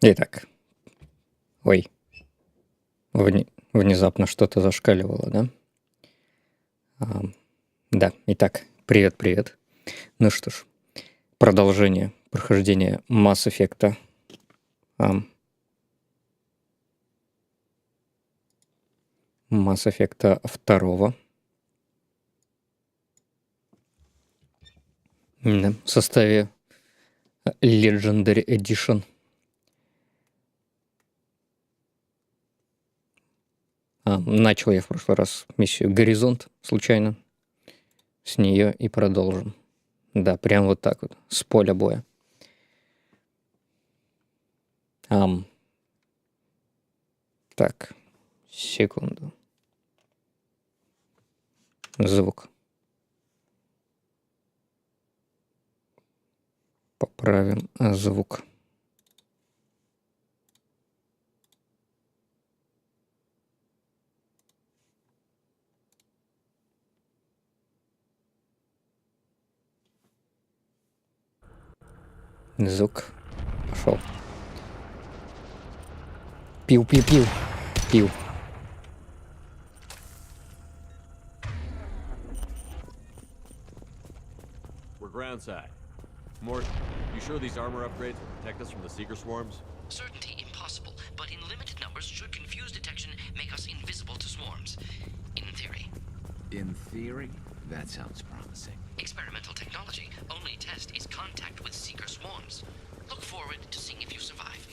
Итак, ой, внезапно что-то зашкаливало, да? Да, итак, привет. Ну что ж, продолжение прохождения Mass Effect. Mass Effect 2. Да, в составе Legendary Edition. Начал я в прошлый раз миссию «Горизонт» случайно. С нее и продолжим. Да, прям вот так вот, с поля боя. Так, секунду. Звук. Поправим звук. Звук пошел. Пил. We're groundside. Mort, you sure these armor upgrades will protect us from the Seeker swarms? Certainty impossible, but in limited numbers should confuse detection, make us invisible to swarms. In theory. In theory? That sounds promising. Experimental technology. Only test is contact with Seeker swarms. Look forward to seeing if you survive.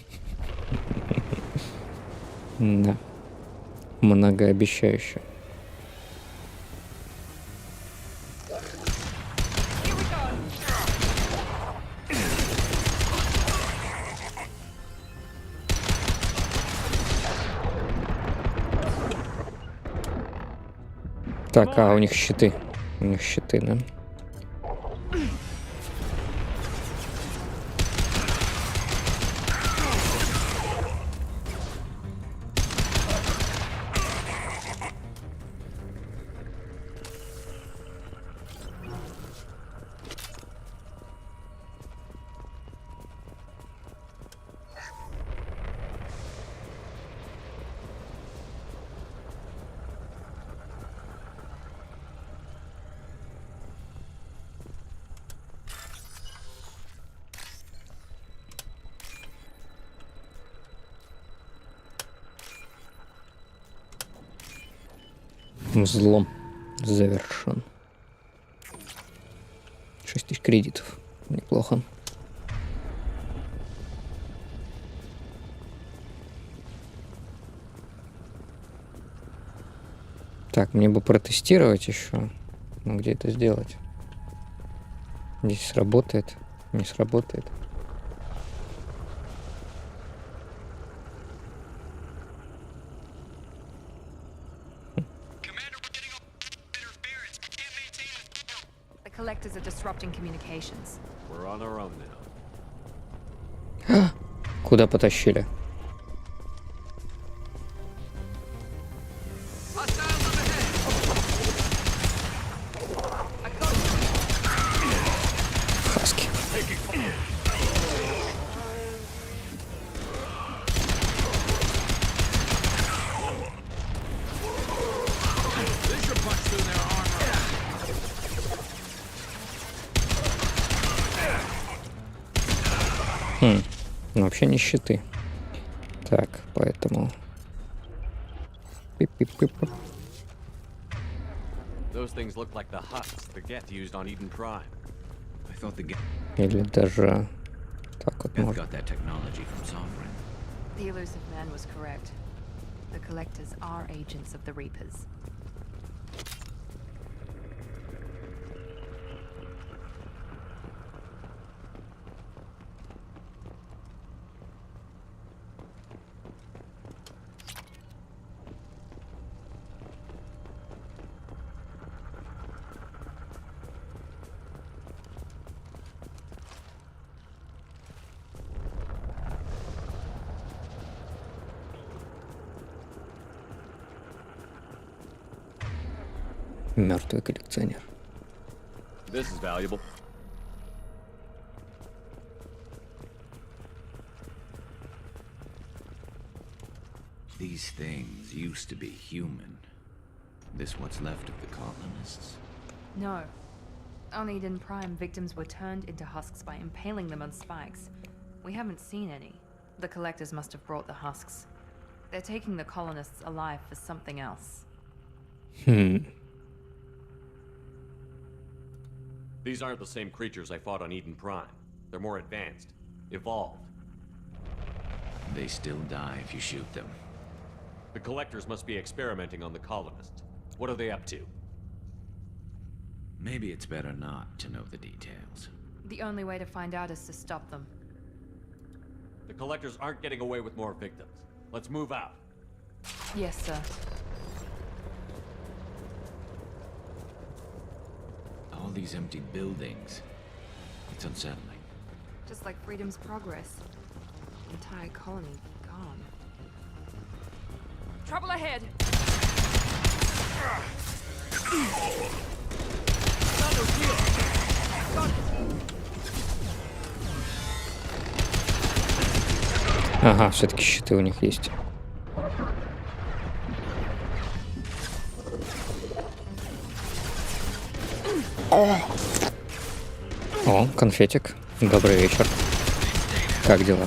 Да. Многообещающе. Так, у них щиты. Да? Взлом завершен. 6000 кредитов. Неплохо. Так, мне бы протестировать еще. Ну, где это сделать? Здесь сработает, не сработает. The collectors are disrupting communications. We're on our own now. Куда потащили? Хаски. Ну, вообще не щиты. Так, поэтому... Пип-пип-пип. Those things look like the husks the Geth used on Eden Prime. I thought the Или даже... Так вот Geth можно. got that technology from Sovereign. The elusive man was correct. The collectors are agents of the Reapers. Мертвый коллекционер. This is valuable. These things used to be human. This what's left of the colonists? No. On Eden Prime, victims were turned into husks by impaling them on spikes. We haven't seen any. The collectors must have brought the husks. They're taking the colonists alive for something else. These aren't the same creatures I fought on Eden Prime. They're more advanced, evolved. They still die if you shoot them. The collectors must be experimenting on the colonists. What are they up to? Maybe it's better not to know the details. The only way to find out is to stop them. The collectors aren't getting away with more victims. Let's move out. Yes, sir. All these empty buildings. It's unsettling. Just like Freedom's Progress. Entire colony gone. Trouble ahead! Ага, все-таки щиты у них есть. О, конфетик. Добрый вечер. Как дела?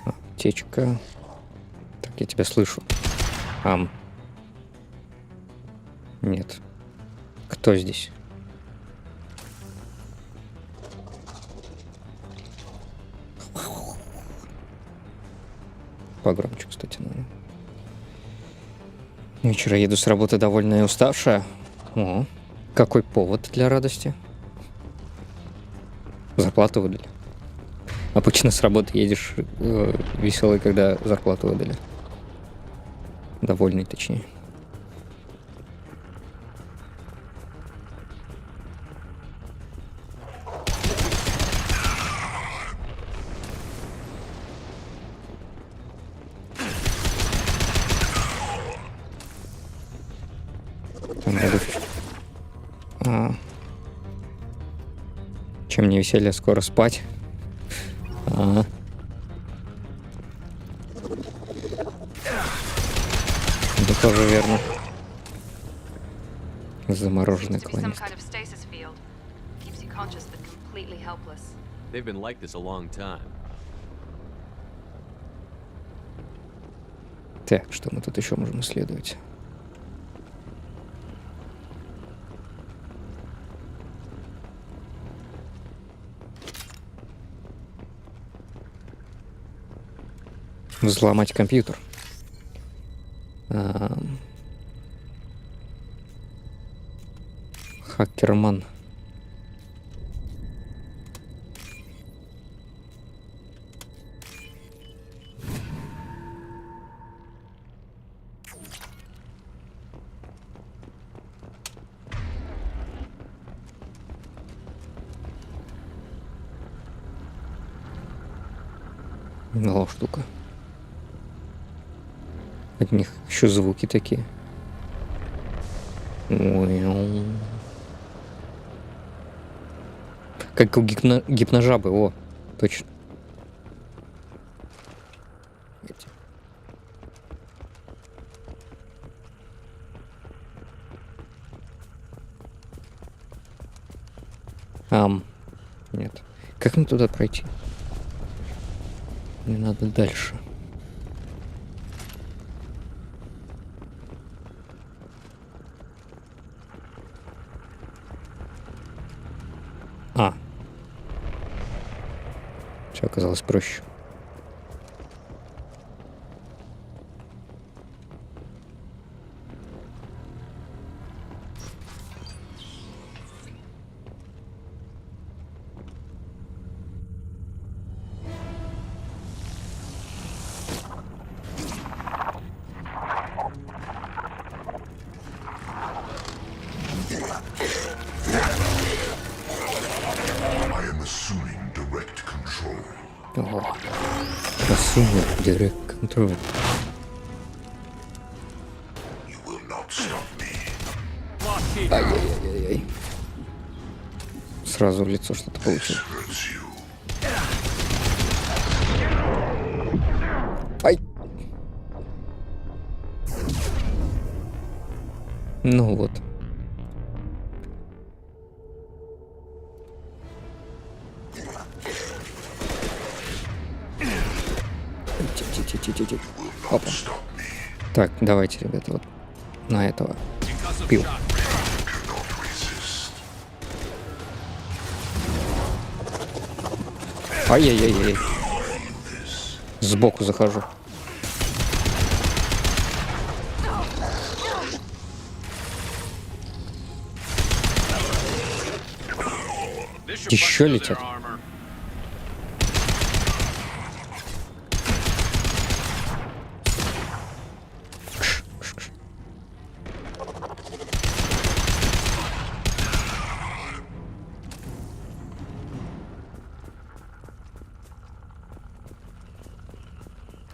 Аптечка. Так, я тебя слышу. Нет. Кто здесь? Погромче, кстати, надо. Вчера еду с работы довольная и уставшая. О, какой повод для радости. Зарплату выдали. Обычно с работы едешь веселый, когда зарплату выдали. Довольный, точнее. Чем не веселье, скоро спать. Это тоже верно. Замороженный колонист. They've been like this a long time. Так, что мы тут еще можем исследовать? Взломать компьютер. Хакерман. Мало штука. От них еще звуки такие. Ой. Как у гипножабы, о, точно. Нет. Как мне туда пройти? Мне надо дальше. Все оказалось проще. О, красивый директ контроль. Ай-яй-яй-яй. Сразу в лицо что-то получил. Ай! Ну вот. Опа. Так, давайте, ребята, вот на этого. Пил. Ай-яй-яй-яй. Сбоку захожу. Еще летят.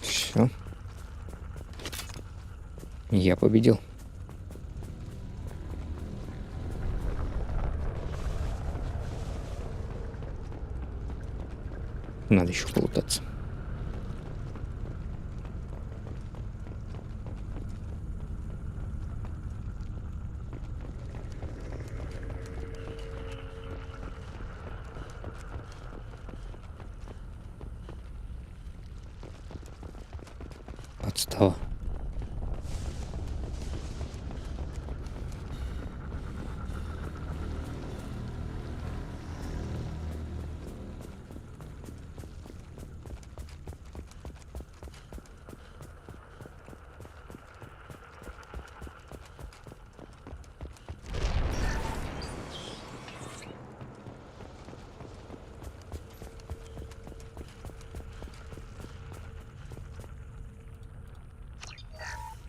Все. Я победил. Надо еще полутаться. Подстава.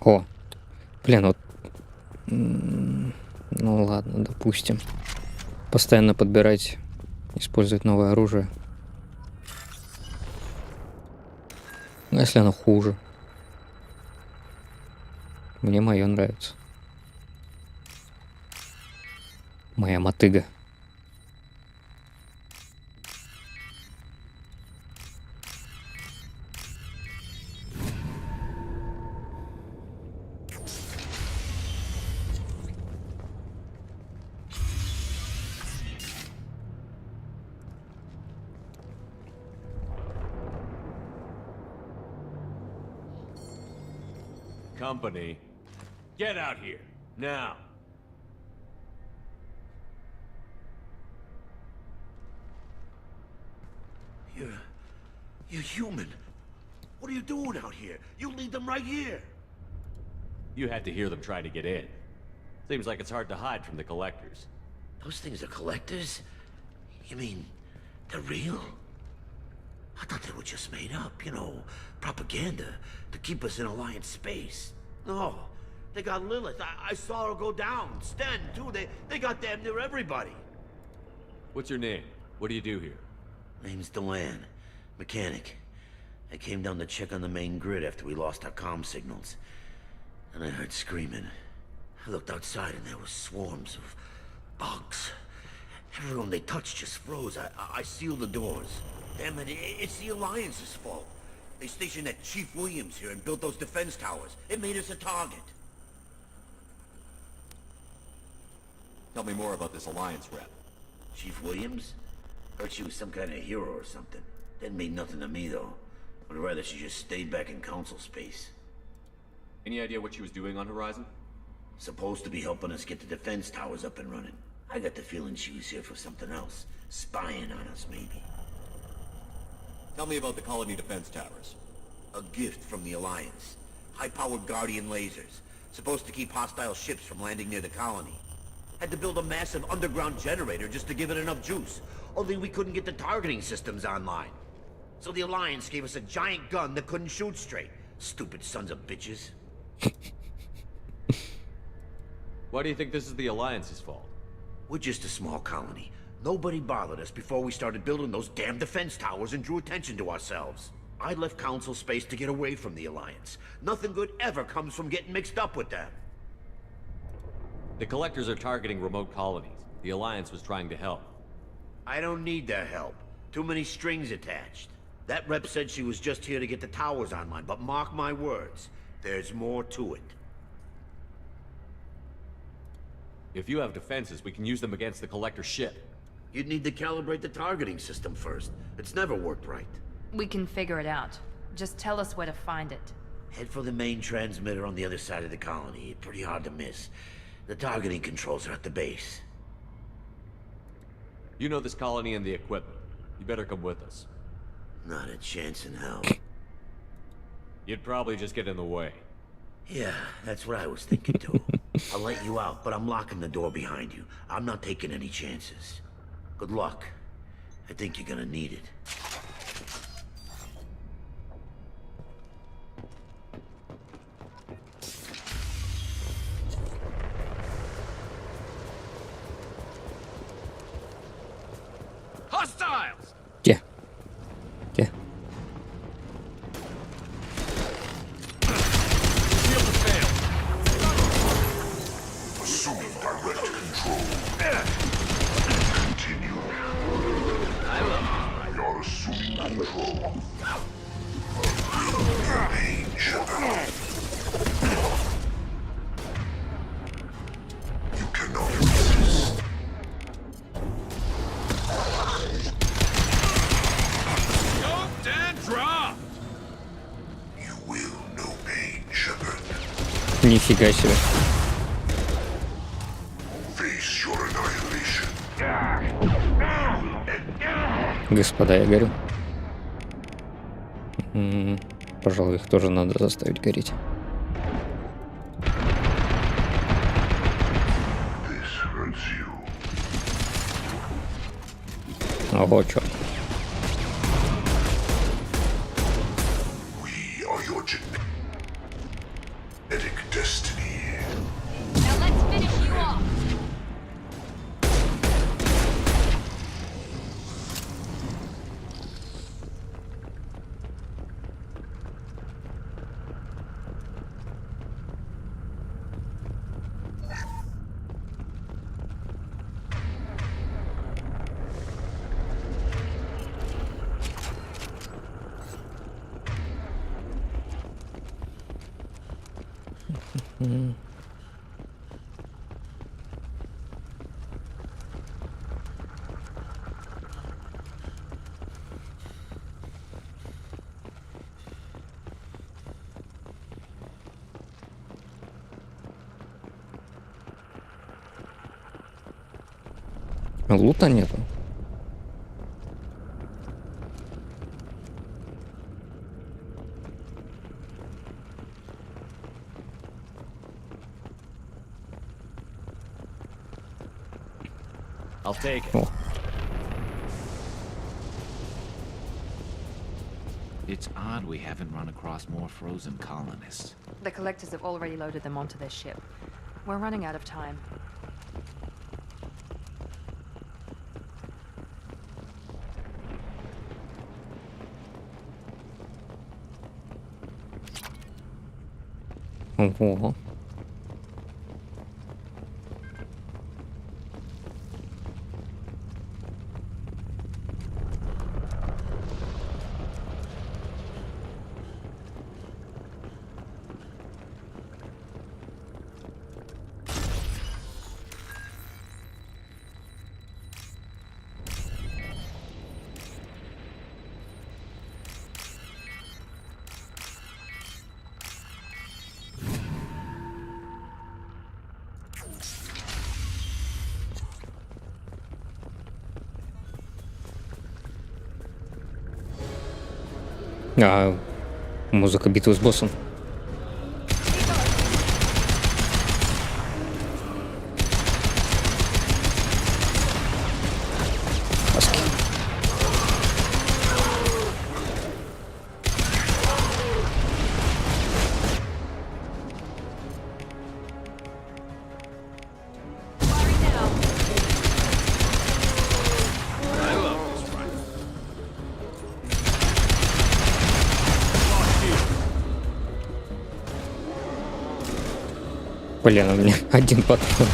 О, блин, вот, ну ладно, допустим. Постоянно подбирать, использовать новое оружие. Но если оно хуже? Мне мое нравится. Моя мотыга. Company, get out here, now. You're human. What are you doing out here? You lead them right here. You had to hear them trying to get in. Seems like it's hard to hide from the collectors. Those things are collectors? You mean, they're real? I thought they were just made up, you know, propaganda to keep us in Alliance space. No, they got Lilith. I saw her go down. Sten, too. They got damn near everybody. What's your name? What do you do here? Name's Delan, mechanic. I came down to check on the main grid after we lost our comm signals. And I heard screaming. I looked outside and there were swarms of bugs. Everyone they touched just froze. I sealed the doors. Damn it, it's the Alliance's fault. They stationed that Chief Williams here and built those defense towers. It made us a target. Tell me more about this Alliance rep. Chief Williams? Heard she was some kind of hero or something. Didn't mean nothing to me, though. Would rather she just stayed back in Council space. Any idea what she was doing on Horizon? Supposed to be helping us get the defense towers up and running. I got the feeling she was here for something else. Spying on us, maybe. Tell me about the colony defense towers. A gift from the Alliance. High-powered Guardian lasers. Supposed to keep hostile ships from landing near the colony. Had to build a massive underground generator just to give it enough juice. Only we couldn't get the targeting systems online. So the Alliance gave us a giant gun that couldn't shoot straight. Stupid sons of bitches. Why do you think this is the Alliance's fault? We're just a small colony. Nobody bothered us before we started building those damn defense towers and drew attention to ourselves. I left Council space to get away from the Alliance. Nothing good ever comes from getting mixed up with them. The collectors are targeting remote colonies. The Alliance was trying to help. I don't need their help. Too many strings attached. That rep said she was just here to get the towers online, but mark my words, there's more to it. If you have defenses, we can use them against the collector ship. You'd need to calibrate the targeting system first. It's never worked right. We can figure it out. Just tell us where to find it. Head for the main transmitter on the other side of the colony. Pretty hard to miss. The targeting controls are at the base. You know this colony and the equipment. You better come with us. Not a chance in hell. You'd probably just get in the way. Yeah, that's what I was thinking too. I'll let you out, but I'm locking the door behind you. I'm not taking any chances. Good luck. I think you're gonna need it. Hostiles! Где? Где? Assuming direct control. Continue. You're assuming control. Pain Shepherd. You cannot resist. Scoped and dropped! You will know pain, Shepherd. Нифига себе. Face your annihilation. Господа, я горю. Пожалуй, их тоже надо заставить гореть. This hurts you. Ого, чё. We are your genetic destiny. Now let's finish you off. Лута нету. I'll take it. О, It's odd we haven't run across more frozen colonists. The collectors have already loaded them onto their ship. We're running out of time. ого. А музыка битвы с боссом. Хаски. Firing now. I love this run. Блин, у меня один патрон.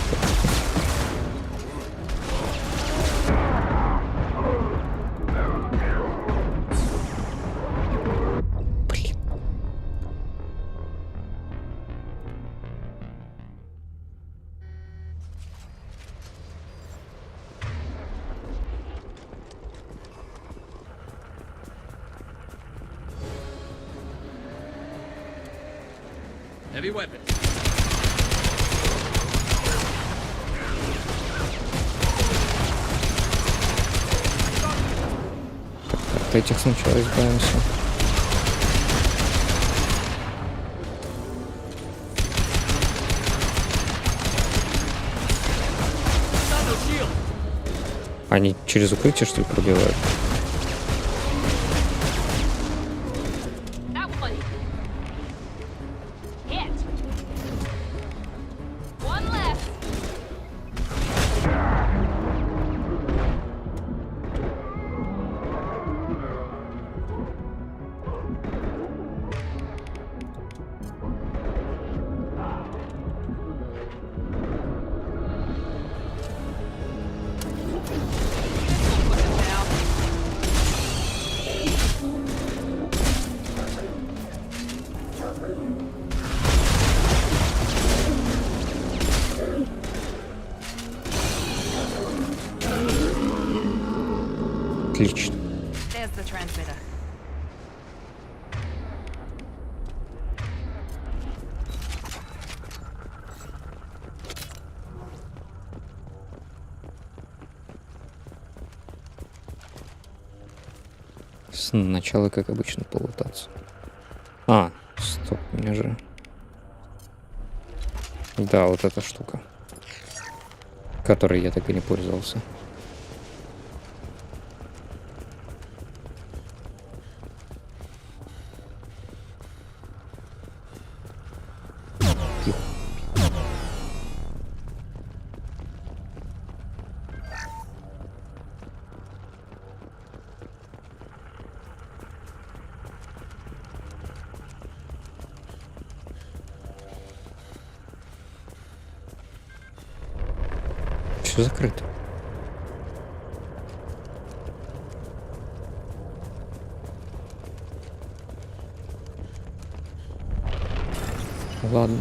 Блин. Heavy weapon. От этих сначала избавимся. Они через укрытие, что ли, пробивают? That one. Hit. One left. Put them down. Отлично. There's the transmitter. Сначала, как обычно, полутаться. А, стоп, у меня же... Да, вот эта штука. Которой я так и не пользовался. Все закрыто. Ладно.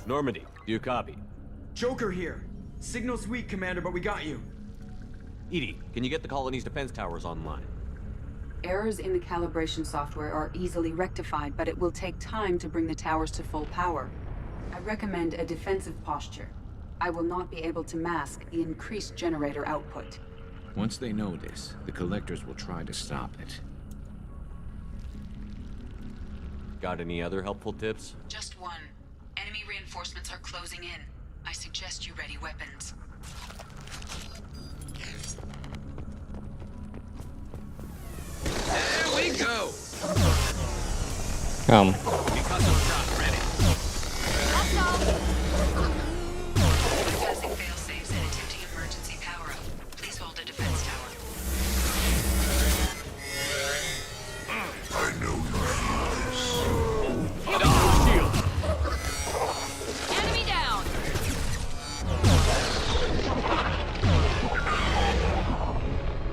Normandy, do you copy? Joker here. Signal's weak, Commander, but we got you. Edie, can you get the colony's defense towers online? Errors in the calibration software are easily rectified, but it will take time to bring the towers to full power. I recommend a defensive posture. I will not be able to mask the increased generator output. Once they know this, the collectors will try to stop it. Got any other helpful tips? Just one. Enemy reinforcements are closing in. I suggest you ready weapons. There we go! Passing fail-safes and attempting emergency power-up. Please hold a defense tower. I know you feel this. Get off the shield! Enemy down.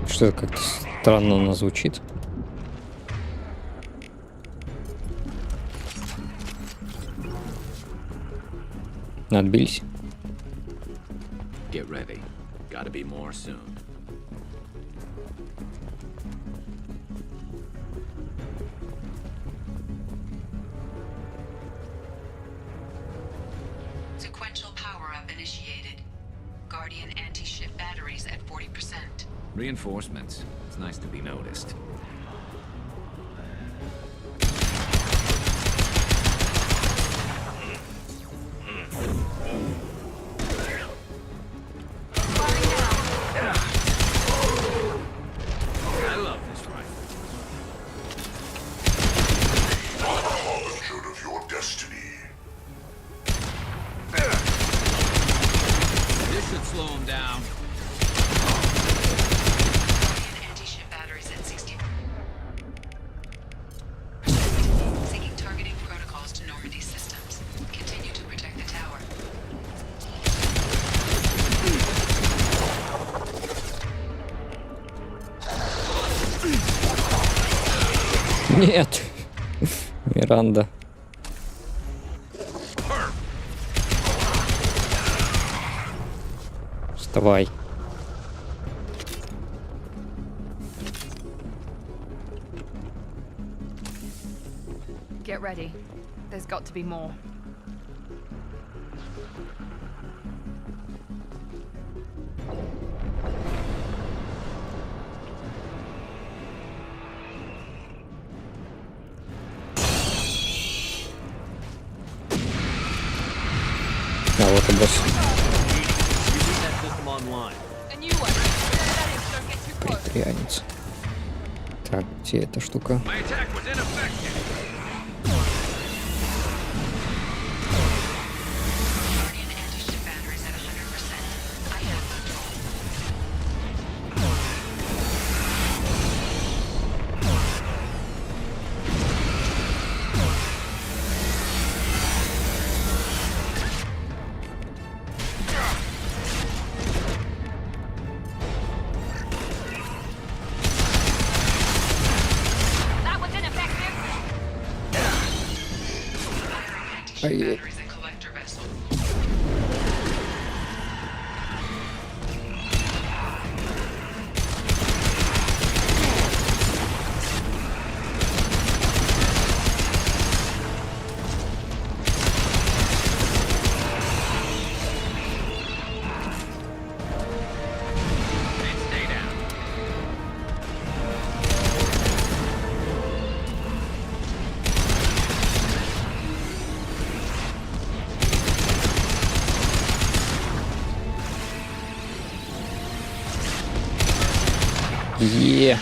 Что-то как-то странно оно звучит. Отбились. Get ready. Gotta be more soon. Sequential power-up initiated. Guardian anti-ship batteries at 40%. Reinforcements. It's nice to be noticed. I love this rifle. Harbinger of your destiny. This should slow him down. Guardian anti-ship batteries at 60. Syncing targeting protocols to Normandy systems. Continue to protect the tower. Нет. Миранда. Вставай. Get ready. There's got to be more. А вот и босс. Using that system online. A new one. That is, don't get too close. Прянется. Так, где эта штука? My attack was ineffective. Guardian anti-ship batteries at 100%. I have control. That was ineffective. Firing anti-ship Ай-яй. batteries at collector vessel. Stay down. Е.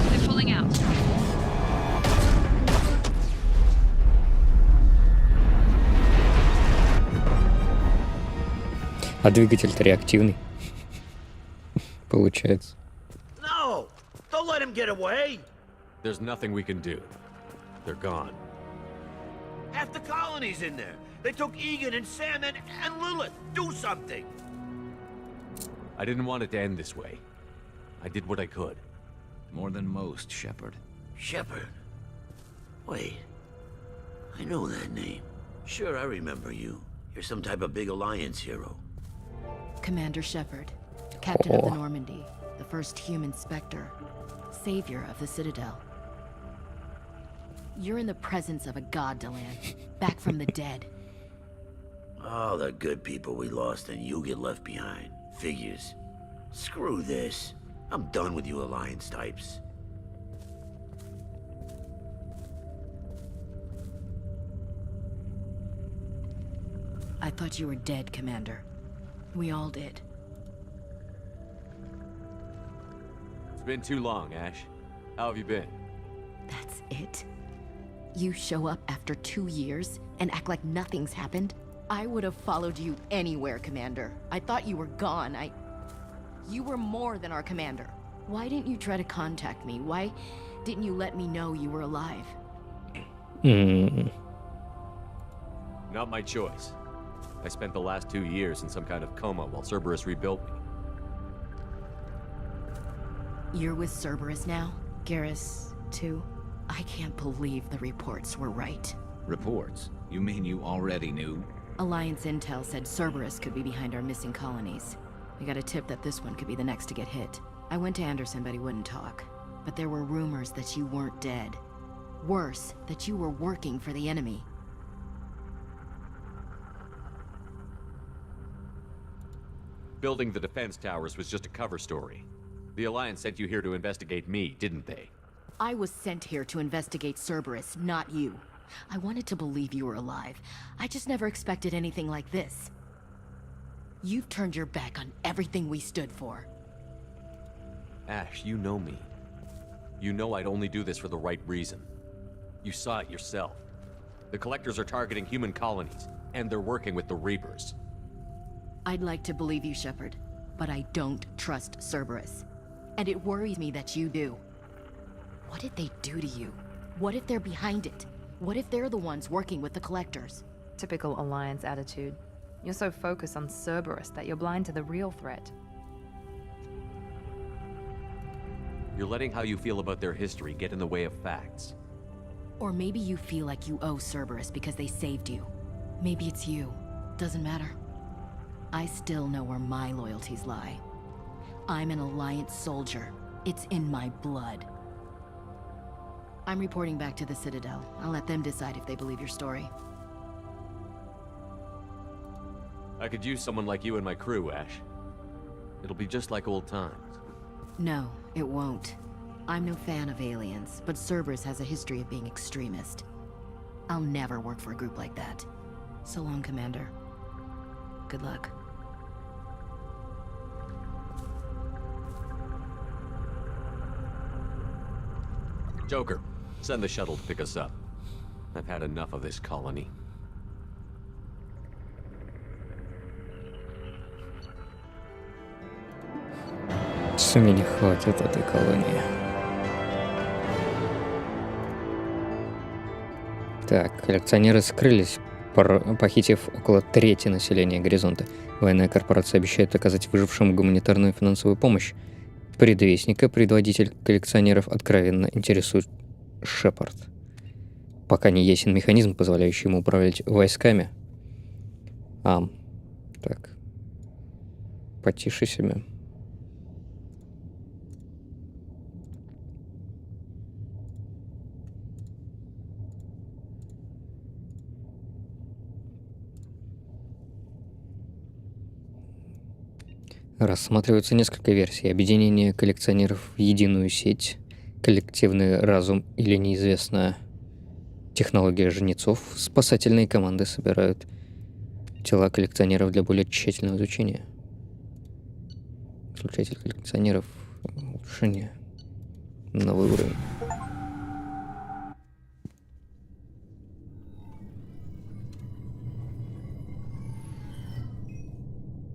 They're pulling out. А двигатель-то реактивный. Получается. No! Don't let him get away! There's nothing we can do. They're gone. Half the colony's in there. They took Egan and Sam and Lilith. Do something! I didn't want it to end this way. I did what I could. More than most, Shepard. Shepard. Wait. I know that name. Sure, I remember you. You're some type of big Alliance hero. Commander Shepard, Captain of the Normandy, the first human Spectre, savior of the Citadel. You're in the presence of a god, Delan, back from the dead. All the good people we lost and you get left behind. Figures. Screw this. I'm done with you Alliance types. I thought you were dead, Commander. We all did. It's been too long, Ash. How have you been? That's it? You show up after 2 years and act like nothing's happened? I would have followed you anywhere, Commander. I thought you were gone. You were more than our commander. Why didn't you try to contact me? Why didn't you let me know you were alive? Not my choice. I spent the last 2 years in some kind of coma while Cerberus rebuilt me. You're with Cerberus now? Garrus, too? I can't believe the reports were right. Reports? You mean you already knew? Alliance intel said Cerberus could be behind our missing colonies. We got a tip that this one could be the next to get hit. I went to Anderson, but he wouldn't talk. But there were rumors that you weren't dead. Worse, that you were working for the enemy. Building the defense towers was just a cover story. The Alliance sent you here to investigate me, didn't they? I was sent here to investigate Cerberus, not you. I wanted to believe you were alive. I just never expected anything like this. You've turned your back on everything we stood for. Ash, you know me. You know I'd only do this for the right reason. You saw it yourself. The Collectors are targeting human colonies, and they're working with the Reapers. I'd like to believe you, Shepard, but I don't trust Cerberus. And it worries me that you do. What did they do to you? What if they're behind it? What if they're the ones working with the Collectors? Typical Alliance attitude. You're so focused on Cerberus that you're blind to the real threat. You're letting how you feel about their history get in the way of facts. Or maybe you feel like you owe Cerberus because they saved you. Maybe it's you. Doesn't matter. I still know where my loyalties lie. I'm an Alliance soldier. It's in my blood. I'm reporting back to the Citadel. I'll let them decide if they believe your story. I could use someone like you in my crew, Ash. It'll be just like old times. No, it won't. I'm no fan of aliens, but Cerberus has a history of being extremist. I'll never work for a group like that. So long, Commander. Good luck. Joker, send the shuttle to pick us up. I've had enough of this colony. С меня не хватит этой колонии. Так, коллекционеры скрылись, похитив около трети населения Горизонта. Военная корпорация обещает оказать выжившим гуманитарную и финансовую помощь. Предводитель коллекционеров откровенно интересует Шепард. Пока не ясен механизм, позволяющий ему управлять войсками. Так. Потише себя. Рассматриваются несколько версий. Объединение коллекционеров в единую сеть, коллективный разум или неизвестная технология жнецов. Спасательные команды собирают тела коллекционеров для более тщательного изучения. Включатель коллекционеров. Улучшение. Новый уровень.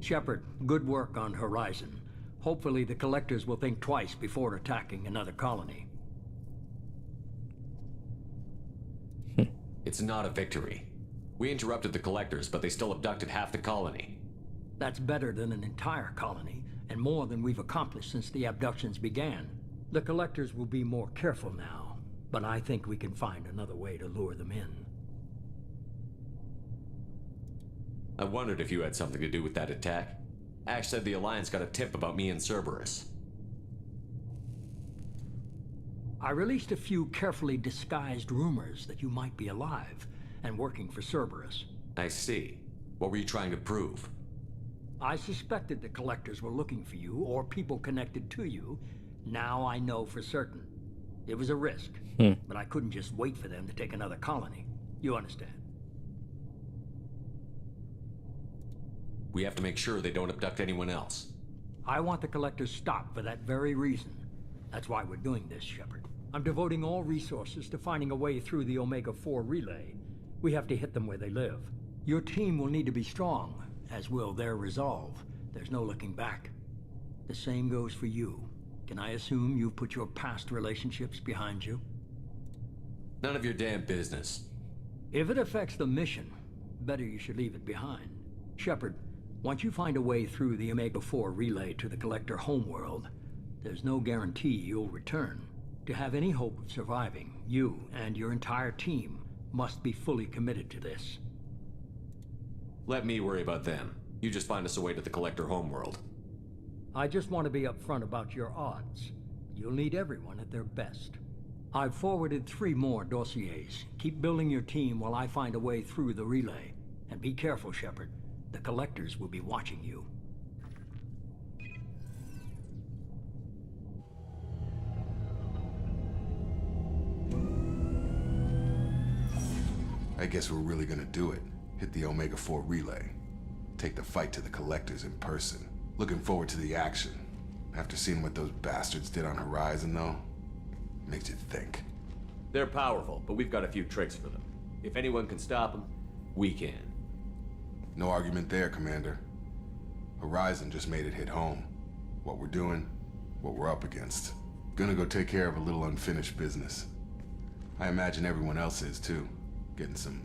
Shepard, good work on Horizon. Hopefully the Collectors will think twice before attacking another colony. It's not a victory. We interrupted the Collectors, but they still abducted half the colony. That's better than an entire colony, and more than we've accomplished since the abductions began. The Collectors will be more careful now, but I think we can find another way to lure them in. I wondered if you had something to do with that attack. Ash said the Alliance got a tip about me and Cerberus. I released a few carefully disguised rumors that you might be alive and working for Cerberus. I see. What were you trying to prove? I suspected the Collectors were looking for you, or people connected to you. Now I know for certain. It was a risk, but I couldn't just wait for them to take another colony. You understand? We have to make sure they don't abduct anyone else. I want the Collectors stopped for that very reason. That's why we're doing this, Shepard. I'm devoting all resources to finding a way through the Omega-4 relay. We have to hit them where they live. Your team will need to be strong, as will their resolve. There's no looking back. The same goes for you. Can I assume you've put your past relationships behind you? None of your damn business. If it affects the mission, better you should leave it behind. Shepard, once you find a way through the Omega-4 relay to the Collector homeworld, there's no guarantee you'll return. To have any hope of surviving, you and your entire team must be fully committed to this. Let me worry about them. You just find us a way to the Collector homeworld. I just want to be upfront about your odds. You'll need everyone at their best. I've forwarded 3 more dossiers. Keep building your team while I find a way through the relay. And be careful, Shepard. The Collectors will be watching you. I guess we're really gonna do it. Hit the Omega-4 relay. Take the fight to the Collectors in person. Looking forward to the action. After seeing what those bastards did on Horizon, though, makes you think. They're powerful, but we've got a few tricks for them. If anyone can stop them, we can. No argument there, Commander. Horizon just made it hit home. What we're doing, what we're up against. Gonna go take care of a little unfinished business. I imagine everyone else is, too. Getting some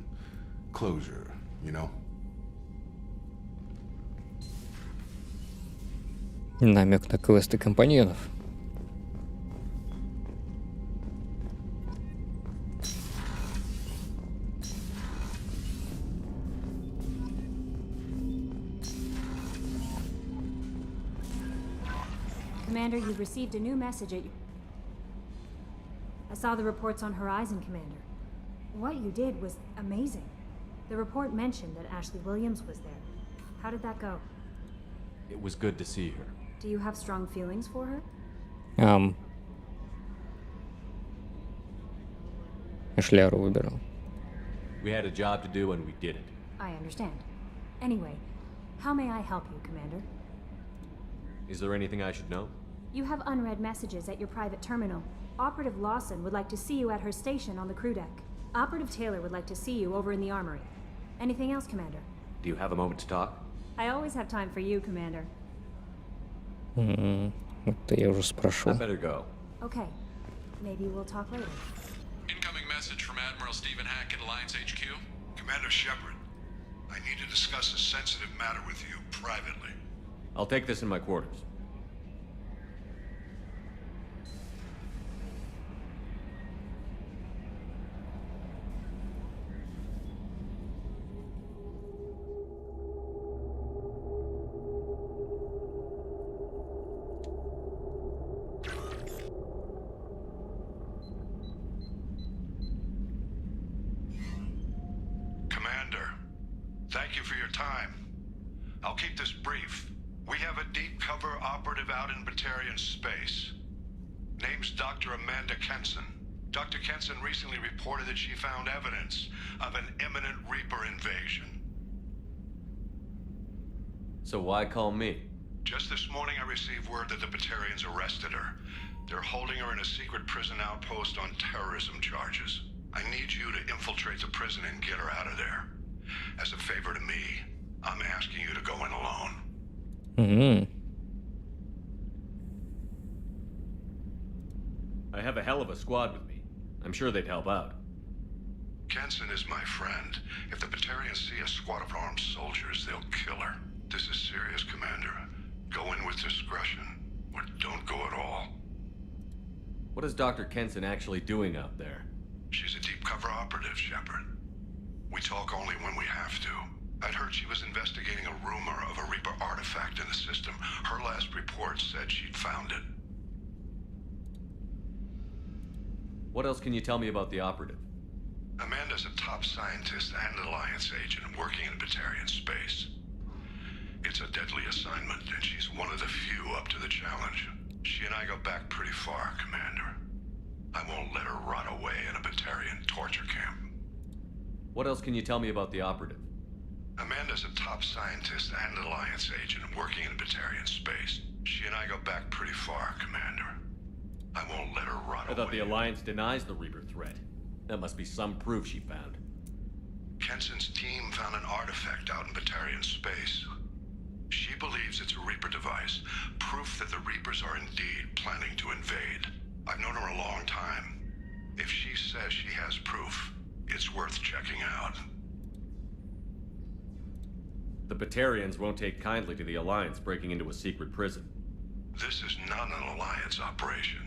closure, you know? Намек на квесты компаньонов. Commander, you've received a new message at... I saw the reports on Horizon, Commander. What you did was amazing. The report mentioned that Ashley Williams was there. How did that go? It was good to see her. Do you have strong feelings for her? Эшляру выбирал. We had a job to do and we did it. I understand. Anyway, how may I help you, Commander? Is there anything I should know? You have unread messages at your private terminal. Operative Lawson would like to see you at her station on the crew deck. Operative Taylor would like to see you over in the armory. Anything else, Commander? Do you have a moment to talk? I always have time for you, Commander. Это я уже спрошу. I better go. Okay. Maybe we'll talk later. Incoming message from Admiral Stephen Hackett, Alliance HQ. Commander Shepard, I need to discuss a sensitive matter with you privately. I'll take this in my quarters. Commander, thank you for your time. I'll keep this brief. We have a deep cover operative out in Batarian space. Name's Dr. Amanda Kenson. Dr. Kenson recently reported that she found evidence of an imminent Reaper invasion. So why call me? Just this morning I received word that the Batarians arrested her. They're holding her in a secret prison outpost on terrorism charges. I need you to infiltrate the prison and get her out of there. As a favor to me, I'm asking you to go in alone. I have a hell of a squad with me. I'm sure they'd help out. Kenson is my friend. If the Batarians see a squad of armed soldiers, they'll kill her. This is serious, Commander. Go in with discretion, or don't go at all. What is Dr. Kenson actually doing out there? She's a deep cover operative, Shepard. We talk only when we have to. I'd heard she was investigating What else can you tell me about the operative? Amanda's a top scientist and Alliance agent working in Batarian space. It's a deadly assignment, and she's one of the few up to the challenge. She and I go back pretty far, Commander. I won't let her rot away in a Batarian torture camp. What else can you tell me about the operative? Amanda's a top scientist and Alliance agent working in Batarian space. She and I go back pretty far, Commander. I won't let her rot away. I thought the Alliance denies the Reaper threat. That must be some proof she found. Kenson's team found an artifact out in Batarian space. She believes it's a Reaper device, proof that the Reapers are indeed planning to invade. I've known her a long time. If she says she has proof, it's worth checking out. The Batarians won't take kindly to the Alliance breaking into a secret prison. This is not an Alliance operation.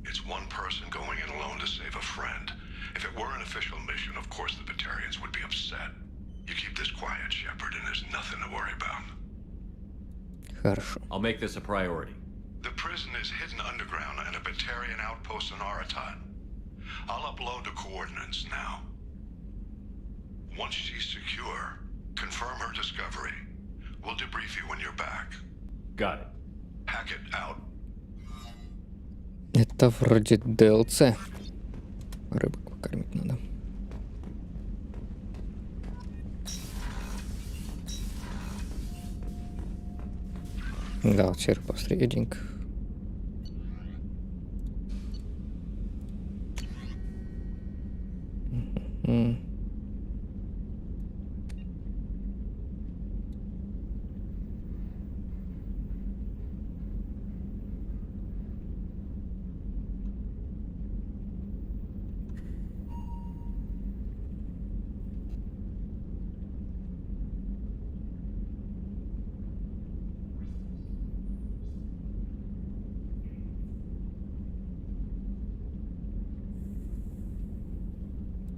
It's one person going in alone to save a friend. If it were an official mission, of course the Batarians would be upset. You keep this quiet, Shepard, and there's nothing to worry about. Хорошо. I'll make this a priority. The prison is hidden underground in a Batarian outpost in Aratat. I'll upload the coordinates now. Once she's secure, confirm her discovery. We'll debrief you when you're back. Got it. Hackett out. Это вроде DLC. Рыбок покормить надо. Галчер посредник.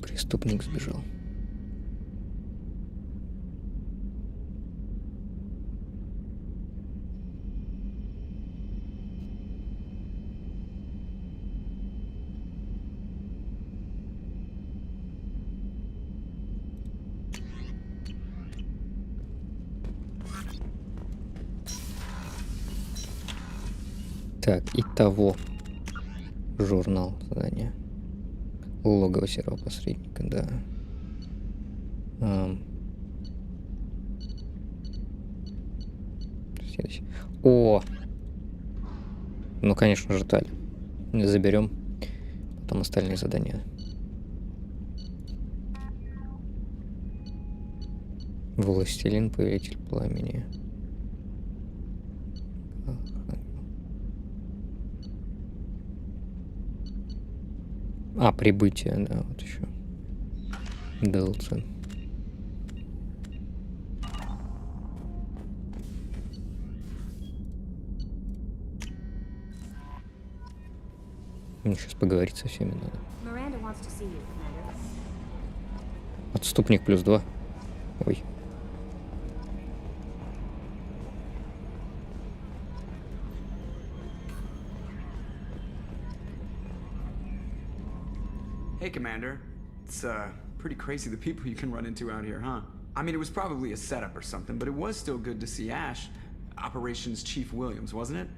Преступник сбежал. Так, итого. Журнал задания. Логово серого посредника, да. О! Ну, конечно же, Таль. Заберем. Потом остальные задания. Властелин, повелитель пламени. А, прибытие, да, вот еще. DLC. Мне сейчас поговорить со всеми надо. Отступник +2. Ой. Hey, Commander. It's, pretty crazy the people you can run into out here, huh? I mean, it was probably a setup or something, but it was still good to see Ash, Operations Chief Williams, wasn't it?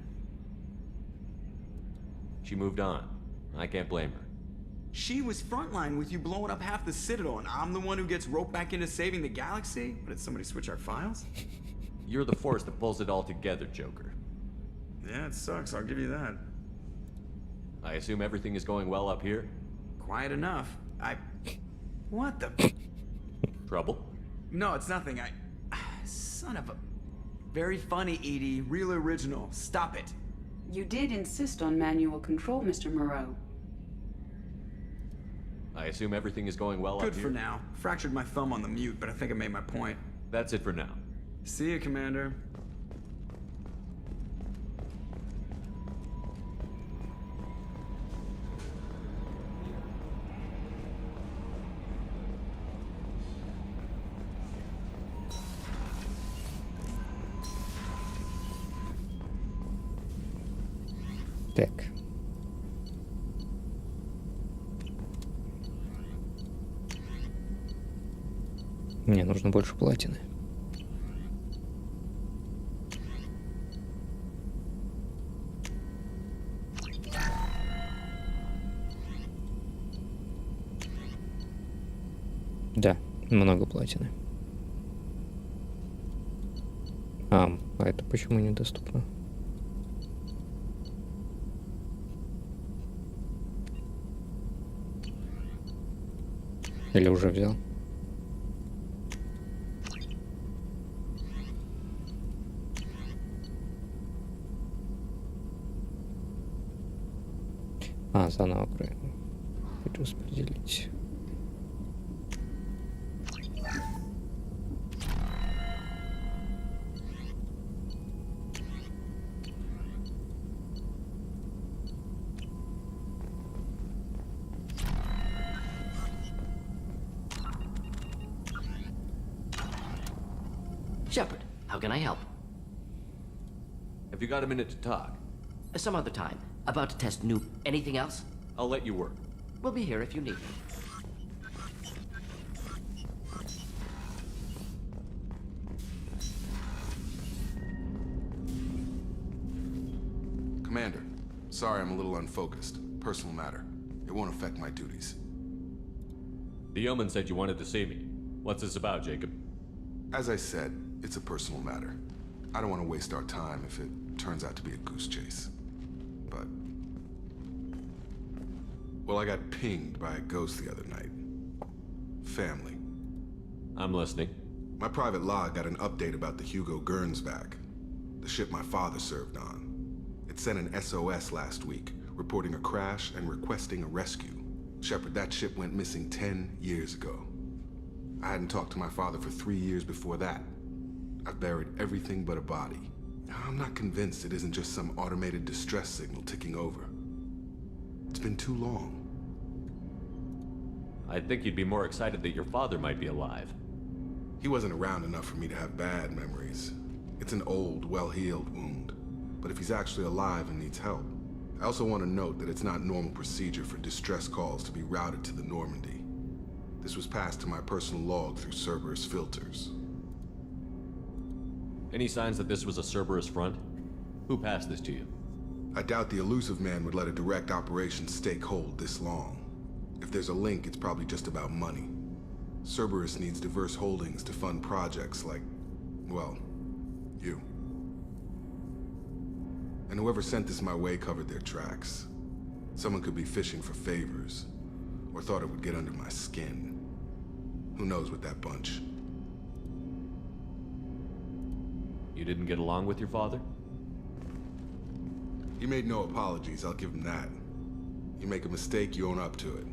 She moved on. I can't blame her. She was frontline with you blowing up half the Citadel, and I'm the one who gets roped back into saving the galaxy? But did somebody switch our files? You're the force that pulls it all together, Joker. Yeah, it sucks, I'll give you that. I assume everything is going well up here? Quiet enough. What the... Trouble? No, it's nothing. Son of a... Very funny, Edie. Real original. Stop it. You did insist on manual control, Mr. Moreau. I assume everything is going well up here? Good for now. Fractured my thumb on the mute, but I think I made my point. That's it for now. See you, Commander. Так. Мне нужно больше платины. Да, много платины. А это почему недоступно? Или уже взял? Заново перераспределить. Shepard, how can I help? Have you got a minute to talk? Some other time. About to test new... Anything else? I'll let you work. We'll be here if you need me. Commander, sorry I'm a little unfocused. Personal matter. It won't affect my duties. The yeoman said you wanted to see me. What's this about, Jacob? As I said, it's a personal matter. I don't want to waste our time if it turns out to be a goose chase. But... well, I got pinged by a ghost the other night. Family. I'm listening. My private log got an update about the Hugo Gernsback, the ship my father served on. It sent an SOS last week, reporting a crash and requesting a rescue. Shepard, that ship went missing 10 years ago. I hadn't talked to my father for 3 years before that. I've buried everything but a body. I'm not convinced it isn't just some automated distress signal ticking over. It's been too long. I think you'd be more excited that your father might be alive. He wasn't around enough for me to have bad memories. It's an old, well-healed wound. But if he's actually alive and needs help, I also want to note that it's not normal procedure for distress calls to be routed to the Normandy. This was passed to my personal log through Cerberus filters. Any signs that this was a Cerberus front? Who passed this to you? I doubt the elusive man would let a direct operation stake hold this long. If there's a link, it's probably just about money. Cerberus needs diverse holdings to fund projects like, well, you. And whoever sent this my way covered their tracks. Someone could be fishing for favors, or thought it would get under my skin. Who knows with that bunch? You didn't get along with your father? He made no apologies, I'll give him that. You make a mistake, you own up to it.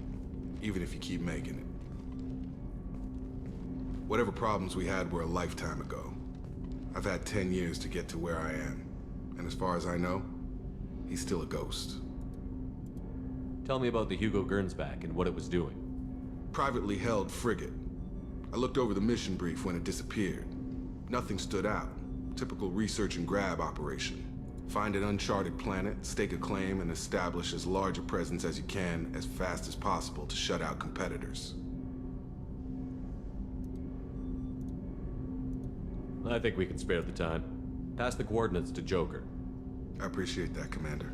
Even if you keep making it. Whatever problems we had were a lifetime ago. I've had 10 years to get to where I am. And as far as I know, he's still a ghost. Tell me about the Hugo Gernsback and what it was doing. Privately held frigate. I looked over the mission brief when it disappeared. Nothing stood out. Typical research and grab operation. Find an uncharted planet, stake a claim, and establish as large a presence as you can as fast as possible to shut out competitors. I think we can spare the time. Pass the coordinates to Joker. I appreciate that, Commander.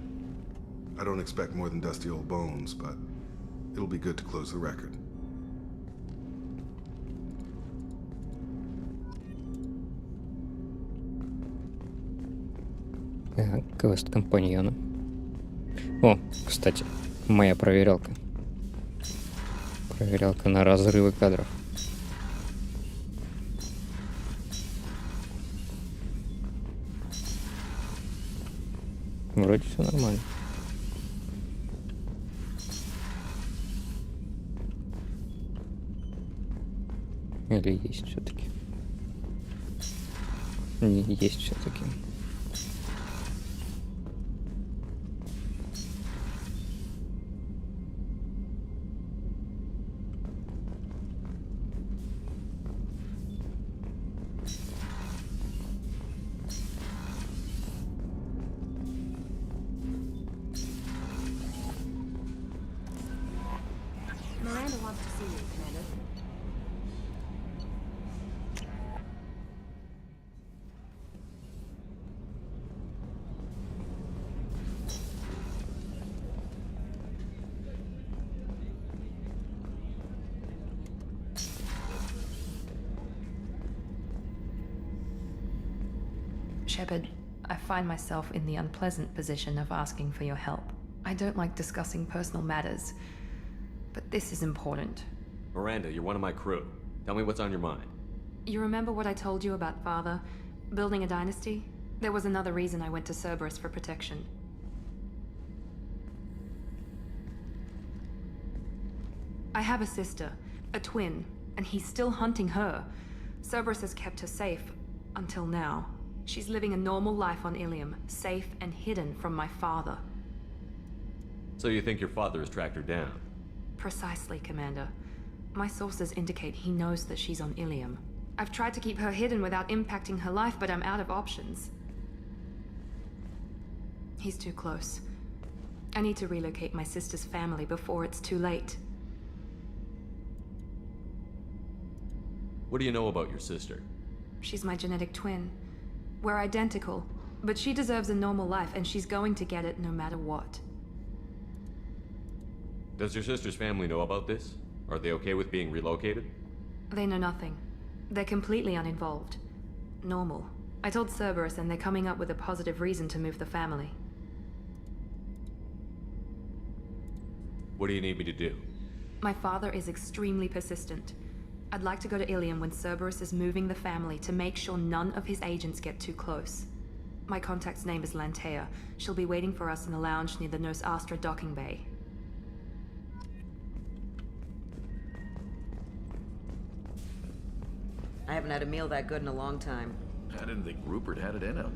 I don't expect more than dusty old bones, but it'll be good to close the record. Квест компаньона. О, кстати, моя проверялка. Проверялка на разрывы кадров. Вроде все нормально. Или есть все-таки? Есть все-таки. Miranda wants to see you, Commander. Shepard, I find myself in the unpleasant position of asking for your help. I don't like discussing personal matters, but this is important. Miranda, you're one of my crew. Tell me what's on your mind. You remember what I told you about Father? Building a dynasty? There was another reason I went to Cerberus for protection. I have a sister, a twin, and he's still hunting her. Cerberus has kept her safe, until now. She's living a normal life on Ilium, safe and hidden from my father. So you think your father has tracked her down? Precisely, Commander. My sources indicate he knows that she's on Ilium. I've tried to keep her hidden without impacting her life, but I'm out of options. He's too close. I need to relocate my sister's family before it's too late. What do you know about your sister? She's my genetic twin. We're identical, but she deserves a normal life, and she's going to get it no matter what. Does your sister's family know about this? Are they okay with being relocated? They know nothing. They're completely uninvolved. Normal. I told Cerberus, and they're coming up with a positive reason to move the family. What do you need me to do? My father is extremely persistent. I'd like to go to Ilium when Cerberus is moving the family to make sure none of his agents get too close. My contact's name is Lantea. She'll be waiting for us in the lounge near the Nos Astra docking bay. I haven't had a meal that good in a long time. I didn't think Rupert had it in him.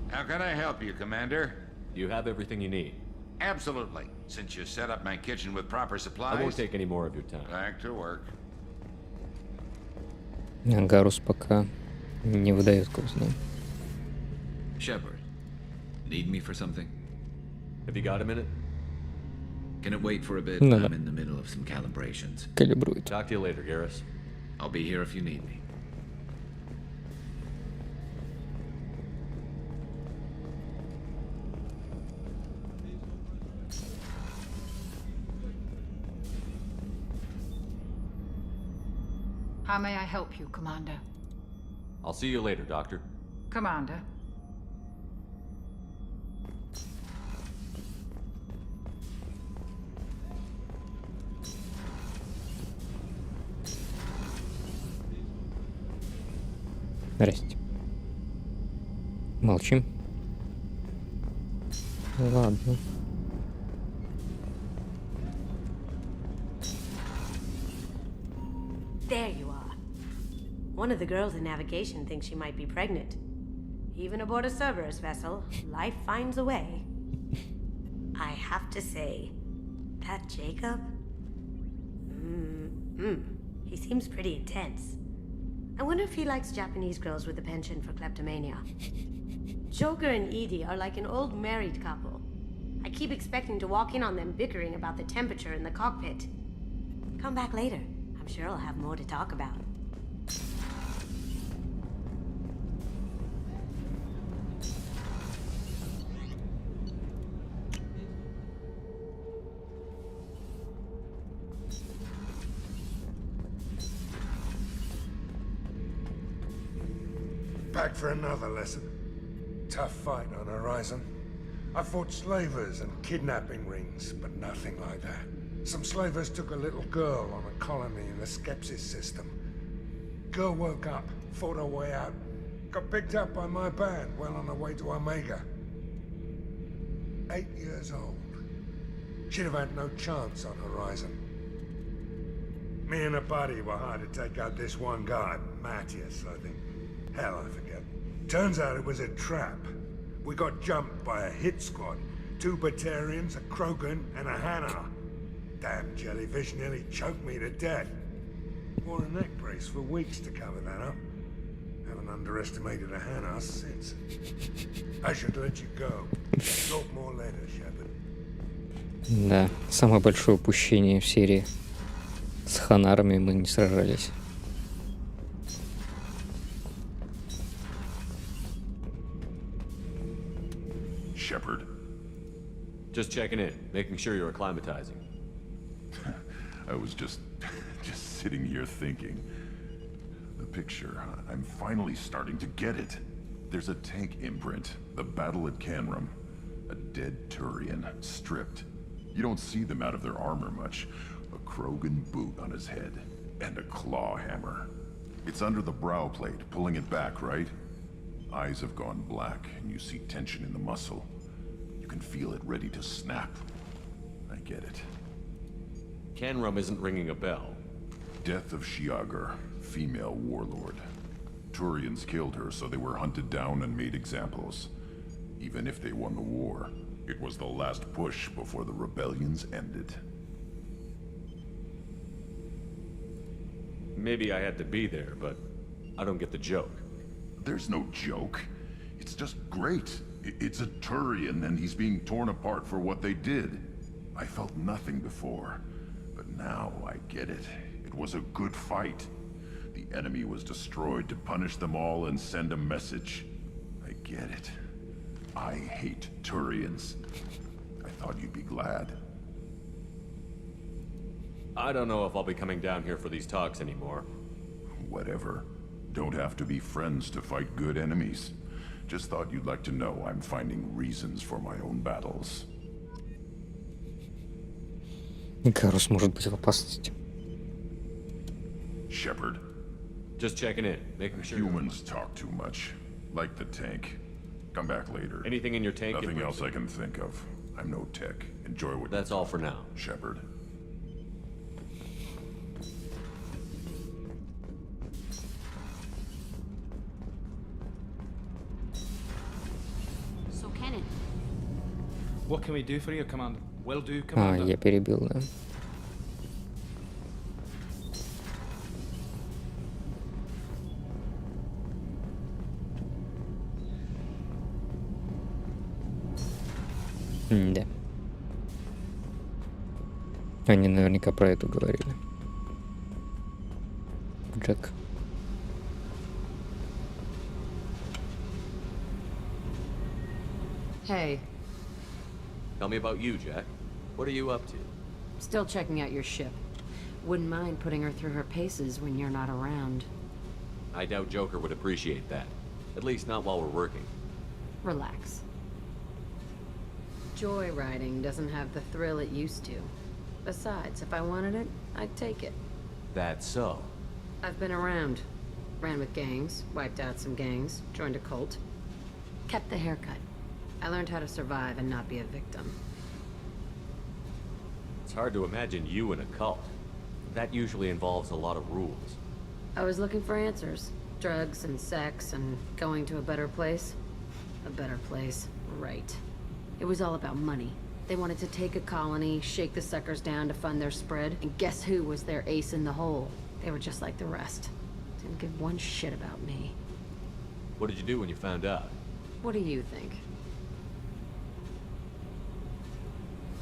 How can I help you, Commander? Do you have everything you need? Absolutely. Since you set up my kitchen with proper supplies... I won't take any more of your time. Back to work. Гарус пока не выдает, как знаем. Shepard, need me for something? Have you got a minute? Can it wait for a bit? No, I'm no. in the middle of some calibrations. Калибрует. Talk to you later, Garrus. I'll be here if you need me. How may I help you, Commander? I'll see you later, Doctor. Commander. Здрасте. Молчим. Ладно. There you are. One of the girls in navigation thinks she might be pregnant. Even aboard a Cerberus vessel, life finds a way. I have to say, that Jacob? He seems pretty intense. I wonder if he likes Japanese girls with a penchant for kleptomania. Joker and Edie are like an old married couple. I keep expecting to walk in on them bickering about the temperature in the cockpit. Come back later. I'm sure I'll have more to talk about. Back for another lesson. Tough fight on Horizon. I fought slavers and kidnapping rings, but nothing like that. Some slavers took a little girl on a colony in the Skepsis system. Girl woke up, fought her way out, got picked up by my band well on her way to Omega. 8 years old. She'd have had no chance on Horizon. Me and a buddy were hired to take out this one guy, Matthias, I think. Hell, I forget. Turns out it was a trap. We got jumped by a hit squad. 2 Batarians, a Krogan, and a Hanar. Damn jellyfish nearly choked me to death. Wore a neck brace for weeks to cover that up. Haven't underestimated a Hanar since. I should let you go. Talk more later, Shepard. Да, самое большое упущение в серии. С ханарами мы не сражались. Shepard. Just checking in, making sure you're acclimatizing. I was just sitting here thinking. picture. I'm finally starting to get it. There's a tank imprint, the battle at Canrum. A dead Turian, stripped. You don't see them out of their armor much. A Krogan boot on his head, and a claw hammer. It's under the brow plate, pulling it back, right? Eyes have gone black, and you see tension in the muscle. You can feel it ready to snap. I get it. Canrum isn't ringing a bell. Death of Shiagar, female warlord. Turians killed her, so they were hunted down and made examples. Even if they won the war, it was the last push before the rebellions ended. Maybe I had to be there, but I don't get the joke. There's no joke. It's just great. It's a Turian, and he's being torn apart for what they did. I felt nothing before, but now I get it. It was a good fight. The enemy was destroyed to punish them all and send a message. I get it. I hate Turians. I thought you'd be glad. I don't know if I'll be coming down here for these talks anymore. Whatever. Don't have to be friends to fight good enemies. Just thought you'd like to know I'm finding reasons for my own battles. Гарус может быть в опасности. Shepard. Just checking in, making sure. Humans talk too much. Like the tank. Come back later. Anything in your tank? Nothing else I can think of. I'm no tech. Enjoy what. That's all for now. Shepard. So, Kenan. What can we do for you, Commander? Will do, А, Commander. я перебил, да. Да. Они наверняка про эту говорили. Джек. Hey, Tell me about you, Jack. What are you up to? still checking out your ship. Wouldn't mind putting her through her paces when you're not around. I doubt Joker would appreciate that. At least not while we're working. Relax. Joyriding doesn't have the thrill it used to. Besides, if I wanted it, I'd take it. That's so. I've been around. Ran with gangs, wiped out some gangs, joined a cult. Kept the haircut. I learned how to survive and not be a victim. It's hard to imagine you in a cult. That usually involves a lot of rules. I was looking for answers. Drugs and sex and going to a better place. A better place, right. It was all about money. They wanted to take a colony, shake the suckers down to fund their spread, and guess who was their ace in the hole? They were just like the rest. Didn't give one shit about me. What did you do when you found out? What do you think?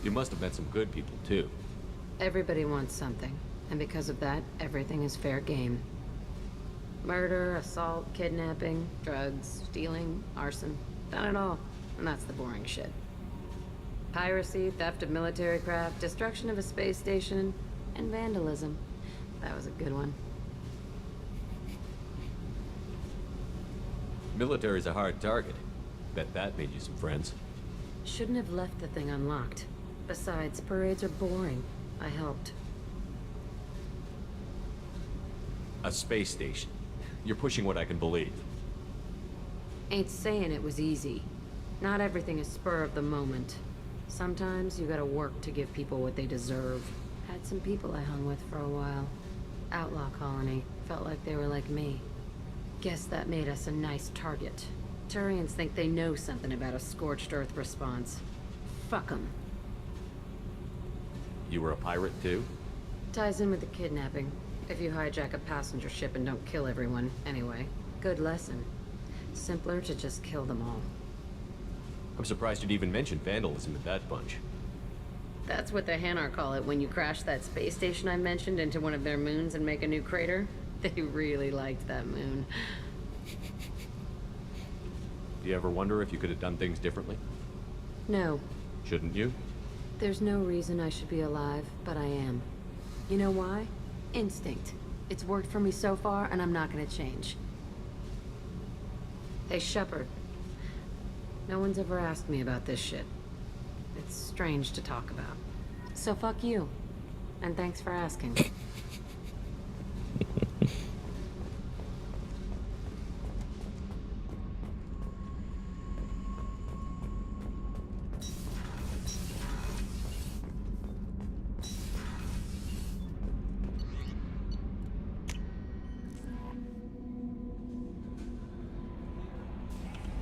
You must have met some good people, too. Everybody wants something, and because of that, everything is fair game. Murder, assault, kidnapping, drugs, stealing, arson. Done it all. And that's the boring shit. Piracy, theft of military craft, destruction of a space station, and vandalism. That was a good one. Military's a hard target. Bet that made you some friends. Shouldn't have left the thing unlocked. Besides, parades are boring. I helped. A space station. You're pushing what I can believe. Ain't saying it was easy. Not everything is spur of the moment. Sometimes you gotta work to give people what they deserve. Had some people I hung with for a while. Outlaw colony. Felt like they were like me. Guess that made us a nice target. Turians think they know something about a scorched earth response. Fuck 'em. You were a pirate, too? Ties in with the kidnapping. If you hijack a passenger ship and don't kill everyone, anyway. Good lesson. Simpler to just kill them all. I'm surprised you'd even mention vandalism in that bunch. That's what the Hanar call it when you crash that space station I mentioned into one of their moons and make a new crater. They really liked that moon. Do you ever wonder if you could have done things differently? No. Shouldn't you? There's no reason I should be alive, but I am. You know why? Instinct. It's worked for me so far, and I'm not gonna change. Hey, Shepard. No one's ever asked me about this shit. It's strange to talk about. So fuck you. And thanks for asking.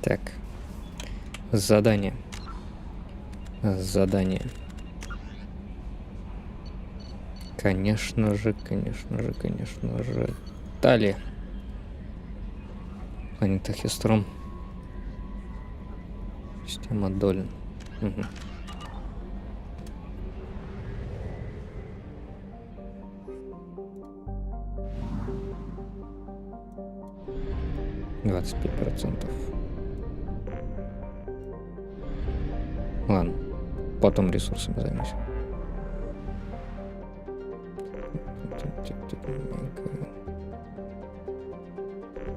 Так. Задание. Задание. Конечно же. Тали. Планета Хестром. Система Долин. Угу. %. Ладно, потом ресурсами займусь.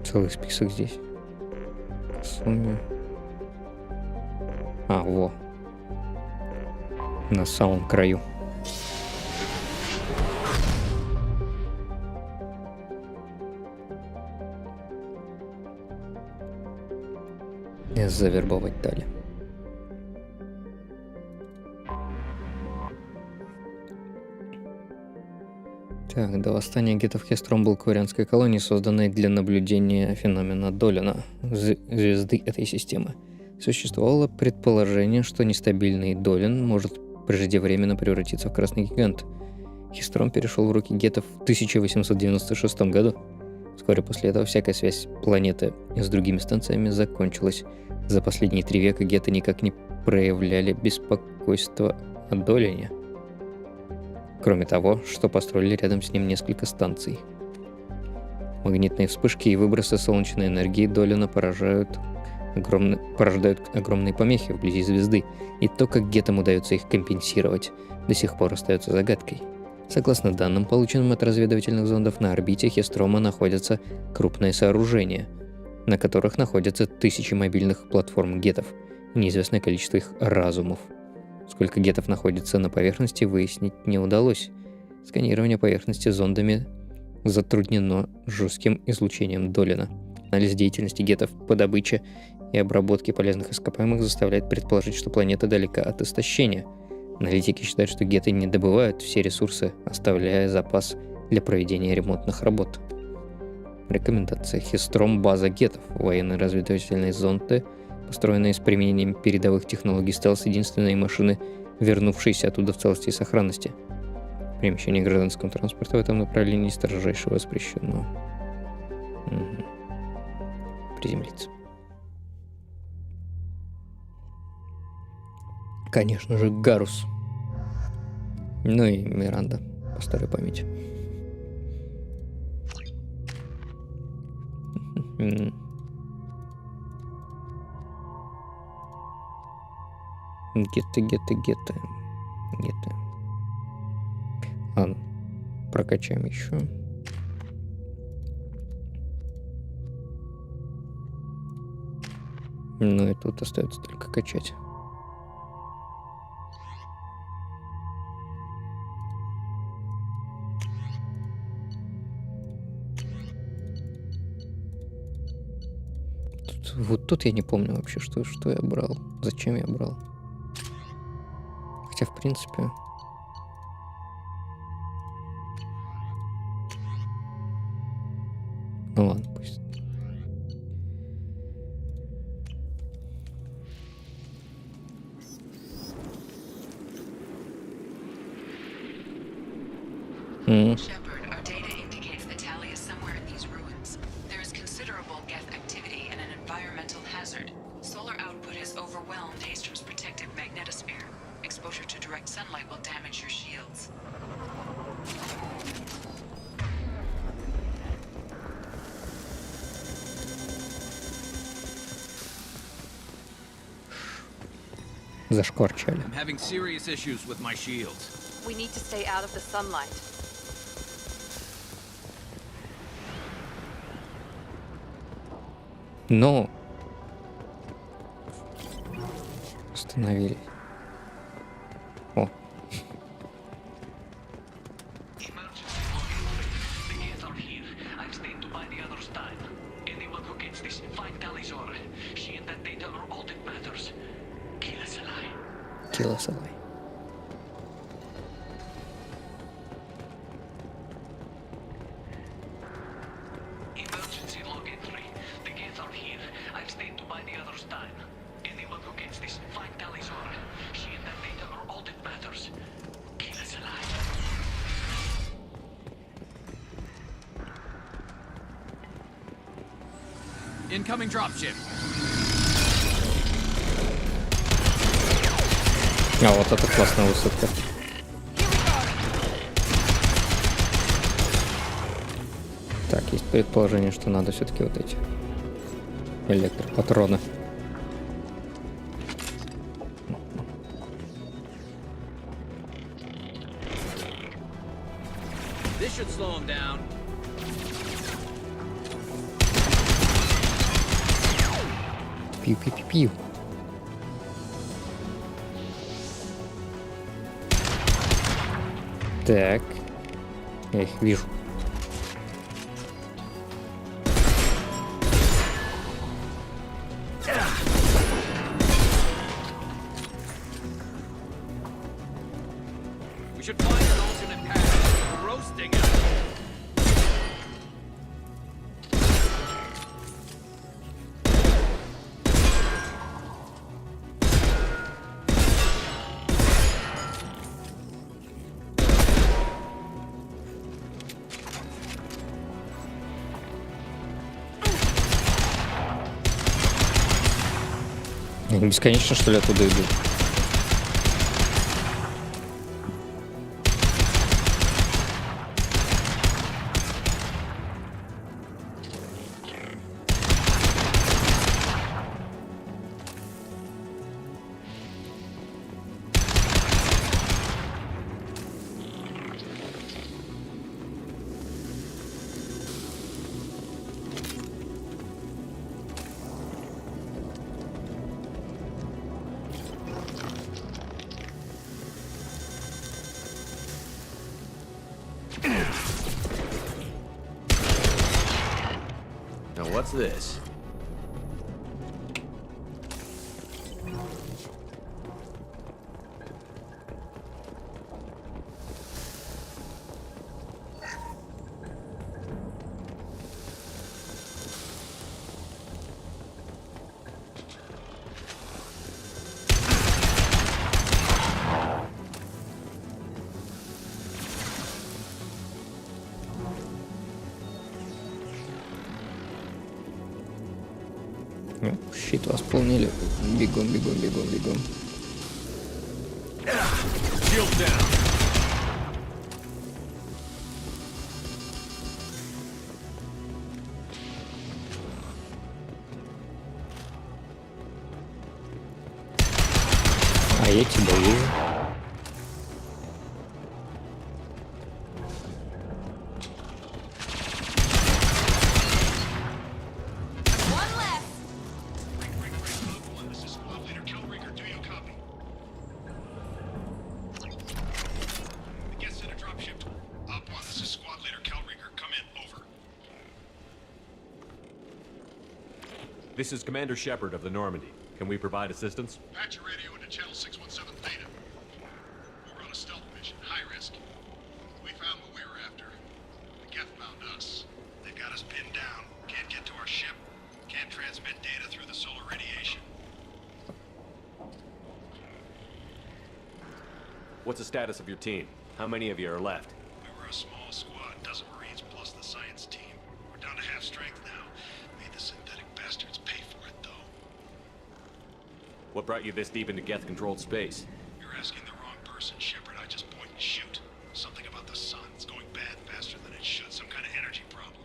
Целый список здесь. Сумме. А, во. На самом краю. Завербовать Тали. Так, до восстания геттов Хестром был кварианской колонией, созданной для наблюдения феномена Долина, звезды этой системы. Существовало предположение, что нестабильный Долин может преждевременно превратиться в красный гигант. Хестром перешел в руки геттов в 1896 году. Вскоре после этого всякая связь планеты с другими станциями закончилась. За последние 3 века гетты никак не проявляли беспокойства о Долине. Кроме того, что построили рядом с ним несколько станций. Магнитные вспышки и выбросы солнечной энергии Долина порождают огромные помехи вблизи звезды, и то, как геттам удается их компенсировать, до сих пор остается загадкой. Согласно данным, полученным от разведывательных зондов, на орбите Хестрома находятся крупные сооружения, на которых находятся тысячи мобильных платформ геттов, и неизвестное количество их разумов. Сколько геттов находится на поверхности, выяснить не удалось. Сканирование поверхности зондами затруднено жестким излучением Долина. Анализ деятельности геттов по добыче и обработке полезных ископаемых заставляет предположить, что планета далека от истощения. Аналитики считают, что гетты не добывают все ресурсы, оставляя запас для проведения ремонтных работ. Рекомендация. Хестром — база геттов. Военные разведывательные зонды, построенные с применением передовых технологий стелс, единственные машины, вернувшиеся оттуда в целости и сохранности. Перемещение гражданского транспорта в этом направлении строжайше воспрещено. Угу. Приземлиться. Конечно же, Гарус. Ну и Миранда, по старой памяти. Гетты. Ладно, прокачаем еще. Ну и тут остается только качать. Вот тут я не помню вообще, что я брал, зачем я брал. Хотя, в принципе... Ну ладно, пусть. Shepard, our data indicates that Tali is somewhere in these ruins. There is considerable geth activity and an environmental hazard. Solar output has overwhelmed Hastrom's protective magnetosphere. Exposure to direct sunlight will damage your shields. Зашкварчали. I'm having serious issues with my shields. We need to stay out of the sunlight. Но... Остановили. О. Килосалай. Incoming dropship. А вот это классная высадка. Так, есть предположение, что надо все-таки вот эти электропатроны. This should slow him down. Пиу-пиу-пиу-пиу. Так. Я их вижу. We should find an alternate path. Roasting us. Они бесконечно, что ли, оттуда идут? Now what's this? Щит восполнили. Бегом, бегом, бегом, бегом. А я тебя вижу. This is Commander Shepard of the Normandy. Can we provide assistance? Patch your radio into channel 617 Theta. We're on a stealth mission, high risk. We found what we were after. The Geth found us. They've got us pinned down. Can't get to our ship. Can't transmit data through the solar radiation. What's the status of your team? How many of you are left? We were a small squad, dozen Marines plus the science team. We're down to half strength now. Made the synthetic bastards pay for it, though. What brought you this deep into Geth-controlled space? You're asking the wrong person, Shepard. I just point and shoot. Something about the sun. It's going bad faster than it should. Some kind of energy problem.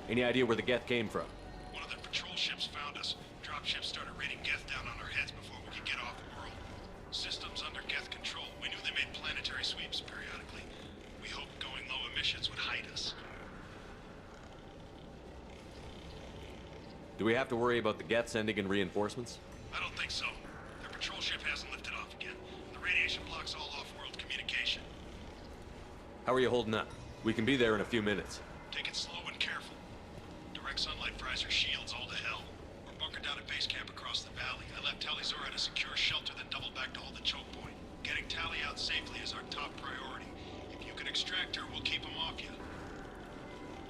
Any idea where the Geth came from? One of the patrol ships found us. Dropships started raining Geth down on our heads before we could get off the world. Systems under Geth control. We knew they made planetary sweeps periodically. We hoped going low emissions would hide us. Do we have to worry about the Geth sending in reinforcements? I don't think so. Their patrol ship hasn't lifted off again. The radiation blocks all off-world communication. How are you holding up? We can be there in a few minutes. Take it slow and careful. Direct sunlight fries our shields all to hell. We're bunkered down at base camp across the valley. I left Tali'Zorah at a secure shelter, then doubled back to hold the choke point. Getting Tali out safely is our top priority. If you can extract her, we'll keep him off you.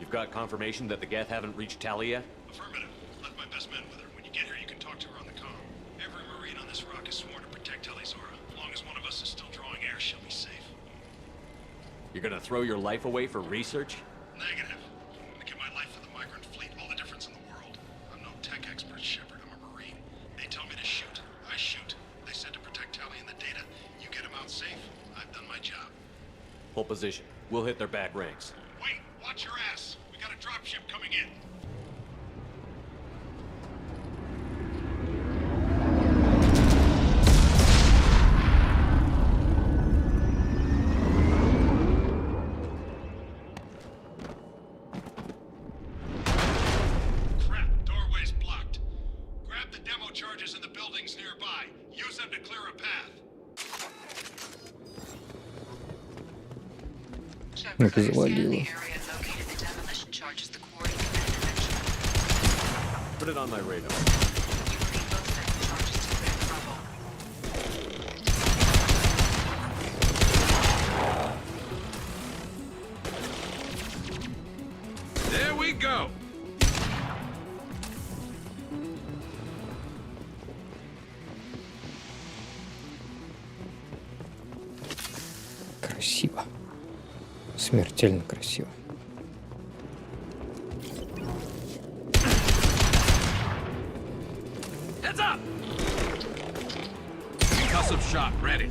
You've got confirmation that the Geth haven't reached Tali yet? Affirmative. Left my best men with her. When you get here, you can talk to her on the comm. Every Marine on this rock is sworn to protect Tali'Zorah. As long as one of us is still drawing air, she'll be safe. You're gonna throw your life away for research? Negative. I give my life for the migrant fleet, all the difference in the world. I'm no tech expert, Shepard. I'm a Marine. They tell me to shoot. I shoot. They said to protect Tali and the data. You get them out safe. I've done my job. Hold position. We'll hit their back ranks. Wait! Watch your ass! We got a dropship coming in. Это завалило. Put it on my radar. There we go. Красиво. Смертельно красиво. Heads up! Concussive shot ready.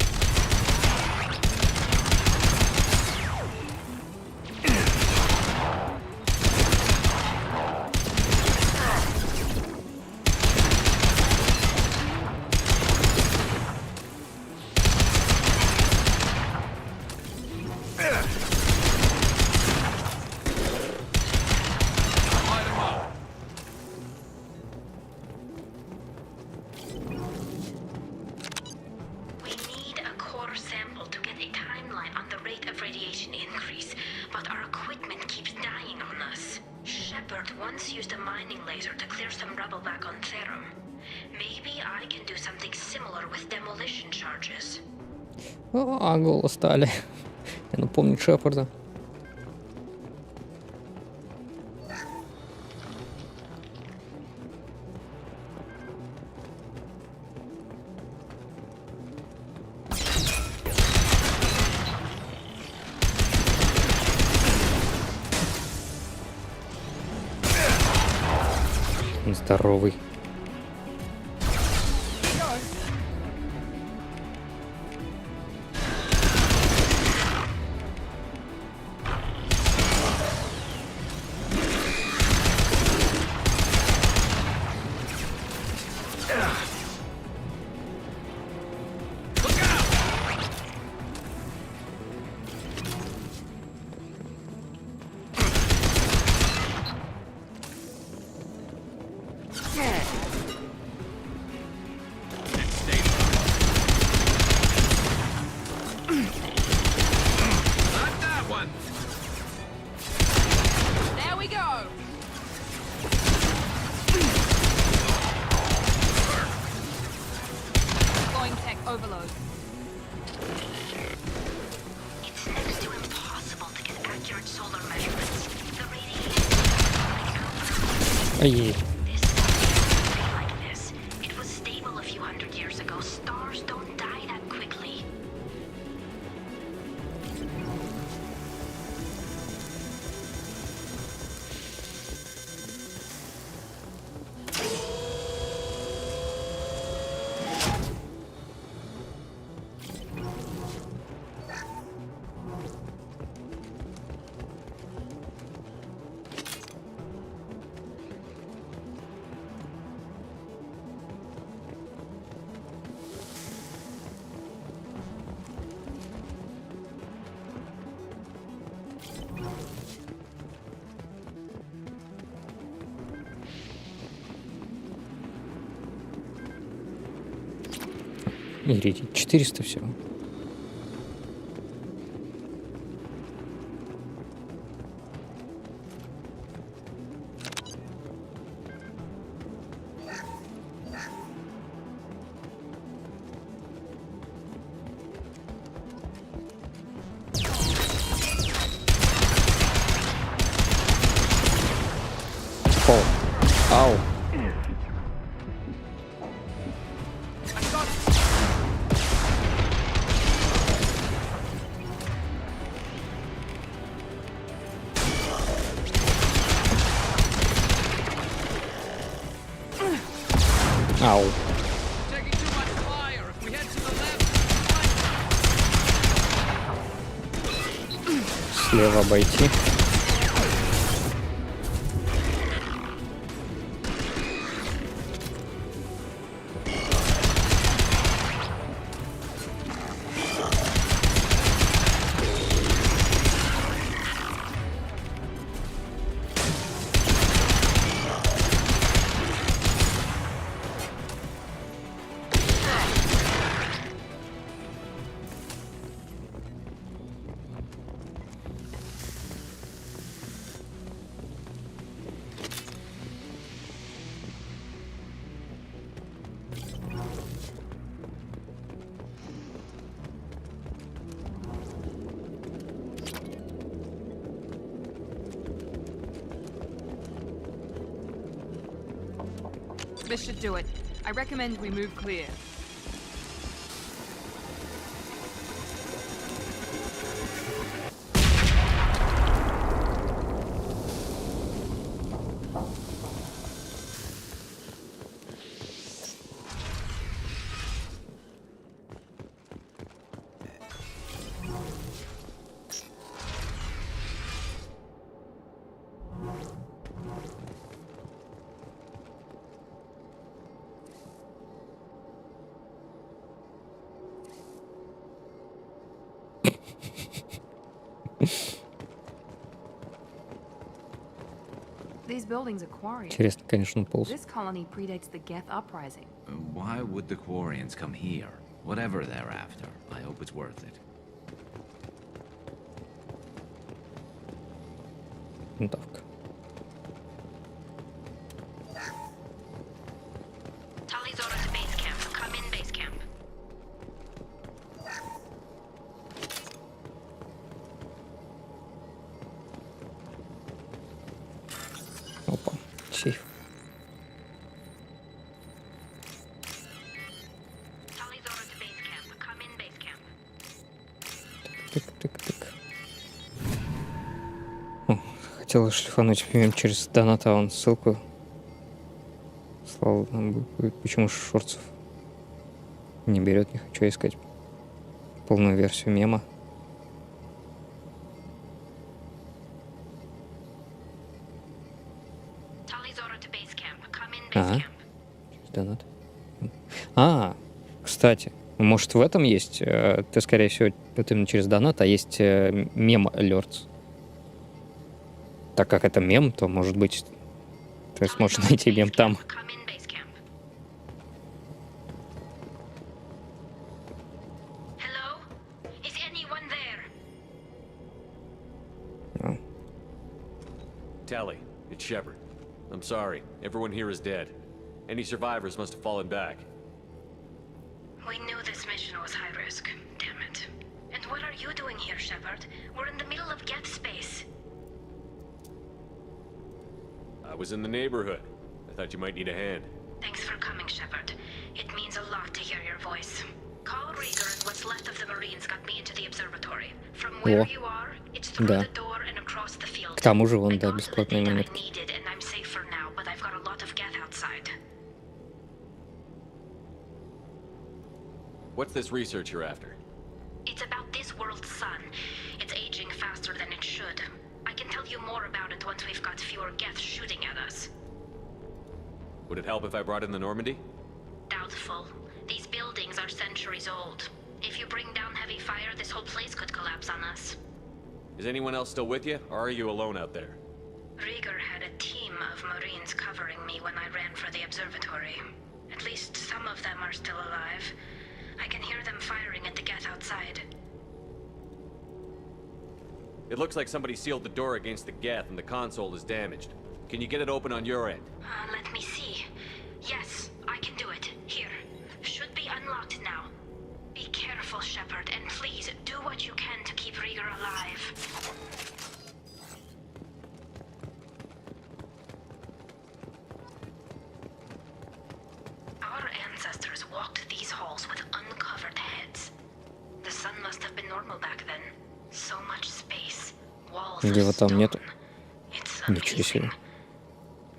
А, голос стали. Я напомню Шепарда. Здоровый. Ай-яй. Иридий. 400 всего. Ау. Ау. Слева обойти. This should do it. I recommend we move clear. These buildings are quarries. Интересно, конечно, он полз. This colony predates the Geth uprising. Why would the Quarians come here? Whatever they're after, I hope it's worth it. Винтовка. Talizora to base camp. Come in base camp. Опа, сейф. Talizora to base camp. Come in base camp. Тык-тык-тык. О, хотел шлифануть через донат, а он ссылку слал. Почему Шорцев не берет, не хочу искать полную версию мема. Ага. Донат. Кстати, может в этом есть, ты, скорее всего, это именно через донат, а есть мем alerts. Так как это мем, то, может быть, ты сможешь найти мем там. Tally, it's Shepard. I'm sorry. Everyone here is dead. Any survivors must have fallen back. We knew this mission was high risk. Damn it. And what are you doing here, Shepard? We're in the middle of Geth space. I was in the neighborhood. I thought you might need a hand. Thanks for coming, Shepard. It means a lot to hear your voice. Call Rieger and what's left of the Marines got me into the observatory. From where you are, it's through the door and across the field. К тому же вон, да, бесплатные монетки. What's this research you're after? It's about this world's sun. It's aging faster than it should. I can tell you more about it once we've got fewer Geth shooting at us. Would it help if I brought in the Normandy? Doubtful. These buildings are centuries old. If you bring down heavy fire, this whole place could collapse on us. Is anyone else still with you, or are you alone out there? Rieger had a team of Marines covering me when I ran for the observatory. At least some of them are still alive. I can hear them firing at the geth outside. It looks like somebody sealed the door against the geth and the console is damaged. Can you get it open on your end? Let me see. Yes, I can do it. Here. Should be unlocked now. Be careful, Shepard, and please do what you can to keep Rieger alive. Our ancestors walked these halls with uncovered heads. The sun must have been normal back then. So much space. Walls of Его там stone. нету. It's Ничего себе. amazing.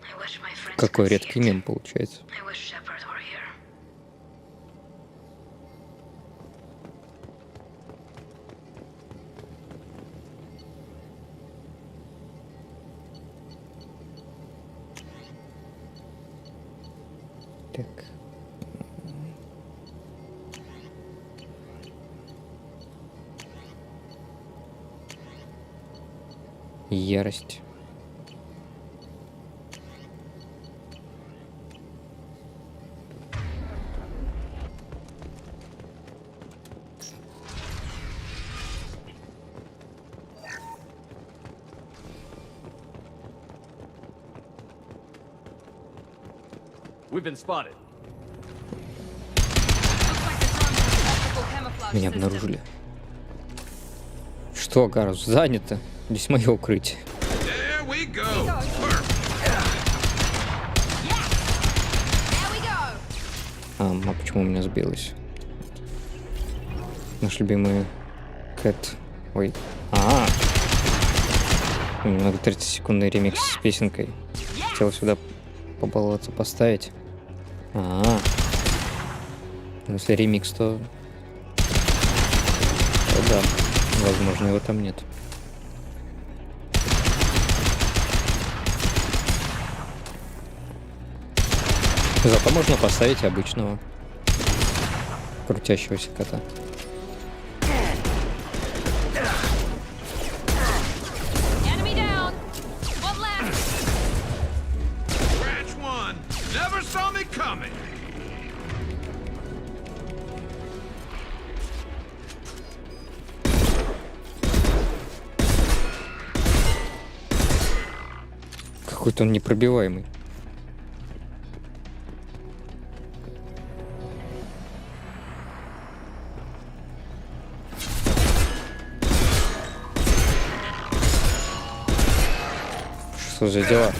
I wish my friends Какой could see редкий it. мем получается. I wish Shepard were here. Так. Ярость. We've been spotted. Меня обнаружили. Что, Гарус, занято? Здесь мое укрытие. There we go. А почему у меня сбилось? Наш любимый Кэт. Ой. Немного 30-секундный ремикс с песенкой. Хотел сюда побаловаться, поставить. Если ремикс, то да. Возможно, его там нет. Зато можно поставить обычного крутящегося кота. Enemy down. One left. Scratch one. Never saw me coming. Какой-то он непробиваемый. Что за дела?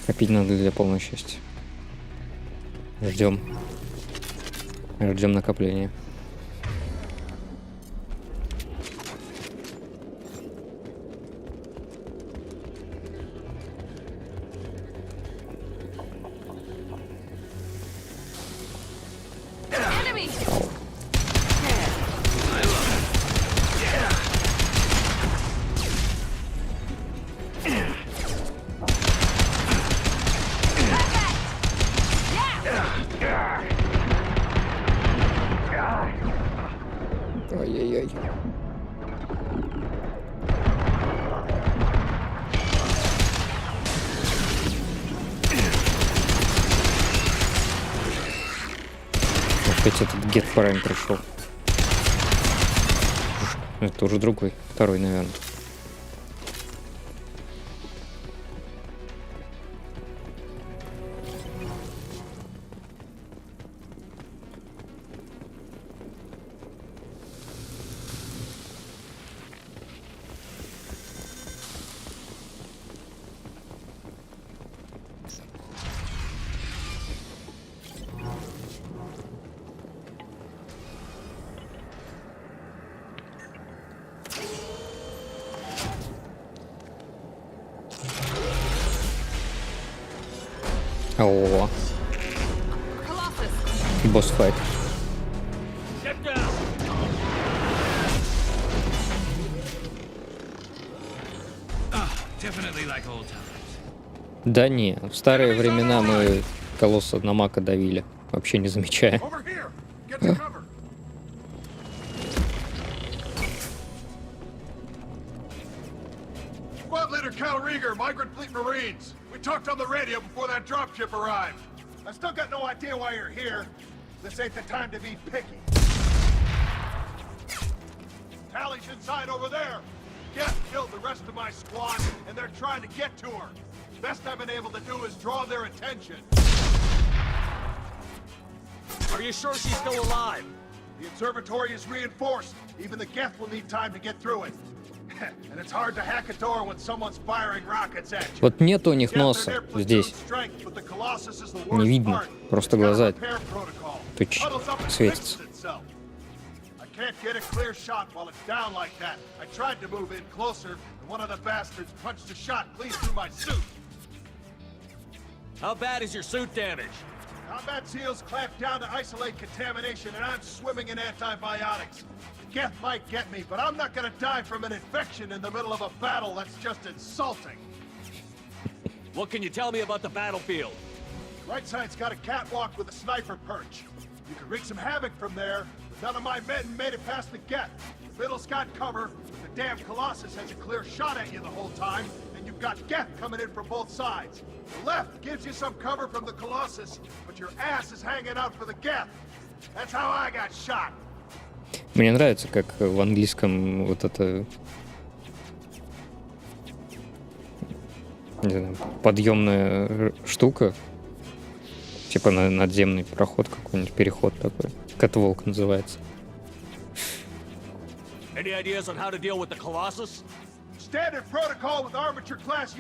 Копить надо для полного счастья. Ждем. Ждем накопления. Enemy. Ай-яй-яй. Опять этот Get Prime пришел. Это уже другой, второй, наверное. О, босс-файт. Definitely like old times. Да не, в старые времена мы колосса на мака давили, вообще не замечая. Over here. Get to cover. Squad leader Cal Rieger, Migrant Fleet Marines. We talked on the radio before that dropship arrived. I still got no idea why you're here. This ain't the time to be picky. Tally's inside over there. Geth killed the rest of my squad, and they're trying to get to her. Best I've been able to do is draw their attention. Are you sure she's still alive? The observatory is reinforced. Even the Geth will need time to get through it. And it's hard to hack a door when someone's firing rockets at you. Вот нет у них носа здесь. Не видно. Просто глаза светятся. Can't get a clear shot while it's down like that. I tried to move in closer, and one of the bastards punched a shot clean through my suit. How bad is your suit damaged? Combat SEALs clamped down to isolate contamination, and I'm swimming in antibiotics. Geth might get me, but I'm not gonna die from an infection in the middle of a battle. That's just insulting. What can you tell me about the battlefield? Right side's got a catwalk with a sniper perch. You can wreak some havoc from there, but none of my men made it past the Geth. The middle's got cover, but the damn Colossus has a clear shot at you the whole time, and you've got Geth coming in from both sides. The left gives you some cover from the Colossus, but your ass is hanging out for the Geth. That's how I got shot. Мне нравится, как в английском вот это, не знаю, подъемная штука, типа надземный проход какой-нибудь, переход такой. Catwalk называется.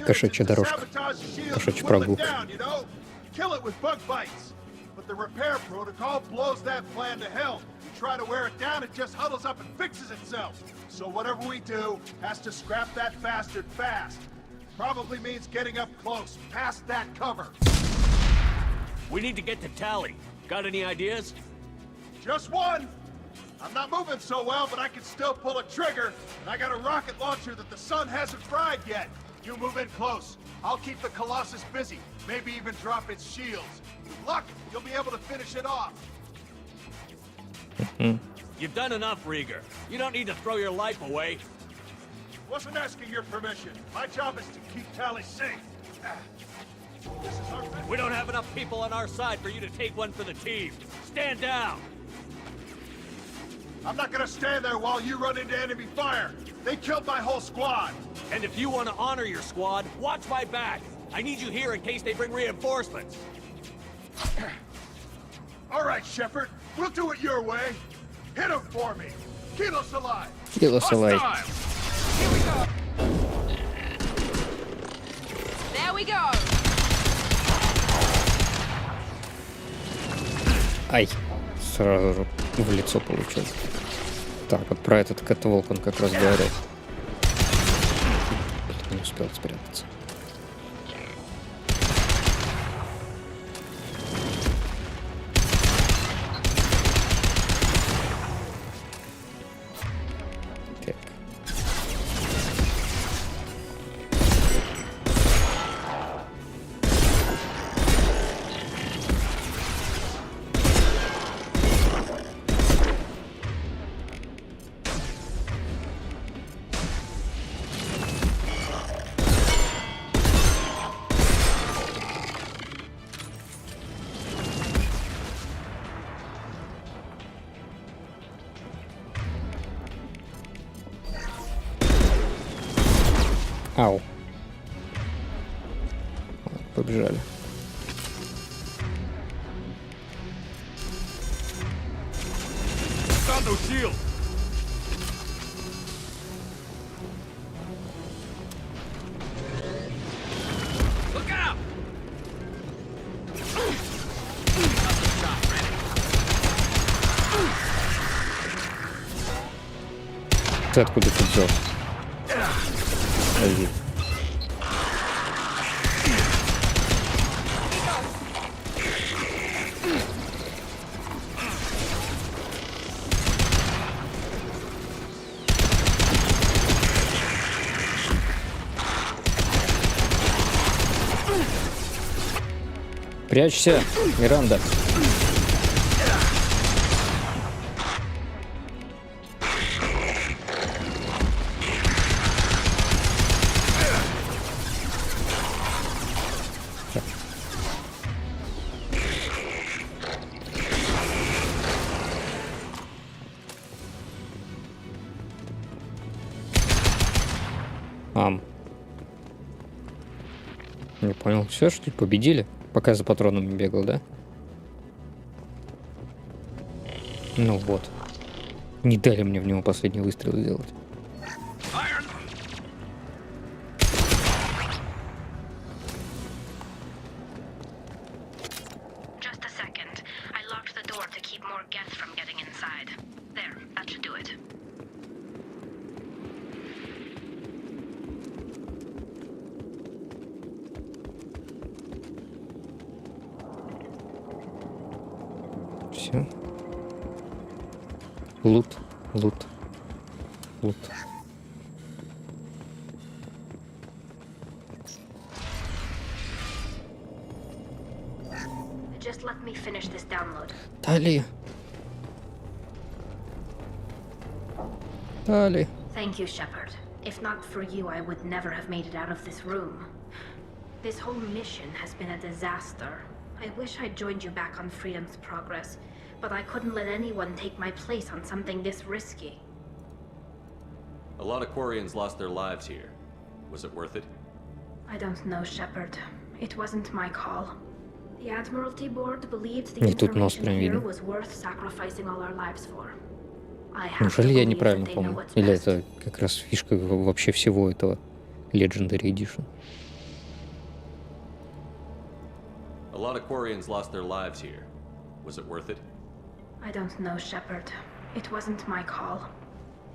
Кошачья дорожка. Кошачья прогулка. But the repair protocol blows that plan to hell. You try to wear it down, it just huddles up and fixes itself. So whatever we do has to scrap that bastard fast. Probably means getting up close, past that cover. We need to get to Tally. Got any ideas? Just one. I'm not moving so well, but I can still pull a trigger. And I got a rocket launcher that the sun hasn't fried yet. You move in close. I'll keep the Colossus busy. Maybe even drop its shields. With luck, you'll be able to finish it off. You've done enough, Rieger. You don't need to throw your life away. Wasn't asking your permission. My job is to keep Tally safe. We don't have enough people on our side for you to take one for the team. Stand down. I'm not gonna stand there while you run into enemy fire. They killed my whole squad. And if you want to honor your squad, watch my back. I need you here in case they bring reinforcements. All right, Shepard. We'll do it your way. Hit him for me. Kilos alive. Kilos alive. Here we go. There we go. Ай, сразу же в лицо получил. Так, вот про этот Catwalk он как раз говорит. Не успел спрятаться. Ау. Побежали. Ты откуда тут взял? Иди. Прячься, Миранда. Не понял. Все, что ли, победили? Пока я за патронами бегал, да? Ну вот. Не дали мне в него последний выстрел сделать. Just a second. I locked the door to keep more Geth from getting inside. There, that should do it. Все. Лут, лут, лут. Just let me finish this download. Тали. Тали. Thank you, Shepard. If not for you, I would never have made it out of this room. This whole mission has been a disaster. I wish I'd joined you back on Freedom's Progress, but I couldn't let anyone take my place on something this risky. A lot of Quarians lost their lives here. Was it worth it? I don't know, Shepard. It wasn't my call. The Admiralty Board believed the Не тут нос information прям here видно. was worth sacrificing all our lives for. I have to Неужели я believe неправильно that they know помню? what's Или best. это как раз фишка вообще всего этого Legendary Edition? A lot of Quarians lost their lives here. Was it worth it? I don't know, Shepard. It wasn't my call.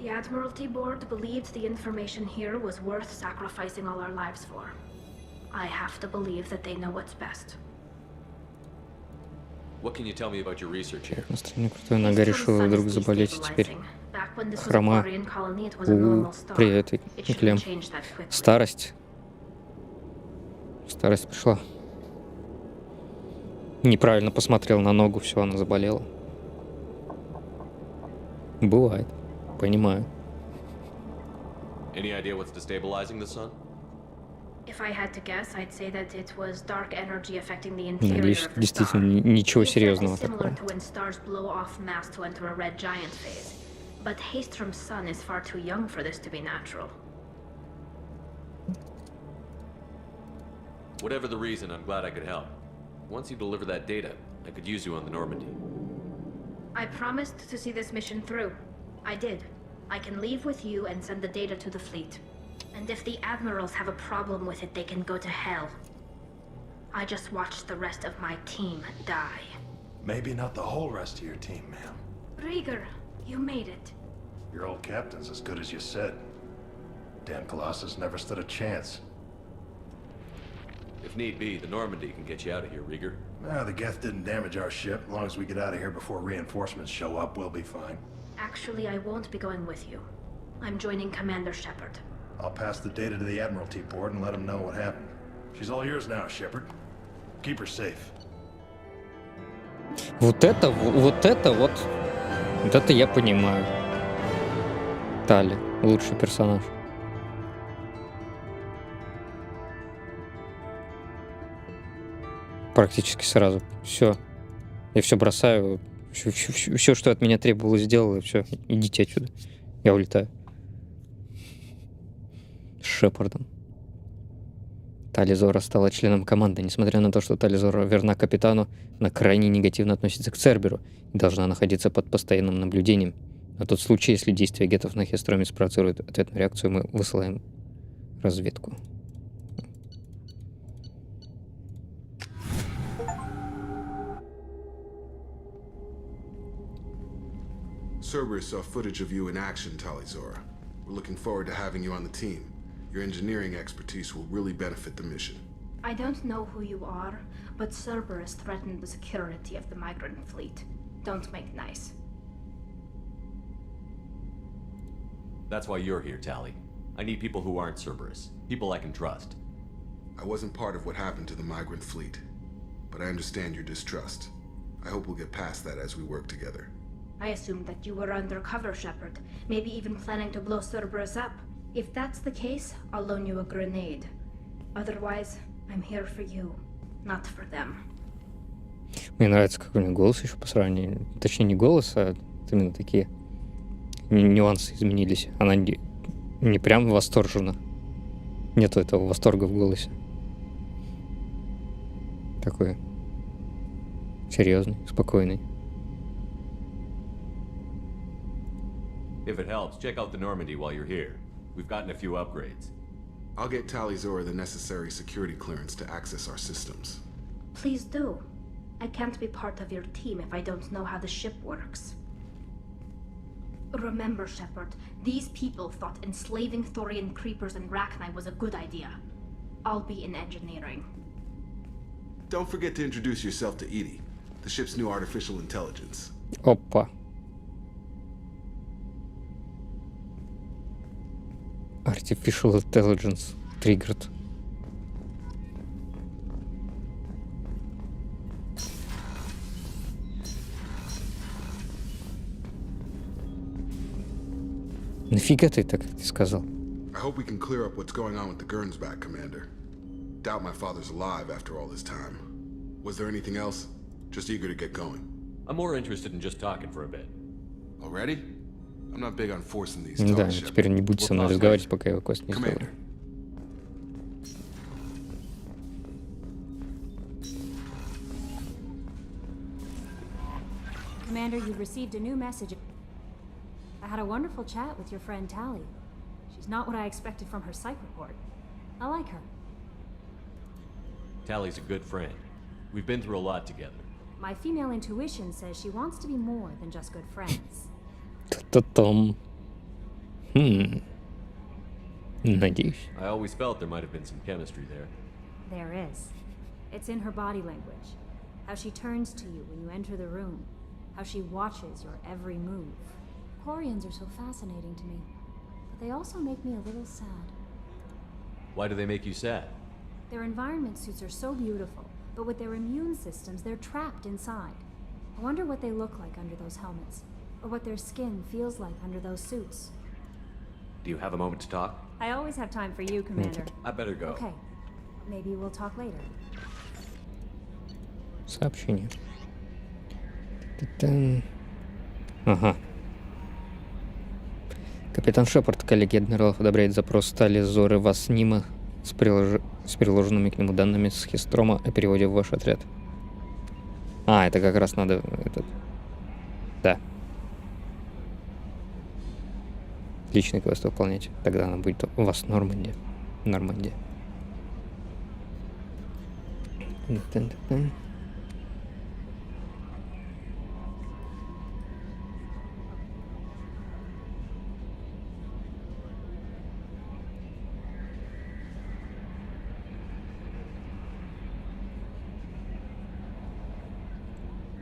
The Admiralty Board believed the information here was worth sacrificing all our lives for. I have to believe that they know what's best. What can you tell me about your research here? Настроение крутое, нога решила вдруг заболеть, и теперь хрома. При этой клем. Старость. Старость пришла. Неправильно посмотрел на ногу, все, она заболела. Бывает. Понимаю. Any idea what's destabilizing the sun? If I had to guess, I'd say that it was dark energy affecting the interior Надеюсь, of the star. действительно ничего It's серьезного similar такого. to when stars blow off mass to enter a red giant phase. But haste from sun is far too young for this to be natural. Whatever the reason, I'm glad I could help. Once you deliver that data, I could use you on the Normandy. I promised to see this mission through. I did. I can leave with you and send the data to the fleet. And if the admirals have a problem with it, they can go to hell. I just watched the rest of my team die. Maybe not the whole rest of your team, ma'am. Rieger, you made it. Your old captain's as good as you said. Damn Colossus never stood a chance. If need be, the Normandy can get you out of here, Rieger. The Geth didn't damage our ship. As long as we get out of here before reinforcements show up, we'll be fine. Actually, I won't be going with you. I'm joining Commander Shepard. I'll pass the data to the Admiralty Board and let them know what happened. She's all yours now, Shepard. Keep her safe. Вот это я понимаю. Тали, лучший персонаж. Практически сразу. Все. Я все бросаю. Все, что от меня требовалось, сделал, и все. Идите отсюда. Я улетаю. С Шепардом. Тализора стала членом команды. Несмотря на то, что Тализора верна капитану, она крайне негативно относится к Церберу и должна находиться под постоянным наблюдением. На тот случай, если действия гетов на Хестроме спровоцируют ответную реакцию, мы высылаем разведку. Cerberus saw footage of you in action, Talizora. We're looking forward to having you on the team. Your engineering expertise will really benefit the mission. I don't know who you are, but Cerberus threatened the security of the migrant fleet. Don't make nice. That's why you're here, Tali. I need people who aren't Cerberus. People I can trust. I wasn't part of what happened to the migrant fleet, but I understand your distrust. I hope we'll get past that as we work together. I assumed that you were undercover, Shepard. Maybe even planning to blow Cerberus up. If that's the case, I'll loan you a grenade. Otherwise, I'm here for you, not for them. Мне нравится, как у нее голос еще по сравнению. Точнее, не голос, а именно такие нюансы изменились. Она не прям восторжена. Нету этого восторга в голосе. Такой серьезный, спокойный. If it helps, check out the Normandy while you're here. We've gotten a few upgrades. I'll get Tali'Zorah the necessary security clearance to access our systems. Please do. I can't be part of your team if I don't know how the ship works. Remember, Shepard, these people thought enslaving Thorian creepers and Rachni was a good idea. I'll be in engineering. Don't forget to introduce yourself to Edie, the ship's new artificial intelligence. Опа. Artificial Intelligence triggered. Нафига ты так сказал? I hope we can clear up what's going on with the Gernsback, Commander. Doubt my father's alive after all this time. Was there anything else? Just eager to get going. I'm more interested in just talking for a bit. Already? I'm not big on forcing these Да, talks. теперь не будь со мной разговаривать, пока я квест не сделаю. Commander. Commander, you've received a new message. I had a wonderful chat with your friend Tali. She's not what I expected from her psych report. I like her. Tally's a good friend. We've been through a lot together. My female intuition says she wants to be more than just good friends. Та-та-там. Надеюсь. I always felt there might have been some chemistry there. There is. It's in her body language. How she turns to you when you enter the room. How she watches your every move. Quarians are so fascinating to me, but they also make me a little sad. Why do they make you sad? Their environment suits are so beautiful, but with their immune systems, they're trapped inside. I wonder what they look like under those helmets, or what their skin feels like under those suits. Do you have a moment to talk? I always have time for you, Commander. I better go. Okay. Maybe we'll talk later. Сообщение. Та-дам. Ага. Капитан Шепард, коллеги адмиралов, одобряет запрос Тали-Зоры Васнима с приложенными к нему данными с Хистрома о переводе в ваш отряд. А, это как раз надо... Да. Личный квест выполнять. Тогда она будет у вас в Нормандии. Нормандия.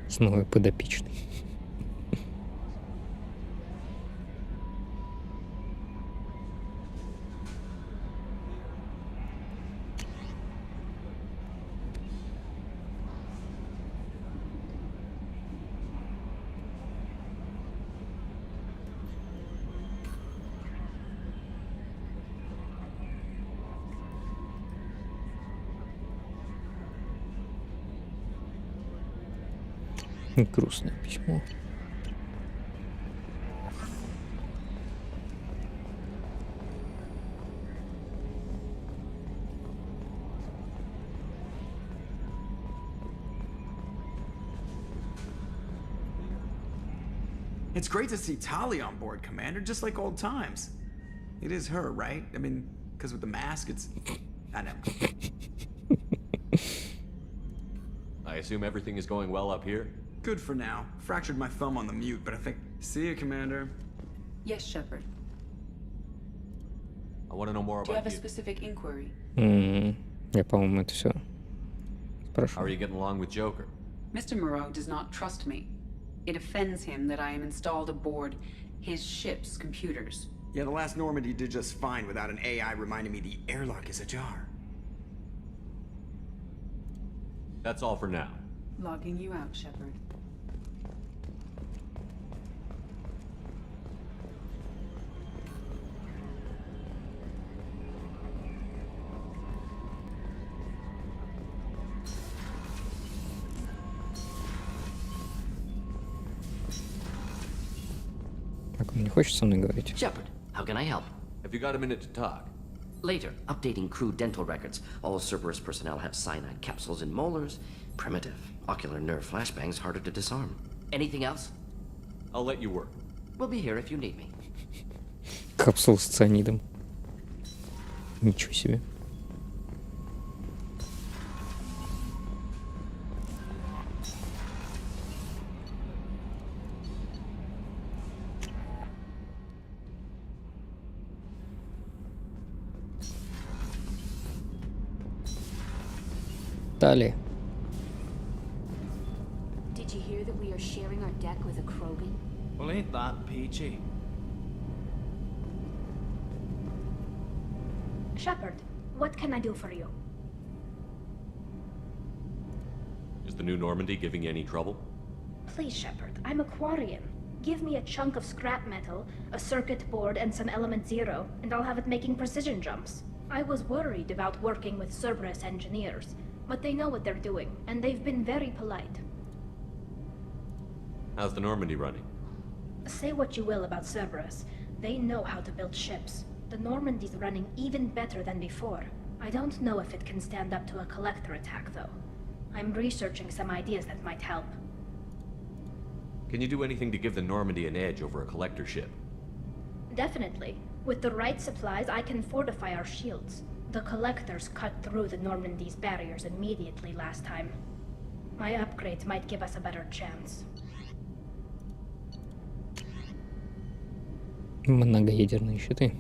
Снова подопечный. Грустное письмо. It's great to see Tali on board, Commander, just like old times. It is her, right? I mean, because with the mask, it's... I know. I assume everything is going well up here? Good for now. Fractured my thumb on the mute, but I think... See you, Commander. Yes, Shepard. I want to know more Do you about have a you. specific inquiry? Я, по-моему, это все. How are you getting along with Joker? Mr. Moreau does not trust me. It offends him that I am installed aboard his ship's computers. Yeah, the last Normandy did just fine without an AI reminding me the airlock is ajar. That's all for now. Logging you out, Shepard. Так, он не хочет со мной говорить? Shepard, how can I help? Have you got a minute to talk? Later, updating crew dental records. All Cerberus personnel have cyanide capsules in molars. Primitive. Ocular nerve flashbangs harder to disarm. Anything else? I'll let you work. We'll be here if you need me. Капсул с цианидом. Ничего себе. Далее. Did you hear that we are sharing our deck with a Krogan? Well, ain't that peachy? Shepard, what can I do for you? Is the new Normandy giving you any trouble? Please, Shepard, I'm a Quarian. Give me a chunk of scrap metal, a circuit board, and some element zero, and I'll have it making precision jumps. I was worried about working with Cerberus engineers, but they know what they're doing, and they've been very polite. How's the Normandy running? Say what you will about Cerberus, they know how to build ships. The Normandy's running even better than before. I don't know if it can stand up to a collector attack, though. I'm researching some ideas that might help. Can you do anything to give the Normandy an edge over a collector ship? Definitely. With the right supplies, I can fortify our shields. The collectors cut through the Normandy's barriers immediately last time. My upgrades might give us a better chance. Многоядерные щиты.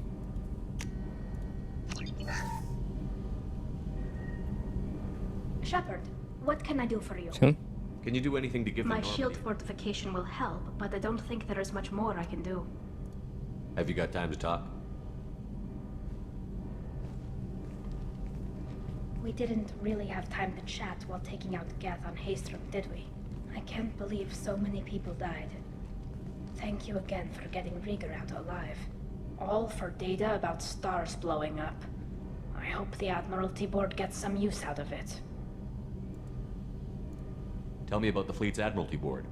Shepard, what can I do for you? Всё? Can you do anything to give the My Normandy? shield fortification will help, but I don't think there is much more I can do. Have you got time to talk? We didn't really have time to chat while taking out Gath on Haestrom, did we? I can't believe so many people died. Thank you again for getting Rieger out alive. All for data about stars blowing up. I hope the Admiralty Board gets some use out of it. Tell me about the fleet's Admiralty Board.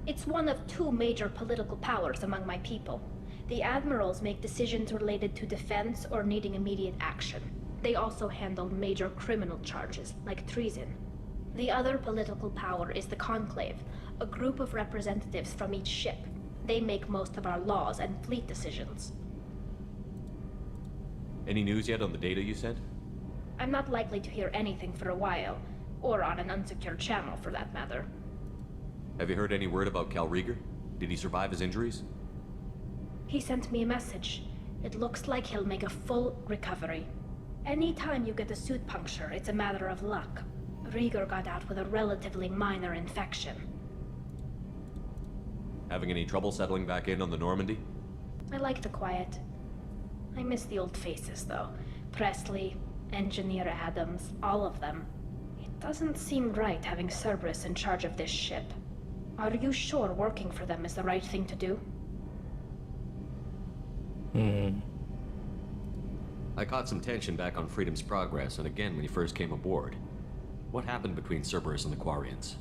It's one of two major political powers among my people. The admirals make decisions related to defense or needing immediate action. They also handle major criminal charges, like treason. The other political power is the Conclave, a group of representatives from each ship. They make most of our laws and fleet decisions. Any news yet on the data you sent? I'm not likely to hear anything for a while, or on an unsecured channel for that matter. Have you heard any word about Cal Rieger? Did he survive his injuries? He sent me a message. It looks like he'll make a full recovery. Anytime you get a suit puncture, it's a matter of luck. Rieger got out with a relatively minor infection. Having any trouble settling back in on the Normandy? I like the quiet. I miss the old faces, though. Presley, Engineer Adams, all of them. It doesn't seem right having Cerberus in charge of this ship. Are you sure working for them is the right thing to do? I caught some tension back on Freedom's Progress, and again when you first came aboard. What happened between Cerberus and the Quarians?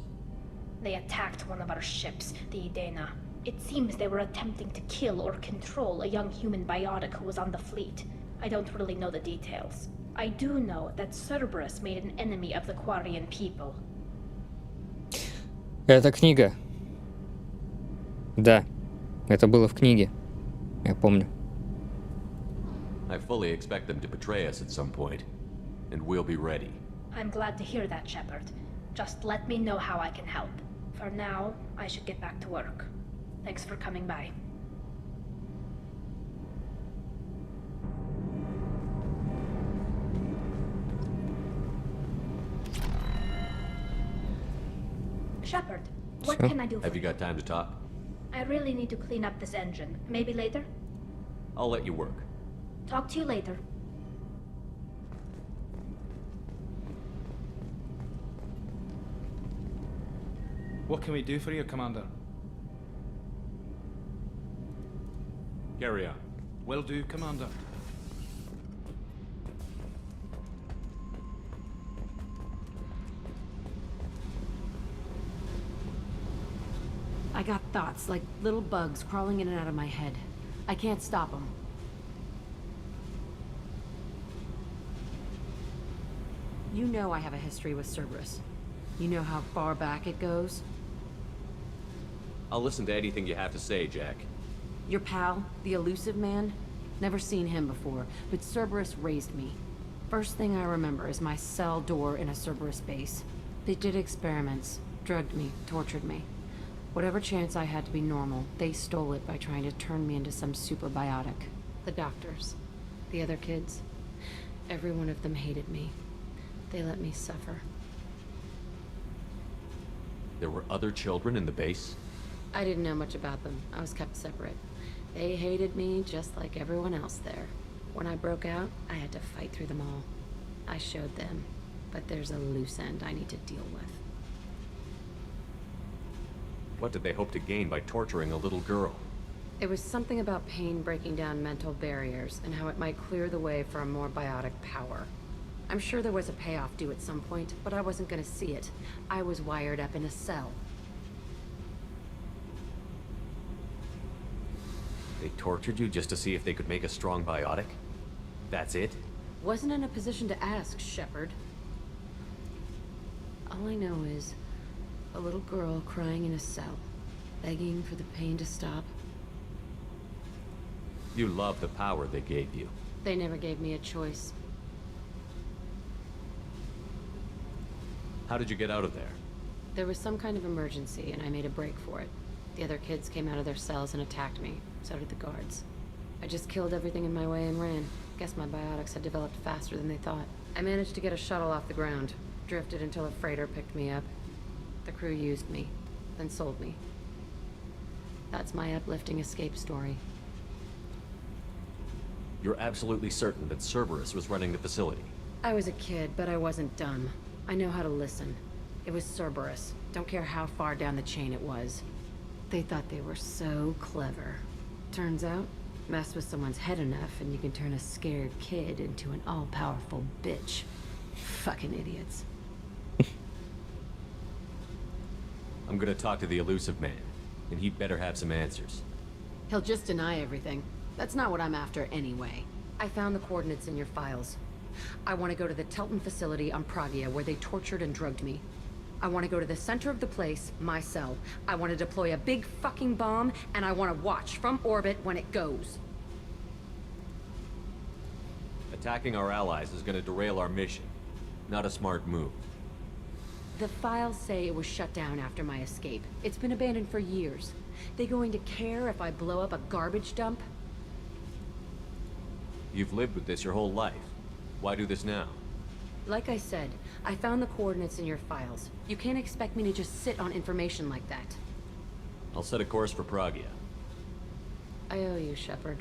They attacked one of our ships, the Edena. It seems they were attempting to kill or control a young human biotic who was on the fleet. I don't really know the details. I do know that Cerberus made an enemy of the Quarian people. Это книга. Да, это было в книге. Я помню. I fully expect them to betray us at some point, and we'll be ready. I'm glad to hear that, Shepard. Just let me know how I can help. For now, I should get back to work. Thanks for coming by. Shepard, what can I do for Have you got time to talk? I really need to clean up this engine. Maybe later? I'll let you work. Talk to you later. What can we do for you, Commander? Carry on. Will do, Commander. I got thoughts like little bugs crawling in and out of my head. I can't stop them. You know I have a history with Cerberus. You know how far back it goes? I'll listen to anything you have to say, Jack. Your pal, the elusive man? Never seen him before, but Cerberus raised me. First thing I remember is my cell door in a Cerberus base. They did experiments, drugged me, tortured me. Whatever chance I had to be normal, they stole it by trying to turn me into some superbiotic. The doctors, the other kids, every one of them hated me. They let me suffer. There were other children in the base? I didn't know much about them. I was kept separate. They hated me just like everyone else there. When I broke out, I had to fight through them all. I showed them, but there's a loose end I need to deal with. What did they hope to gain by torturing a little girl? It was something about pain breaking down mental barriers and how it might clear the way for a more biotic power. I'm sure there was a payoff due at some point, but I wasn't gonna see it. I was wired up in a cell. They tortured you just to see if they could make a strong biotic? That's it? Wasn't in a position to ask, Shepard. All I know is a little girl crying in a cell, begging for the pain to stop. You love the power they gave you. They never gave me a choice. How did you get out of there? There was some kind of emergency, and I made a break for it. The other kids came out of their cells and attacked me. So did the guards. I just killed everything in my way and ran. Guess my biotics had developed faster than they thought. I managed to get a shuttle off the ground. Drifted until a freighter picked me up. The crew used me, then sold me. That's my uplifting escape story. You're absolutely certain that Cerberus was running the facility? I was a kid, but I wasn't dumb. I know how to listen. It was Cerberus. Don't care how far down the chain it was. They thought they were so clever. Turns out, mess with someone's head enough and you can turn a scared kid into an all-powerful bitch. Fucking idiots. I'm gonna talk to the elusive man, and he'd better have some answers. He'll just deny everything. That's not what I'm after anyway. I found the coordinates in your files. I want to go to the Telton facility on Pragia where they tortured and drugged me. I want to go to the center of the place, my cell. I want to deploy a big fucking bomb, and I want to watch from orbit when it goes. Attacking our allies is gonna derail our mission. Not a smart move. The files say it was shut down after my escape. It's been abandoned for years. They going to care if I blow up a garbage dump? You've lived with this your whole life. Why do this now? Like I said, I found the coordinates in your files. You can't expect me to just sit on information like that. I'll set a course for Pragia. I owe you, Shepard.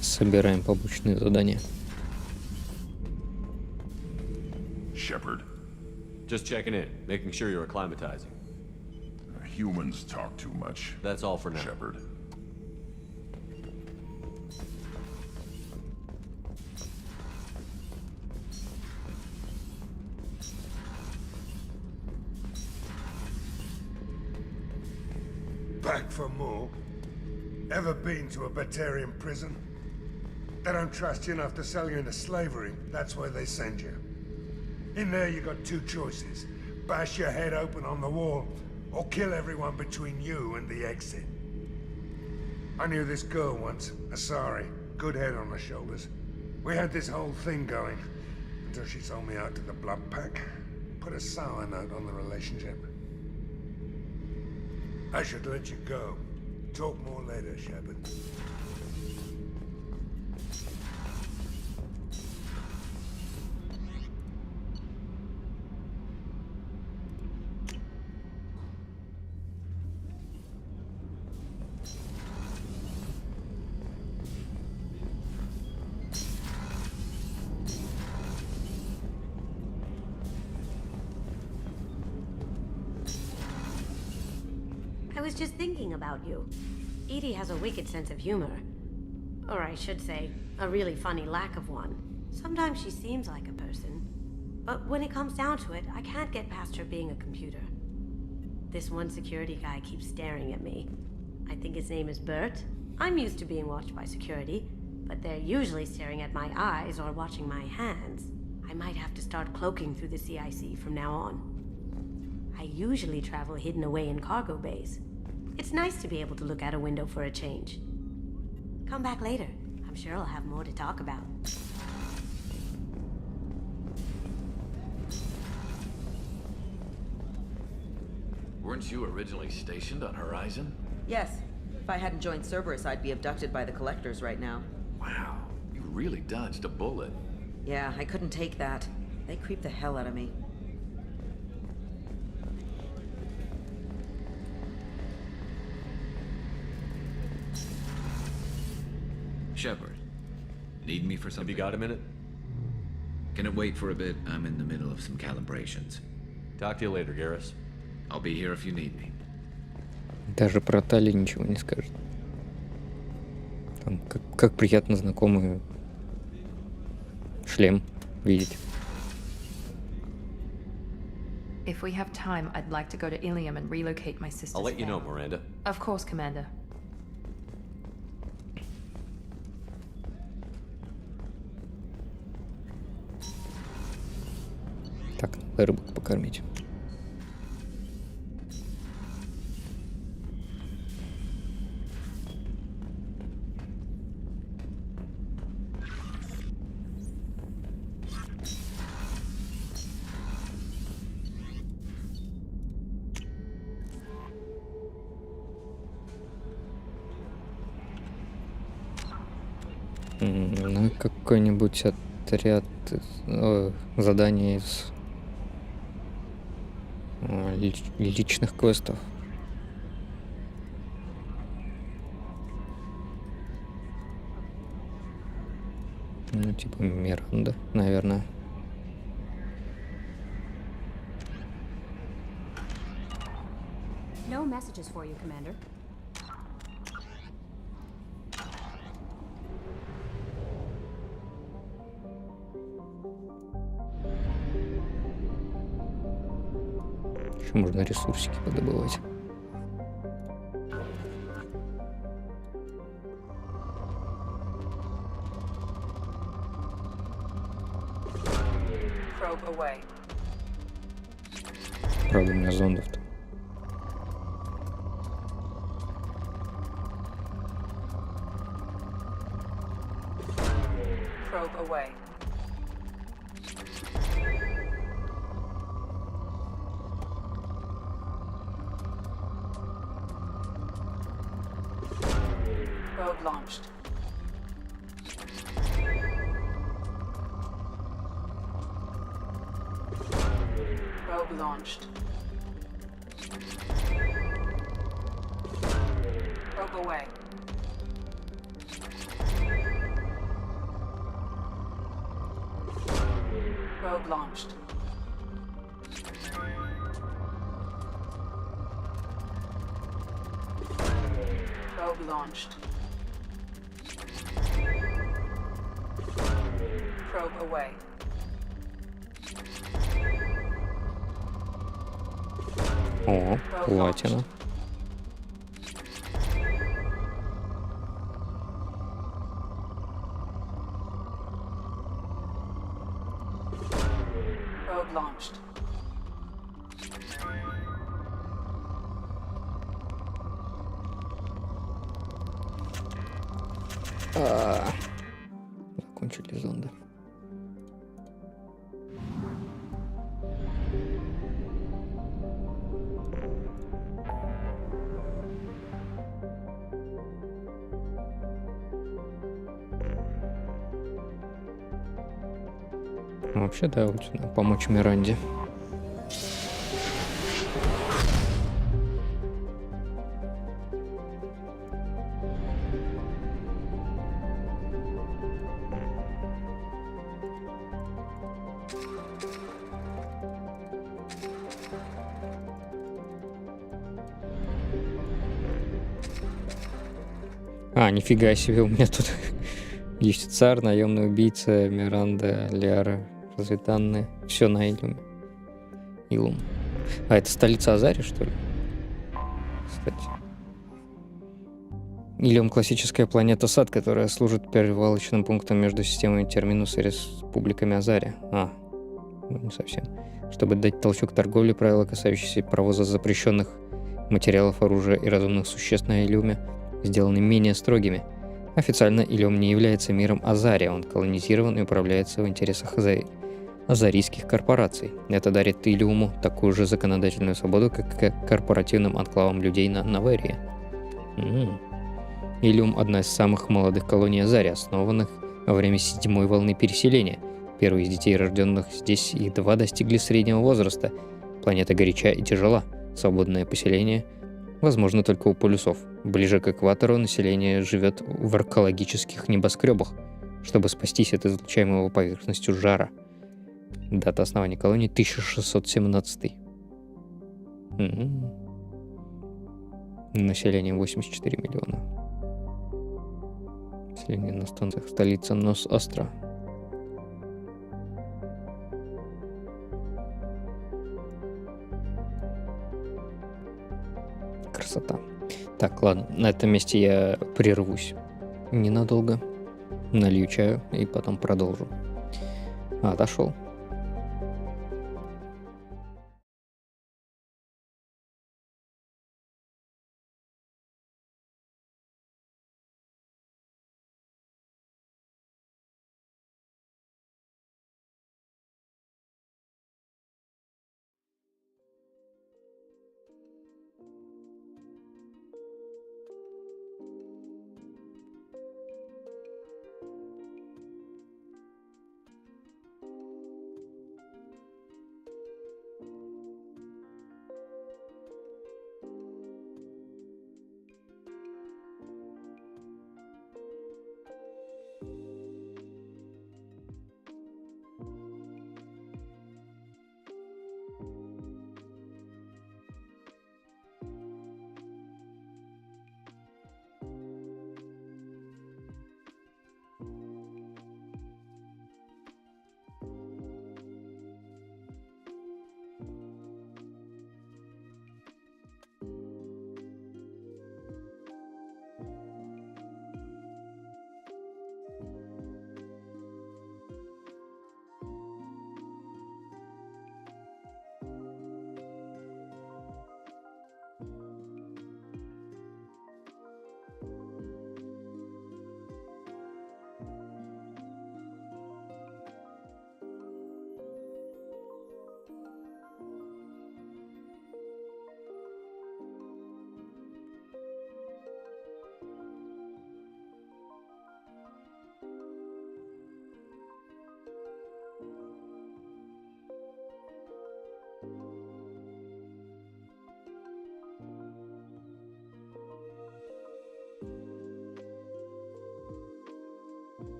Собираем побочные задания. Shepard. Just checking in, making sure you're acclimatizing. Humans talk too much. That's all for now. Shepard. Back for more? Ever been to a Batarian prison? They don't trust you enough to sell you into slavery. That's where they send you. In there you got two choices. Bash your head open on the wall, or kill everyone between you and the exit. I knew this girl once, Asari. Good head on her shoulders. We had this whole thing going, until she sold me out to the blood pack. Put a sour note on the relationship. I should let you go. Talk more later, Shepard. I was just thinking about you. Edie has a wicked sense of humor. Or I should say, a really funny lack of one. Sometimes she seems like a person, but when it comes down to it, I can't get past her being a computer. This one security guy keeps staring at me. I think his name is Bert. I'm used to being watched by security, but they're usually staring at my eyes or watching my hands. I might have to start cloaking through the CIC from now on. I usually travel hidden away in cargo bays. It's nice to be able to look out a window for a change. Come back later. I'm sure I'll have more to talk about. Weren't you originally stationed on Horizon? Yes. If I hadn't joined Cerberus, I'd be abducted by the Collectors right now. Wow, you really dodged a bullet. Yeah, I couldn't take that. They creep the hell out of me. Shepard, need me for something? Have you got a minute? Can it wait for a bit? I'm in the middle of some calibrations. Talk to you later, Garrus. I'll be here if you need me. Даже про Тали ничего не скажет. Там, как приятно знакомый шлем видеть. If we have time, I'd like to go to Ilium and relocate my sister's I'll let you know, family. Miranda. Of course, Commander. Так, рыбок покормить. Ну, какой-нибудь отряд, задание из личных квестов. Ну, типа Миранда, наверное. No messages for you, Commander. Еще можно ресурсики подобывать. Правда, у меня зондов-то. Probe away. Probe launched. Probe launched. Probe away. Probe launched. Probe launched. Probe away. О, платина. Probe launched. Закончили зонды. Вообще, да, вот сюда помочь Миранде. А, нифига себе, у меня тут Юстициар, наемный убийца, Миранда, Лиара, разведанные. Все на Илюме. Илум. А это столица Азари, что ли? Кстати. Илюм — классическая планета-сад, которая служит перевалочным пунктом между системами Терминус и республиками Азари. Не совсем. Чтобы дать толчок торговле, правила, касающиеся провоза запрещенных материалов, оружия и разумных существ на Илюме, сделаны менее строгими. Официально Илюм не является миром Азари, он колонизирован и управляется в интересах азарийских корпораций. Это дарит Илюму такую же законодательную свободу, как и корпоративным анклавам людей на Наверии. Илюм — одна из самых молодых колоний Азари, основанных во время 7-й волны переселения. Первые из детей, рожденных здесь, их 2 достигли среднего возраста. Планета горяча и тяжела. Свободное поселение возможно только у полюсов. Ближе к экватору население живет в аркеологических небоскребах, чтобы спастись от излучаемого поверхностью жара. Дата основания колонии — 1617. Население 84 миллиона. Население на станциях. Столица Нос-Астра. Красота. Так, ладно, на этом месте я прервусь ненадолго, налью чаю и потом продолжу. Отошел.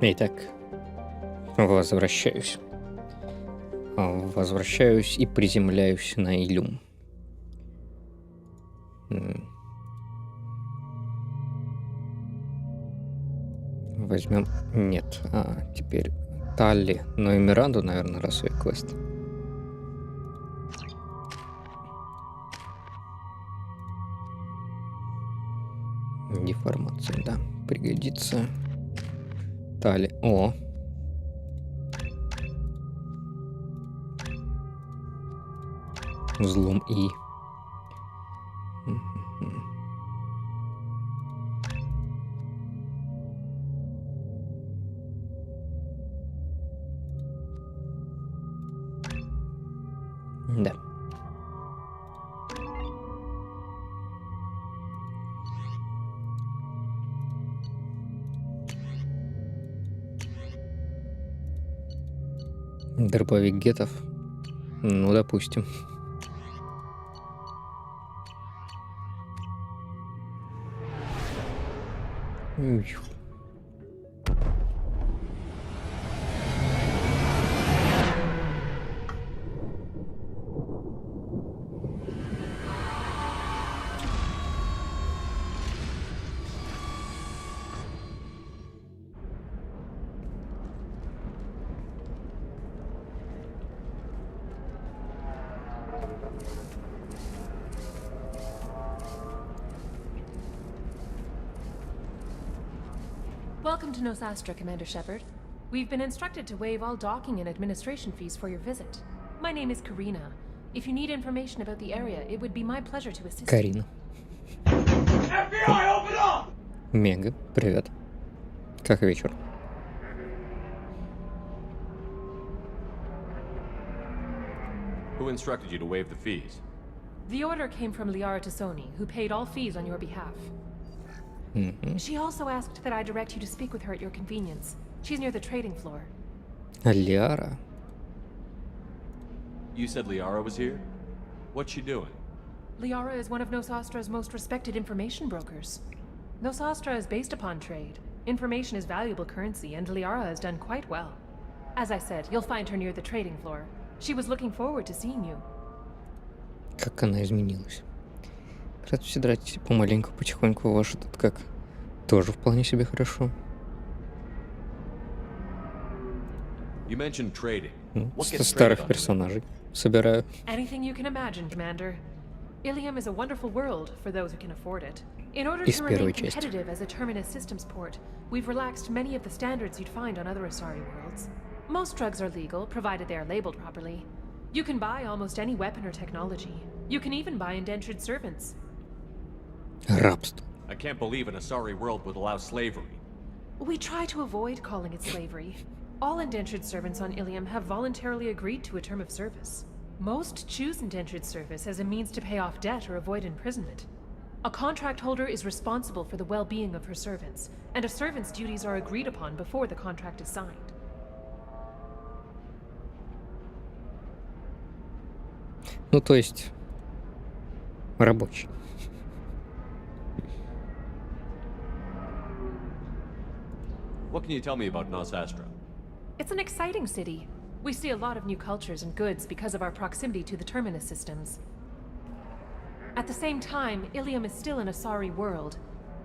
Итак, возвращаюсь. Возвращаюсь и приземляюсь на Илюм. Возьмем... Нет. Теперь Талли. Ну и Миранду, наверное, раз ее квест. Деформация, да. Пригодится. Талли. О! Взлом И. Да. Дробовик гетов. Ну, допустим. Welcome to Nosastra, Commander Shepard. We've been instructed to waive all docking and administration fees for your visit. My name is Karina. If you need information about the area, it would be my pleasure to assist Карина. FBI, open up! Мега, привет. Как вечер? Who instructed you to waive the fees? The order came from Liara Tassoni, who paid all fees on your behalf. She also asked that I direct you to speak with her at your convenience. She's near the trading floor. Liara? You said Liara was here? What's she doing? Liara is one of Nosastra's most respected information brokers. Nosastra is based upon trade. Information is valuable currency, and Liara has done quite well. As I said, you'll find her near the trading floor. She was looking forward to seeing you. Как она изменилась. Рад все драть помаленьку, потихоньку. Ваш этот как? Тоже вполне себе хорошо. You mentioned trading. Старых персонажей собираю. Anything you can imagine, Commander. Ilium is a wonderful world for those who can afford it. In order Из to первой remain части. competitive as a Terminus systems port, we've relaxed many of the standards you'd find on other Asari worlds. Most drugs are legal, provided they are labeled properly. You can buy almost any weapon or technology. You can even buy indentured servants. Рабство. I can't believe an Asari world would allow slavery. We try to avoid calling it slavery. All indentured servants on Ilium have voluntarily agreed to a term of service. Most choose indentured service as a means to pay off debt or avoid imprisonment. A contract holder is responsible for the well-being of her servants, and a servant's duties are agreed upon before the contract is signed. Ну, то есть... рабочий. What can you tell me about Nosastra? It's an exciting city. We see a lot of new cultures and goods because of our proximity to the Terminus systems. At the same time, Ilium is still an Asari world.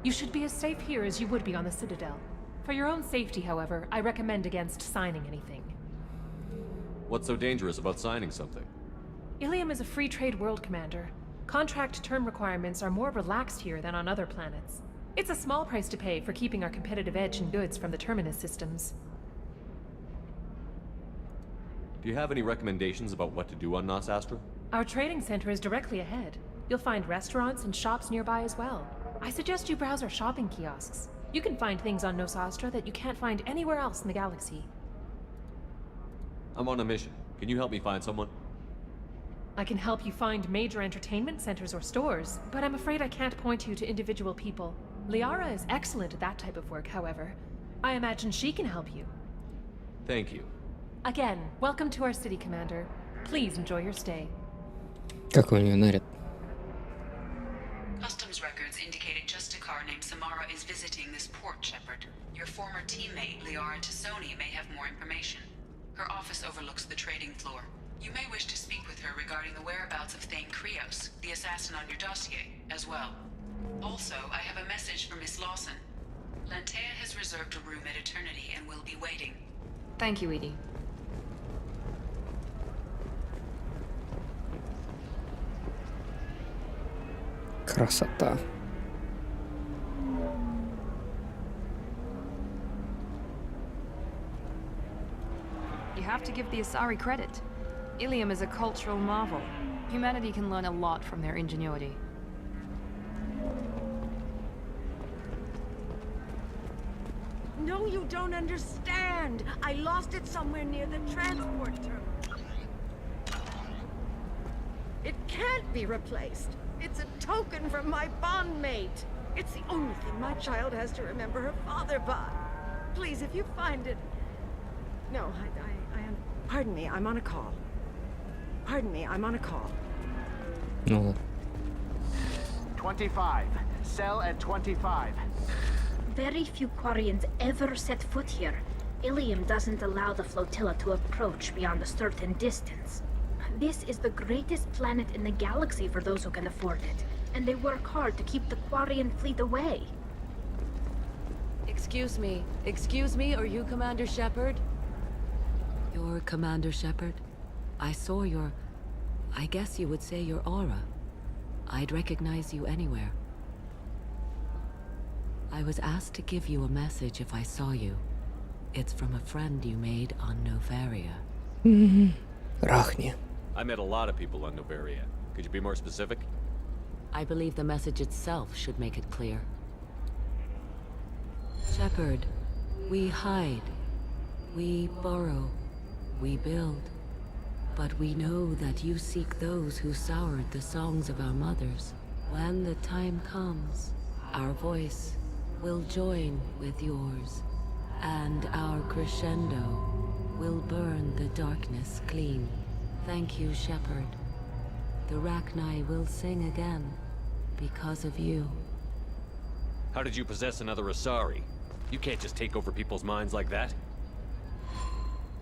You should be as safe here as you would be on the Citadel. For your own safety, however, I recommend against signing anything. What's so dangerous about signing something? Ilium is a free trade world, Commander. Contract term requirements are more relaxed here than on other planets. It's a small price to pay for keeping our competitive edge in goods from the Terminus systems. Do you have any recommendations about what to do on Nosastra? Our trading center is directly ahead. You'll find restaurants and shops nearby as well. I suggest you browse our shopping kiosks. You can find things on Nosastra that you can't find anywhere else in the galaxy. I'm on a mission. Can you help me find someone? I can help you find major entertainment centers or stores, but I'm afraid I can't point you to individual people. Liara is excellent at that type of work, however. I imagine she can help you. Thank you. Again, welcome to our city, Commander. Please enjoy your stay. Какой у нее наряд? Customs records indicated just a car named Samara is visiting this port, Shepard. Your former teammate, Liara Tassoni, may have more information. Her office overlooks the trading floor. You may wish to speak with her regarding the whereabouts of Thane Krios, the assassin on your dossier, as well. Also, I have a message for Miss Lawson. Lantea has reserved a room at Eternity and will be waiting. Thank you, Edie. Красота. You have to give the Asari credit. Ilium is a cultural marvel. Humanity can learn a lot from their ingenuity. No, you don't understand. I lost it somewhere near the transport terminal. It can't be replaced. It's a token from my bondmate. It's the only thing my child has to remember her father by. Please, if you find it... No, pardon me, I'm on a call. Pardon me, I'm on a call. No. 25. Cell at 25. Very few Quarians ever set foot here. Ilium doesn't allow the flotilla to approach beyond a certain distance. This is the greatest planet in the galaxy for those who can afford it, and they work hard to keep the Quarian fleet away. Excuse me, are you Commander Shepard? You're Commander Shepard? I saw your... I guess you would say your aura. I'd recognize you anywhere. I was asked to give you a message if I saw you. It's from a friend you made on Novaria. Рахни. I met a lot of people on Novaria. Could you be more specific? I believe the message itself should make it clear. Shepard, we hide. We borrow. We build. But we know that you seek those who soured the songs of our mothers. When the time comes, our voice will join with yours, and our crescendo will burn the darkness clean. Thank you, Shepard. The Rachni will sing again because of you. How did you possess another Asari? You can't just take over people's minds like that.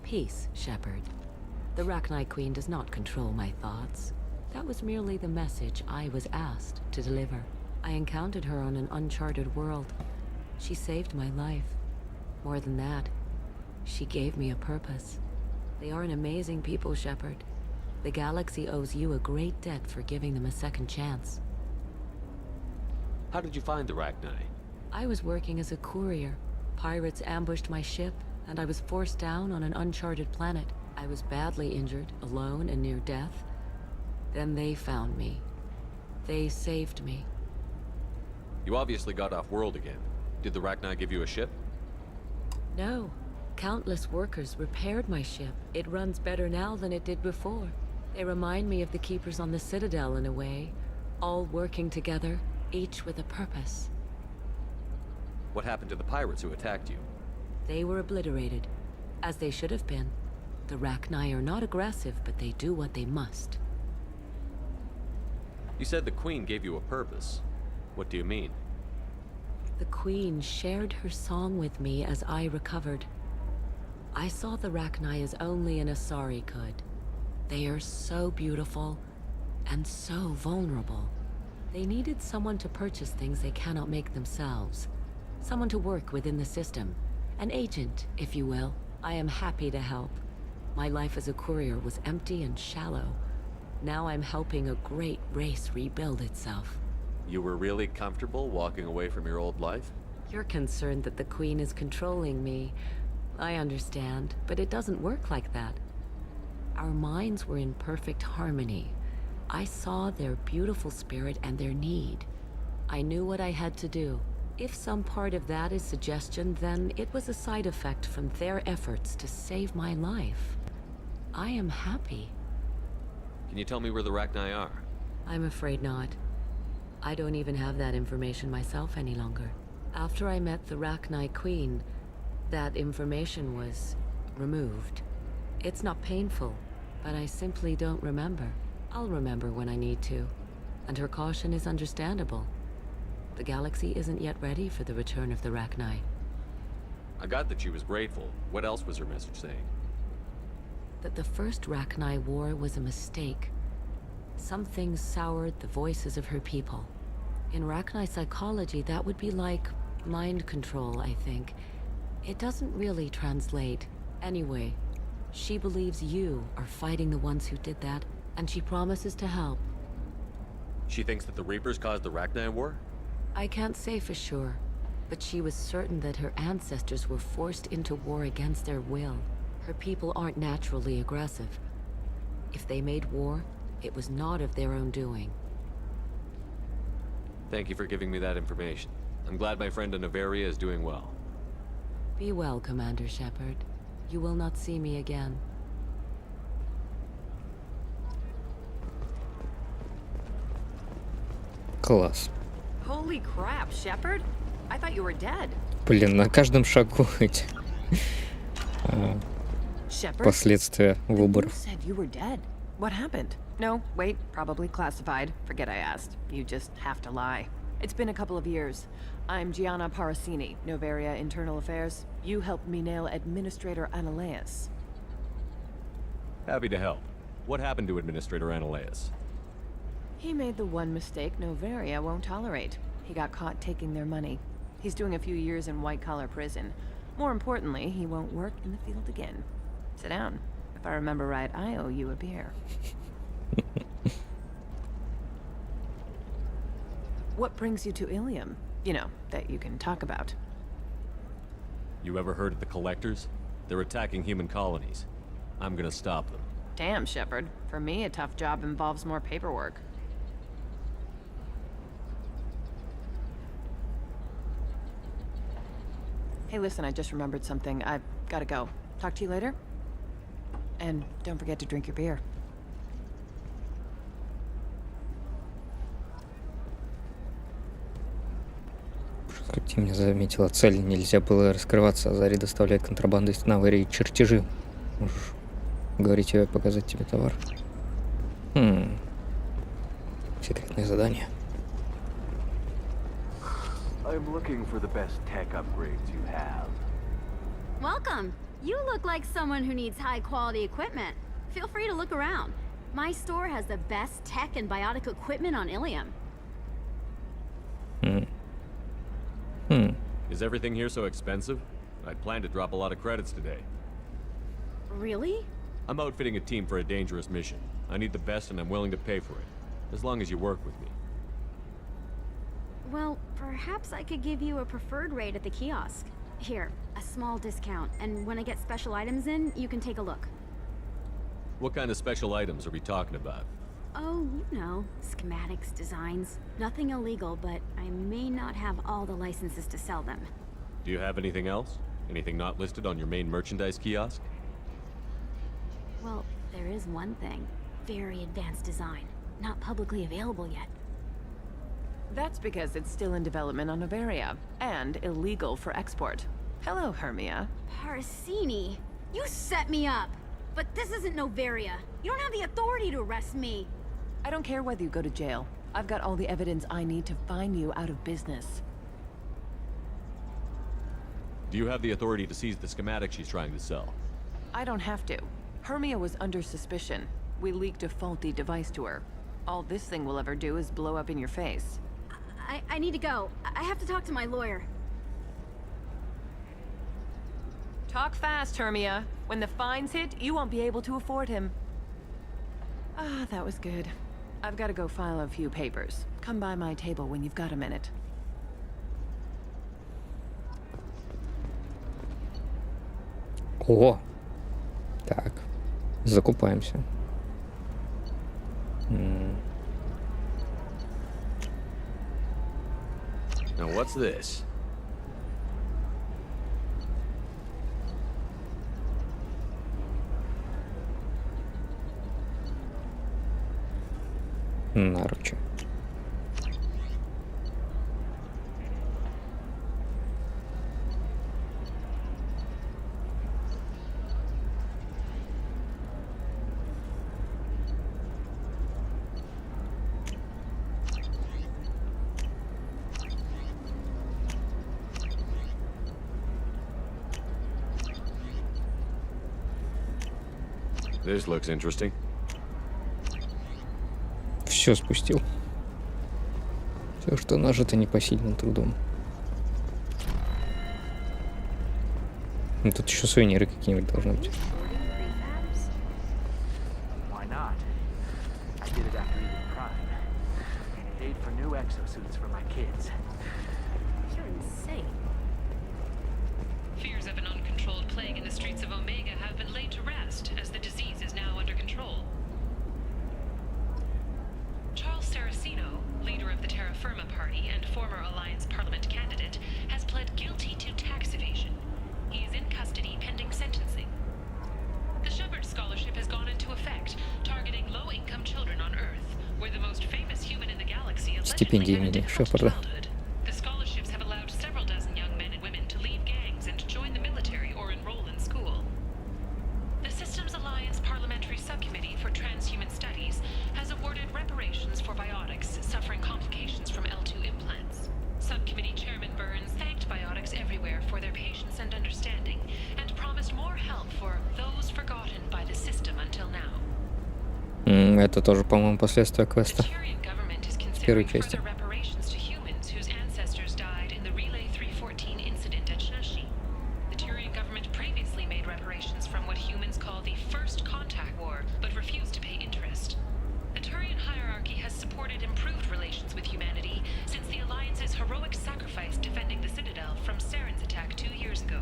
Peace, Shepard. The Rachni Queen does not control my thoughts. That was merely the message I was asked to deliver. I encountered her on an uncharted world. She saved my life. More than that, she gave me a purpose. They are an amazing people, Shepard. The galaxy owes you a great debt for giving them a second chance. How did you find the Rachni? I was working as a courier. Pirates ambushed my ship, and I was forced down on an uncharted planet. I was badly injured, alone and near death. Then they found me. They saved me. You obviously got off world again. Did the Rachni give you a ship? No. Countless workers repaired my ship. It runs better now than it did before. They remind me of the Keepers on the Citadel in a way. All working together, each with a purpose. What happened to the pirates who attacked you? They were obliterated, as they should have been. The Rachni are not aggressive, but they do what they must. You said the Queen gave you a purpose. What do you mean? The Queen shared her song with me as I recovered. I saw the Rachni as only an Asari could. They are so beautiful, and so vulnerable. They needed someone to purchase things they cannot make themselves. Someone to work within the system. An agent, if you will. I am happy to help. My life as a courier was empty and shallow. Now I'm helping a great race rebuild itself. You were really comfortable walking away from your old life? You're concerned that the Queen is controlling me. I understand, but it doesn't work like that. Our minds were in perfect harmony. I saw their beautiful spirit and their need. I knew what I had to do. If some part of that is suggestion, then it was a side effect from their efforts to save my life. I am happy. Can you tell me where the Rachni are? I'm afraid not. I don't even have that information myself any longer. After I met the Rachni Queen, that information was removed. It's not painful, but I simply don't remember. I'll remember when I need to, and her caution is understandable. The galaxy isn't yet ready for the return of the Rachni. I got that she was grateful. What else was her message saying? That the first Rachni War was a mistake. Some things soured the voices of her people. In Rachni psychology, that would be like mind control, I think. It doesn't really translate. Anyway, she believes you are fighting the ones who did that, and she promises to help. She thinks that the Reapers caused the Rachni War? I can't say for sure, but she was certain that her ancestors were forced into war against their will. Her people aren't naturally aggressive. If they made war, it was not of their own doing. Thank you for giving me that information. I'm glad my friend in Noveria is doing well. Be well, Commander Shepard. You will not see me again. Класс. Holy crap, Shepard? I thought you were dead. Блин, на каждом шагу эти последствия выборов. You said you were dead. What happened? No, wait, probably classified. Forget I asked. You just have to lie. It's been a couple of years. I'm Gianna Parasini, Noveria Internal Affairs. You helped me nail Administrator Analeas. Happy to help. What happened to Administrator Analeas? He made the one mistake Noveria won't tolerate. He got caught taking their money. He's doing a few years in white-collar prison. More importantly, he won't work in the field again. Sit down. If I remember right, I owe you a beer. What brings you to Ilium? You know, that you can talk about. You ever heard of the Collectors? They're attacking human colonies. I'm gonna stop them. Damn, Shepard. For me, a tough job involves more paperwork. Hey, listen, I just remembered something. I've gotta go. Talk to you later? And don't forget to drink your beer. Ты меня заметила цель, нельзя было раскрываться, а Зари доставляет контрабандист на аварии чертежи. Можешь говорить ее и показать тебе товар. Секретное задание. I'm looking for the best tech upgrades you have. Welcome. You look like someone who needs high-quality equipment. Feel free to look around. My store has the best tech and biotic equipment on Ilium. Is everything here so expensive? I'd planned to drop a lot of credits today. Really? I'm outfitting a team for a dangerous mission. I need the best and I'm willing to pay for it. As long as you work with me. Well, perhaps I could give you a preferred rate at the kiosk. Here, a small discount, and when I get special items in, you can take a look. What kind of special items are we talking about? Oh, you know, schematics, designs. Nothing illegal, but I may not have all the licenses to sell them. Do you have anything else? Anything not listed on your main merchandise kiosk? Well, there is one thing. Very advanced design. Not publicly available yet. That's because it's still in development on Noveria, and illegal for export. Hello, Hermia. Parasini, you set me up! But this isn't Noveria. You don't have the authority to arrest me. I don't care whether you go to jail. I've got all the evidence I need to find you out of business. Do you have the authority to seize the schematic she's trying to sell? I don't have to. Hermia was under suspicion. We leaked a faulty device to her. All this thing will ever do is blow up in your face. I need to go. I have to talk to my lawyer. Talk fast, Hermia. When the fines hit, you won't be able to afford him. Ah, that was good. I've got to go file a few papers. Come by my table when you've got a minute. О! Так. Закупаемся. Now what's this? Наручи. This looks interesting. Все спустил. Все, что нажито непосильным трудом. Ну, тут еще сувениры какие-нибудь должны быть. Why not? I did it after eating Prime. Paid for new exosuits for my kids. You're insane. Fears of an uncontrolled plague in the streets of Omega have been laid to rest, as the disease is now under control. Charles Saraceno, leader of the Terra Firma Party and former Alliance Parliament candidate, has pled guilty to tax evasion. He is in custody pending sentencing. The Shepard Scholarship has gone into effect, targeting low-income children on Earth, where the most famous human in the galaxy allegedly had a difficult childhood. The scholarships have allowed several dozen young men and women to leave gangs and join the military or enroll in school. The Systems Alliance Parliamentary Subcommittee for Transhuman Studies has awarded reparations for biotics suffering complications from L2 implants. Subcommittee Chairman Burns thanked biotics everywhere for their patience and understanding, and promised more help for those forgotten by the system until now. Это тоже, по-моему, последствия квеста. В первой части. Reparations to humans whose ancestors died in the Relay 314 incident at Shashi. The Turian government previously made reparations from what humans call the First Contact War, but refused to pay interest. The Turian hierarchy has supported improved relations with humanity since the Alliance's heroic sacrifice defending the Citadel from Saren's attack 2 years ago.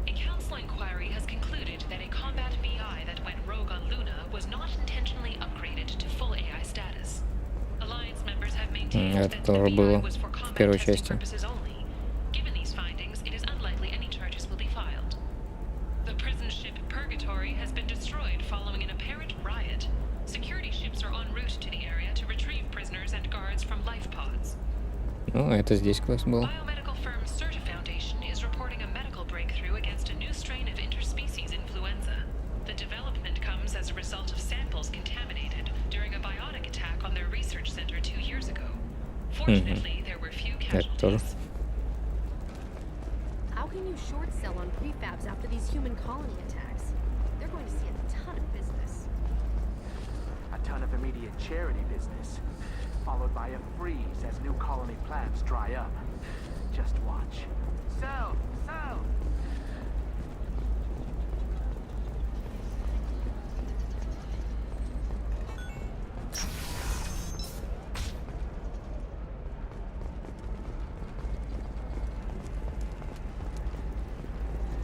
A council inquiry has concluded that a combat VI that went rogue on Luna was not intentionally upgraded to full AI status. Alliance members have maintained Это that тоже the VI было was for в combat первой testing части. purposes only. Given these findings, it is unlikely any charges will be filed. The prison ship Purgatory has been destroyed following an apparent riot. Security ships are en route to the area to retrieve prisoners and guards from life pods. Ну, это здесь квест был. Biomedical firm Certa Foundation is reporting a medical breakthrough against a new strain of interspecies influenza. The development comes as a result of samples contaminated during a biotic attack on their research center 2 years ago. Fortunately, there were few Это тоже. casualties. How can you short sell on prefabs after these human colony attacks? They're going to see a ton of business. A ton of immediate charity business, followed by a freeze as new colony plans dry up. Just watch. Sell! Sell!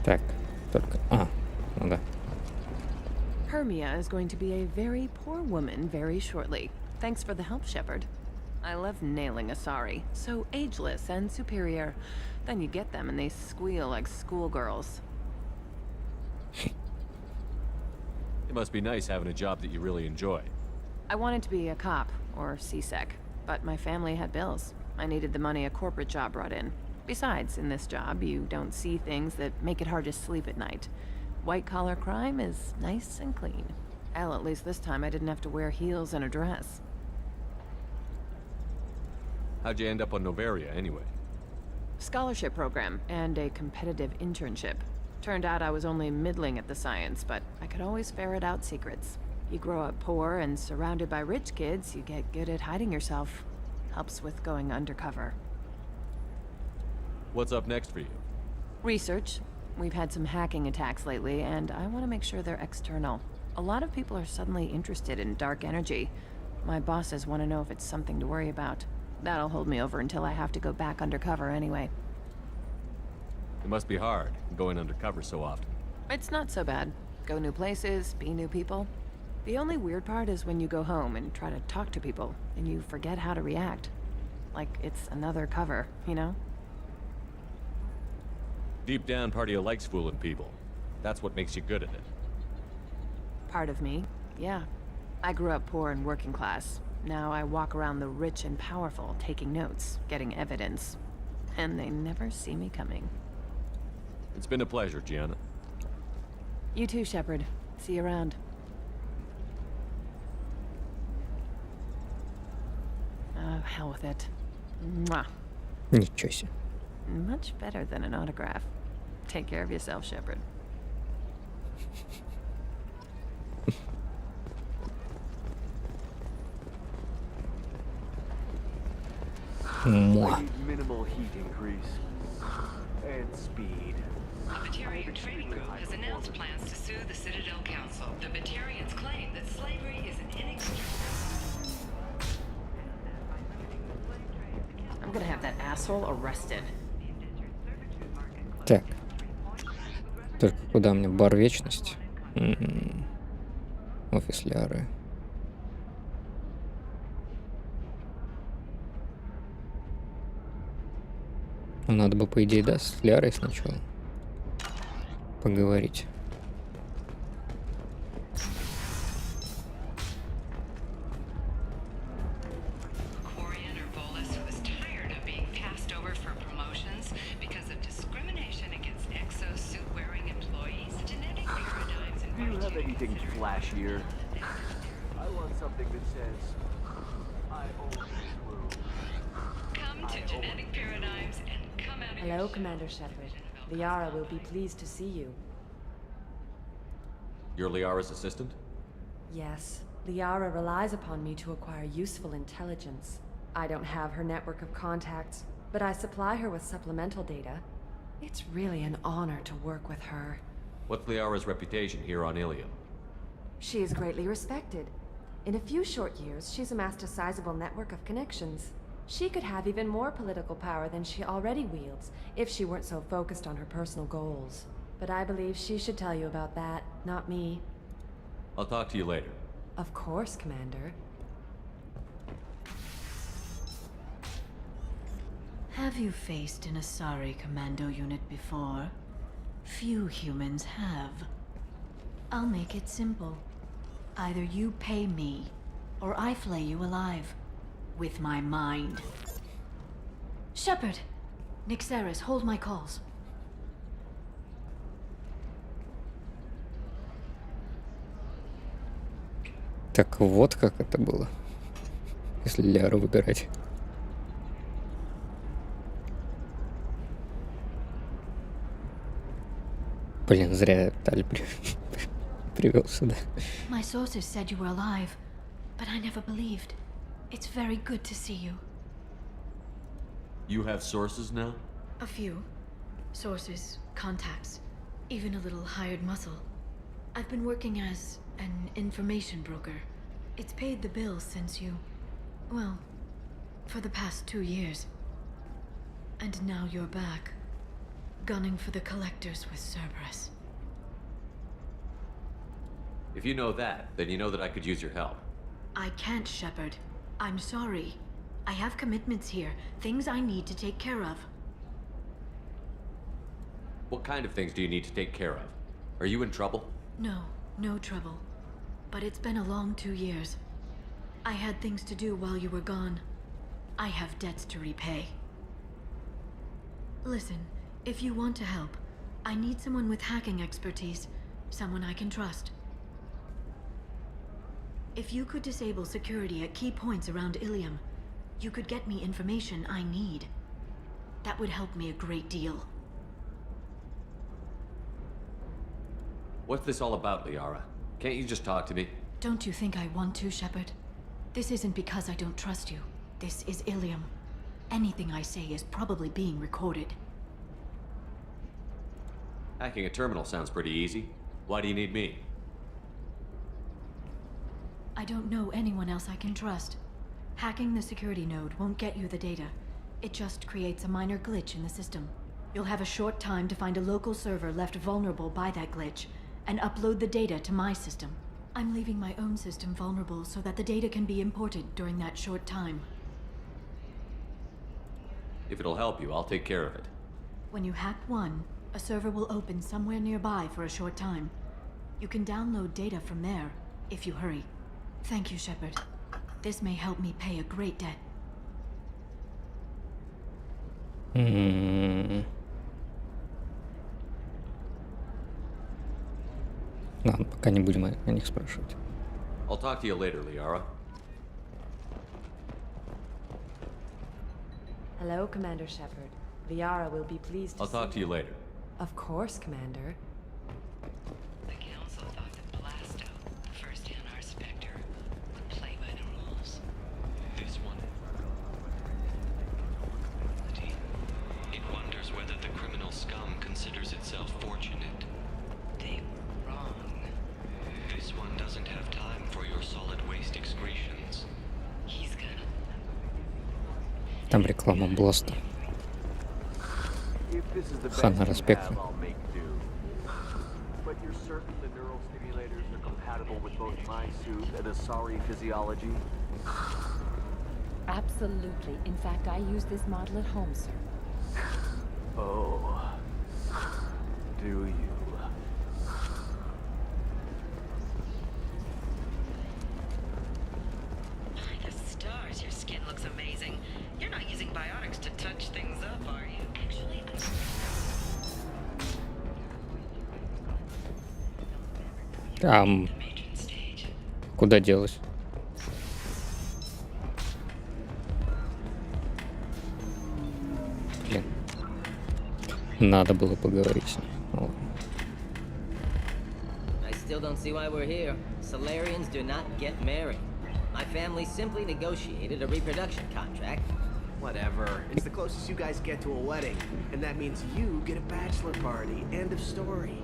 Так, только... ну да. Hermia is going to be a very poor woman very shortly. Thanks for the help, Shepard. I love nailing Asari. So ageless and superior. Then you get them and they squeal like schoolgirls. It must be nice having a job that you really enjoy. I wanted to be a cop, or CSEC, but my family had bills. I needed the money a corporate job brought in. Besides, in this job, you don't see things that make it hard to sleep at night. White-collar crime is nice and clean. Hell, at least this time I didn't have to wear heels and a dress. How'd you end up on Noveria, anyway? Scholarship program and a competitive internship. Turned out I was only middling at the science, but I could always ferret out secrets. You grow up poor and surrounded by rich kids, you get good at hiding yourself. Helps with going undercover. What's up next for you? Research. We've had some hacking attacks lately, and I want to make sure they're external. A lot of people are suddenly interested in dark energy. My bosses want to know if it's something to worry about. That'll hold me over until I have to go back undercover anyway. It must be hard, going undercover so often. It's not so bad. Go new places, be new people. The only weird part is when you go home and try to talk to people, and you forget how to react. Like it's another cover, you know? Deep down, part of you likes fooling people. That's what makes you good at it. Part of me, yeah. I grew up poor and working class. Now I walk around the rich and powerful, taking notes, getting evidence. And they never see me coming. It's been a pleasure, Gianna. You too, Shepard. See you around. Oh, hell with it. Mwah. Ничего себе. Much better than an autograph. Take care of yourself, Shepard. Муа. I need minimal heat increase. And speed. A Batarian training group has announced plans to sue the Citadel Council. The Batarians claim that slavery is an inexcusable. I'm gonna have that asshole arrested. Так. Только куда мне? Бар Вечность? Офис Ляры. Ну, надо бы, по идее, да, с Лярой сначала поговорить. Do you have anything flashier? I want something that says, I own this room. Come to genetic paradigms and come out of Hello, your Commander Shepard. Liara will be pleased to see you. You're Liara's assistant? Yes, Liara relies upon me to acquire useful intelligence. I don't have her network of contacts, but I supply her with supplemental data. It's really an honor to work with her. What's Liara's reputation here on Ilium? She is greatly respected. In a few short years, she's amassed a sizable network of connections. She could have even more political power than she already wields, if she weren't so focused on her personal goals. But I believe she should tell you about that, not me. I'll talk to you later. Of course, Commander. Have you faced an Asari commando unit before? Few humans have. I'll make it simple. Either you pay me, or I flay you alive. With my mind. Shepard! Nixeris, hold my calls. Так вот как это было, если Ляру выбирать. Блин, зря Таль привел сюда. My sources said you were alive, but I never believed. It's very good to see you. You have sources now? A few. Sources, contacts, even a little hired muscle. I've been working as an information broker. It's paid the bills since you... well, for the past 2 years. And now you're back, gunning for the collectors with Cerberus. If you know that, then you know that I could use your help. I can't, Shepard. I'm sorry. I have commitments here, things I need to take care of. What kind of things do you need to take care of? Are you in trouble? No, no trouble. But it's been a long 2 years. I had things to do while you were gone. I have debts to repay. Listen, if you want to help, I need someone with hacking expertise. Someone I can trust. If you could disable security at key points around Ilium, you could get me information I need. That would help me a great deal. What's this all about, Liara? Can't you just talk to me? Don't you think I want to, Shepard? This isn't because I don't trust you. This is Ilium. Anything I say is probably being recorded. Hacking a terminal sounds pretty easy. Why do you need me? I don't know anyone else I can trust. Hacking the security node won't get you the data. It just creates a minor glitch in the system. You'll have a short time to find a local server left vulnerable by that glitch, and upload the data to my system. I'm leaving my own system vulnerable so that the data can be imported during that short time. If it'll help you, I'll take care of it. When you hack one, a server will open somewhere nearby for a short time. You can download data from there, if you hurry. Thank you, Shepard. This may help me pay a great debt. Ладно, пока не будем о них спрашивать. I'll talk to you later, Liara. Hello, Commander Shepard. Liara will be pleased to I'll talk to you later. Of course, Commander. The Council thought that Blasto, the first NR Spectre, would play by the rules. This one. Там реклама Бласта. Хана Распекта. But you're certain the neural stimulators are compatible with both my suit and Asari physiology? Absolutely. In fact, I use this model at home, sir. Oh. Do you? The stars, your skin looks amazing. You're not using biotics to touch things up, are you? Actually, Куда делась? Блин. Надо было поговорить с ней. О. I still don't see why we're here. Solarians do not get married. My family simply negotiated a reproduction contract. Whatever. It's the closest you guys get to a wedding. And that means you get a bachelor party. End of story.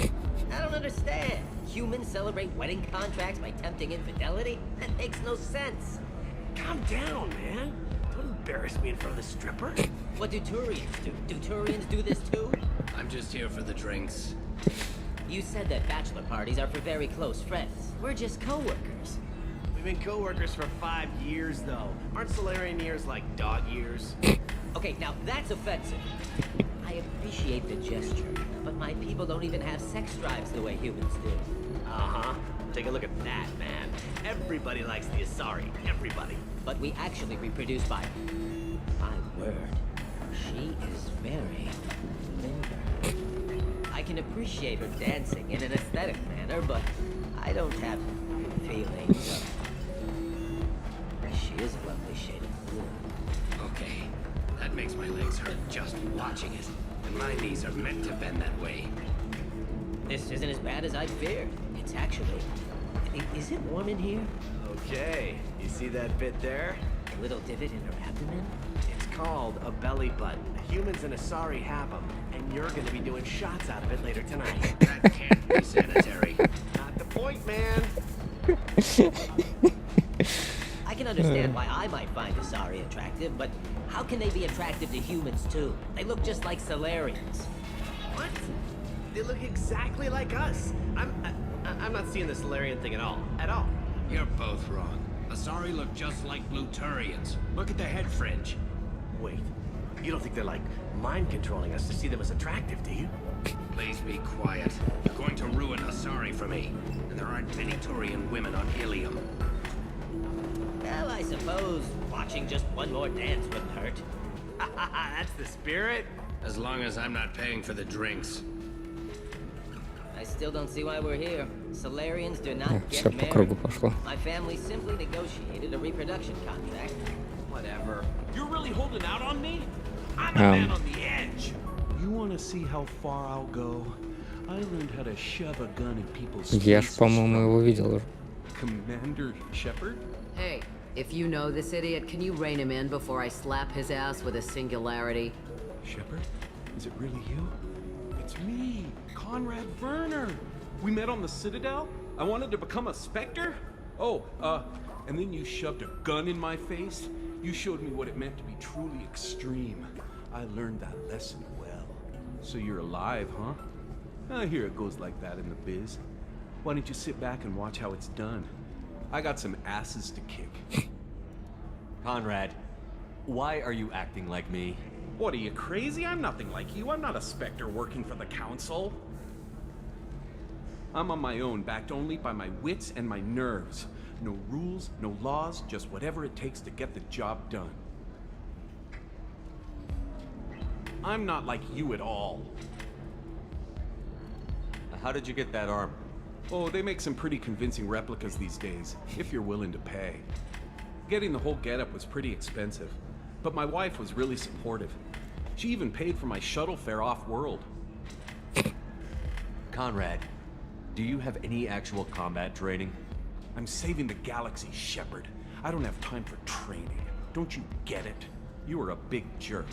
I don't understand. Humans celebrate wedding contracts by tempting infidelity? That makes no sense. Calm down, man. Don't embarrass me in front of the stripper. What do Turians do? Do Turians do this too? I'm just here for the drinks. You said that bachelor parties are for very close friends. We're just co-workers. We've been co-workers for 5 years, though. Aren't Solarian years like dog years? Okay, now that's offensive. I appreciate the gesture, but my people don't even have sex drives the way humans do. Uh-huh. Take a look at that, man. Everybody likes the Asari. Everybody. But we actually reproduce by... My word. She is very limber. I can appreciate her dancing in an aesthetic manner, but I don't have feelings. She is a lovely shade of blue. Okay, that makes my legs hurt just watching it. And my knees are meant to bend that way. This isn't as bad as I feared. It's actually... Is it warm in here? Okay. You see that bit there? A little divot in her abdomen? It's called a belly button. Humans and Asari have them, and you're gonna be doing shots out of it later tonight. That can't be sanitary. Not the point, man. I can understand why I might find Asari attractive, but how can they be attractive to humans too? They look just like Solarians. What? They look exactly like us. I'm not seeing the Solarian thing at all. At all. You're both wrong. Asari look just like blue Turians. Look at the head fringe. Wait. You don't think they're like mind controlling us to see them as attractive, do you? Please be quiet. You're going to ruin Asari for me. And there aren't many Turian women on Ilium. Well, I suppose watching just one more dance wouldn't hurt. That's the spirit. As long as I'm not paying for the drinks. I still don't see why we're here. Solarians do not Всё get по кругу married. пошло. My family simply negotiated a reproduction contract. Whatever. You're really holding out on me? I'm a man on the edge. You want to see how far I'll go? I learned how to shove a gun in people's Я ж, faces. по-моему, его видел уже. Commander Shepard? Hey, if you know this idiot, can you rein him in before I slap his ass with a singularity? Shepard? Is it really you? It's me, Conrad Werner. We met on the Citadel. I wanted to become a Spectre. Oh, and then you shoved a gun in my face. You showed me what it meant to be truly extreme. I learned that lesson well. So you're alive, huh? I hear it goes like that in the biz. Why don't you sit back and watch how it's done? I got some asses to kick. Conrad, why are you acting like me? What, are you crazy? I'm nothing like you. I'm not a Spectre working for the Council. I'm on my own, backed only by my wits and my nerves. No rules, no laws, just whatever it takes to get the job done. I'm not like you at all. How did you get that armor? Oh, they make some pretty convincing replicas these days, if you're willing to pay. Getting the whole getup was pretty expensive, but my wife was really supportive. She even paid for my shuttle fare off-world. Conrad, do you have any actual combat training? I'm saving the galaxy, Shepard. I don't have time for training. Don't you get it? You were a big jerk,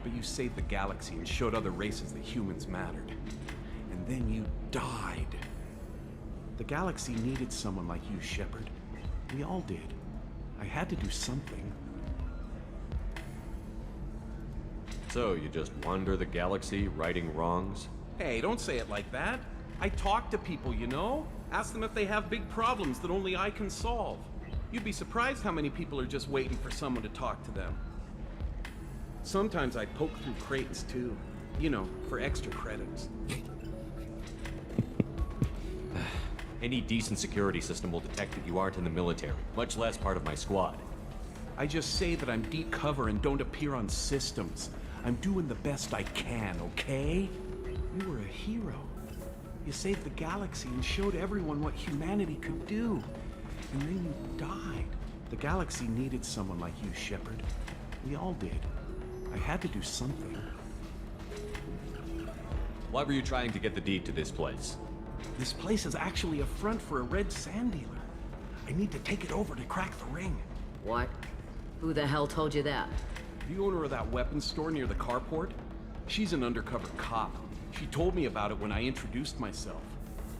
but you saved the galaxy and showed other races that humans mattered. And then you died. The galaxy needed someone like you, Shepard. We all did. I had to do something. So, you just wander the galaxy, righting wrongs? Hey, don't say it like that. I talk to people, you know? Ask them if they have big problems that only I can solve. You'd be surprised how many people are just waiting for someone to talk to them. Sometimes I poke through crates too. You know, for extra credits. Any decent security system will detect that you aren't in the military, much less part of my squad. I just say that I'm deep cover and don't appear on systems. I'm doing the best I can, okay? You were a hero. You saved the galaxy and showed everyone what humanity could do. And then you died. The galaxy needed someone like you, Shepard. We all did. I had to do something. Why were you trying to get the deed to this place? This place is actually a front for a red sand dealer. I need to take it over to crack the ring. What? Who the hell told you that? The owner of that weapons store near the carport? She's an undercover cop. She told me about it when I introduced myself.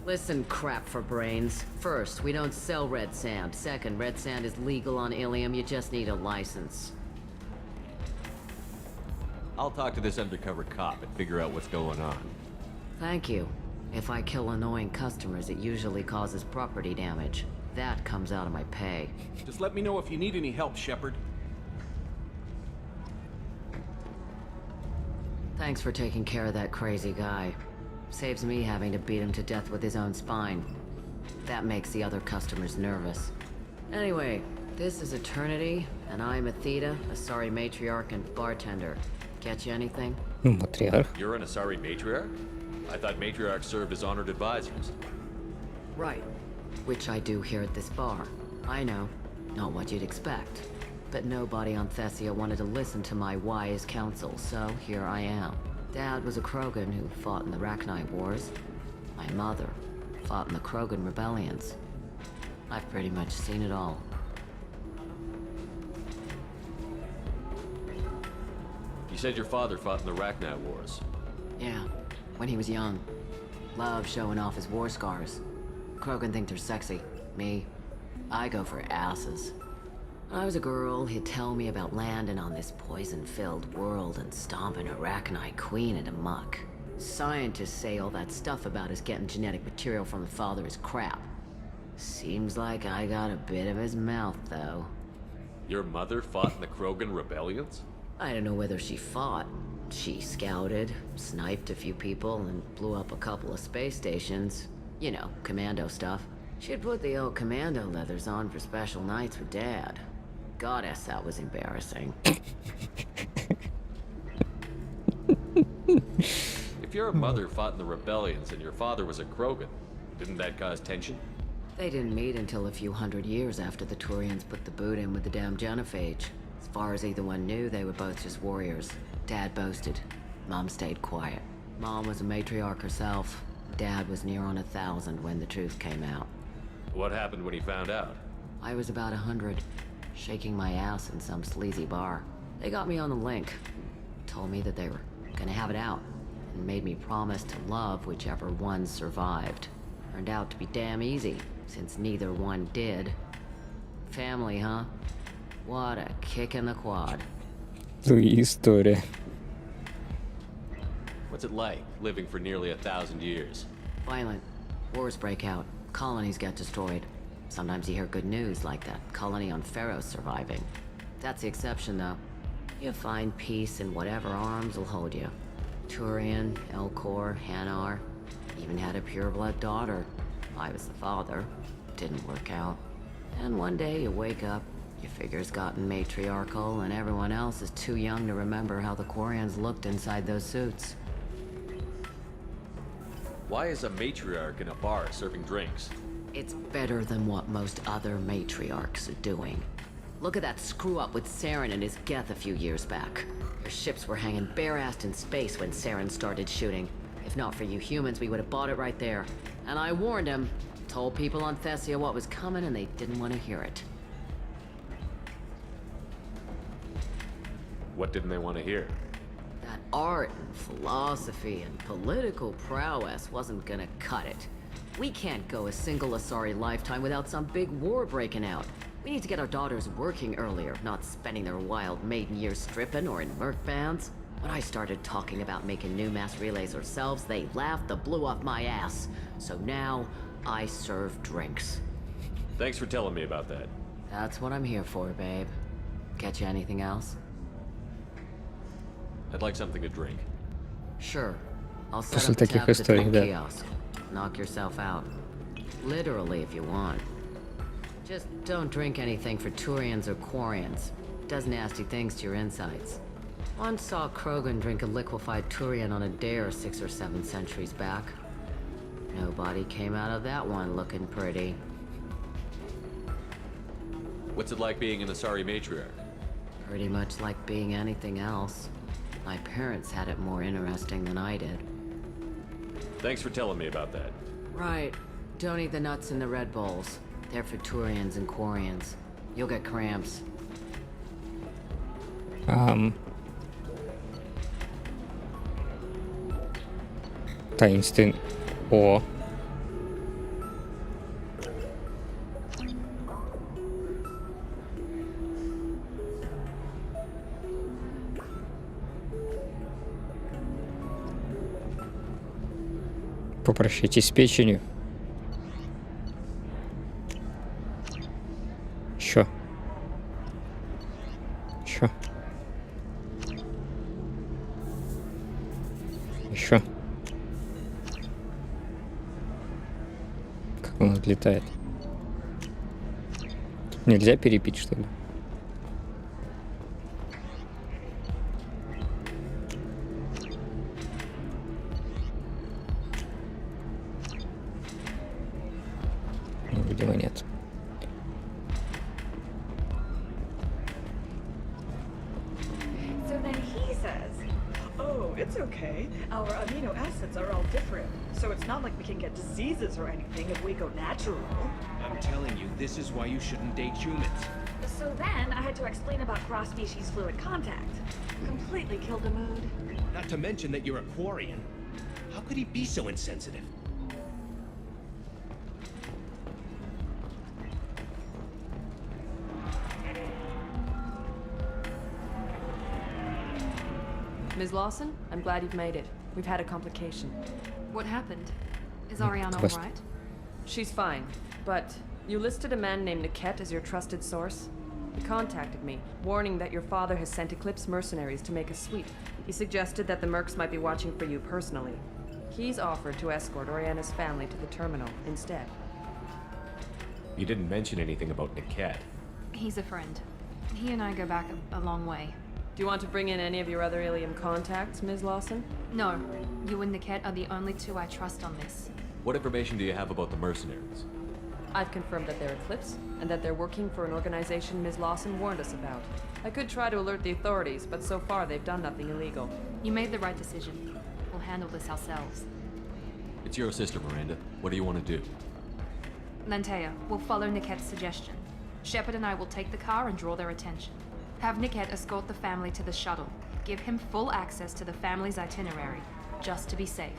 Listen, crap for brains. First, we don't sell red sand. Second, red sand is legal on Ilium. You just need a license. I'll talk to this undercover cop and figure out what's going on. Thank you. If I kill annoying customers, it usually causes property damage. That comes out of my pay. Just let me know if you need any help, Shepard. Thanks for taking care of that crazy guy. Saves me having to beat him to death with his own spine. That makes the other customers nervous. Anyway, this is Eternity, and I'm Athena, a sorry matriarch and bartender. Get you anything? Матриарх. You're an Asari matriarch? I thought matriarchs served as honored advisors. Right. Which I do here at this bar. I know. Not what you'd expect. But nobody on Thessia wanted to listen to my wise counsel, so here I am. Dad was a Krogan who fought in the Rachni Wars. My mother fought in the Krogan rebellions. I've pretty much seen it all. You said your father fought in the Rachni Wars. Yeah, when he was young. Loved showing off his war scars. Krogan think they're sexy. Me, I go for asses. When I was a girl, he'd tell me about landing on this poison-filled world and stomping a Rachni queen into muck. Scientists say all that stuff about us getting genetic material from the father is crap. Seems like I got a bit of his mouth, though. Your mother fought in the Krogan rebellions? I don't know whether she fought. She scouted, sniped a few people, and blew up a couple of space stations. You know, commando stuff. She'd put the old commando leathers on for special nights with Dad. Goddess, that was embarrassing. If your mother fought in the rebellions and your father was a Krogan, didn't that cause tension? They didn't meet until a few hundred years after the Turians put the boot in with the damn genophage. As far as either one knew, they were both just warriors. Dad boasted. Mom stayed quiet. Mom was a matriarch herself. Dad was near on 1,000 when the truth came out. What happened when he found out? I was about 100, shaking my ass in some sleazy bar. They got me on the link. Told me that they were gonna have it out, and made me promise to love whichever one survived. Turned out to be damn easy, since neither one did. Family, huh? What a kick in the quad. История. What's it like, living for nearly 1,000 years? Violent. Wars break out. Colonies get destroyed. Sometimes you hear good news, like that colony on Pharaoh surviving. That's the exception, though. You find peace in whatever arms will hold you. Turian, Elcor, Hanar. Even had a pureblood daughter. I was the father. Didn't work out. And one day you wake up, your figure's gotten matriarchal, and everyone else is too young to remember how the Quarians looked inside those suits. Why is a matriarch in a bar serving drinks? It's better than what most other matriarchs are doing. Look at that screw-up with Saren and his Geth a few years back. Their ships were hanging bare-assed in space when Saren started shooting. If not for you humans, we would have bought it right there. And I warned him. Told people on Thessia what was coming, and they didn't want to hear it. What didn't they want to hear? That art and philosophy and political prowess wasn't gonna cut it. We can't go a single Asari lifetime without some big war breaking out. We need to get our daughters working earlier, not spending their wild maiden years stripping or in merc bands. When I started talking about making new mass relays ourselves, they laughed the blue off my ass. So now, I serve drinks. Thanks for telling me about that. That's what I'm here for, babe. Get you anything else? I'd like something to drink. Sure. I'll set После up a таких tab at the историй, phone да. kiosk. Knock yourself out. Literally, if you want. Just don't drink anything for Turians or Quarians. Does nasty things to your insides. Once saw Krogan drink a liquefied Turian on a dare 6 or 7 centuries back. Nobody came out of that one looking pretty. What's it like being an Asari matriarch? Pretty much like being anything else. My parents had it more interesting than I did. Thanks for telling me about that. Right. Don't eat the nuts in the Red Bulls. They're for Turians and Quarians. You'll get cramps. Таинственный. О. Попрощайтесь с печенью. Еще. Еще. Еще. Как он отлетает. Тут нельзя перепить, что ли? Ну, видимо, нет. So then he says, oh, it's okay. Our amino acids are all different. So it's not like we can get diseases or anything if we go natural. I'm telling you, this is why you shouldn't date humans. So then I had to explain about cross-species fluid contact. Completely killed the mood. Not to mention that you're a Quarian. How could he be so insensitive? Ms. Lawson, I'm glad you've made it. We've had a complication. What happened? Is Ariana Quest. alright? She's fine, but you listed a man named Niket as your trusted source. He contacted me, warning that your father has sent Eclipse mercenaries to make a sweep. He suggested that the Mercs might be watching for you personally. He's offered to escort Oriana's family to the terminal instead. You didn't mention anything about Niket. He's a friend. He and I go back a long way. Do you want to bring in any of your other Ilium contacts, Ms. Lawson? No, you and Niket are the only two I trust on this. What information do you have about the mercenaries? I've confirmed that they're Eclipse, and that they're working for an organization Ms. Lawson warned us about. I could try to alert the authorities, but so far they've done nothing illegal. You made the right decision. We'll handle this ourselves. It's your sister, Miranda. What do you want to do? Lantea, we'll follow Niket's suggestion. Shepard and I will take the car and draw their attention. Have Niket escort the family to the shuttle. Give him full access to the family's itinerary, just to be safe.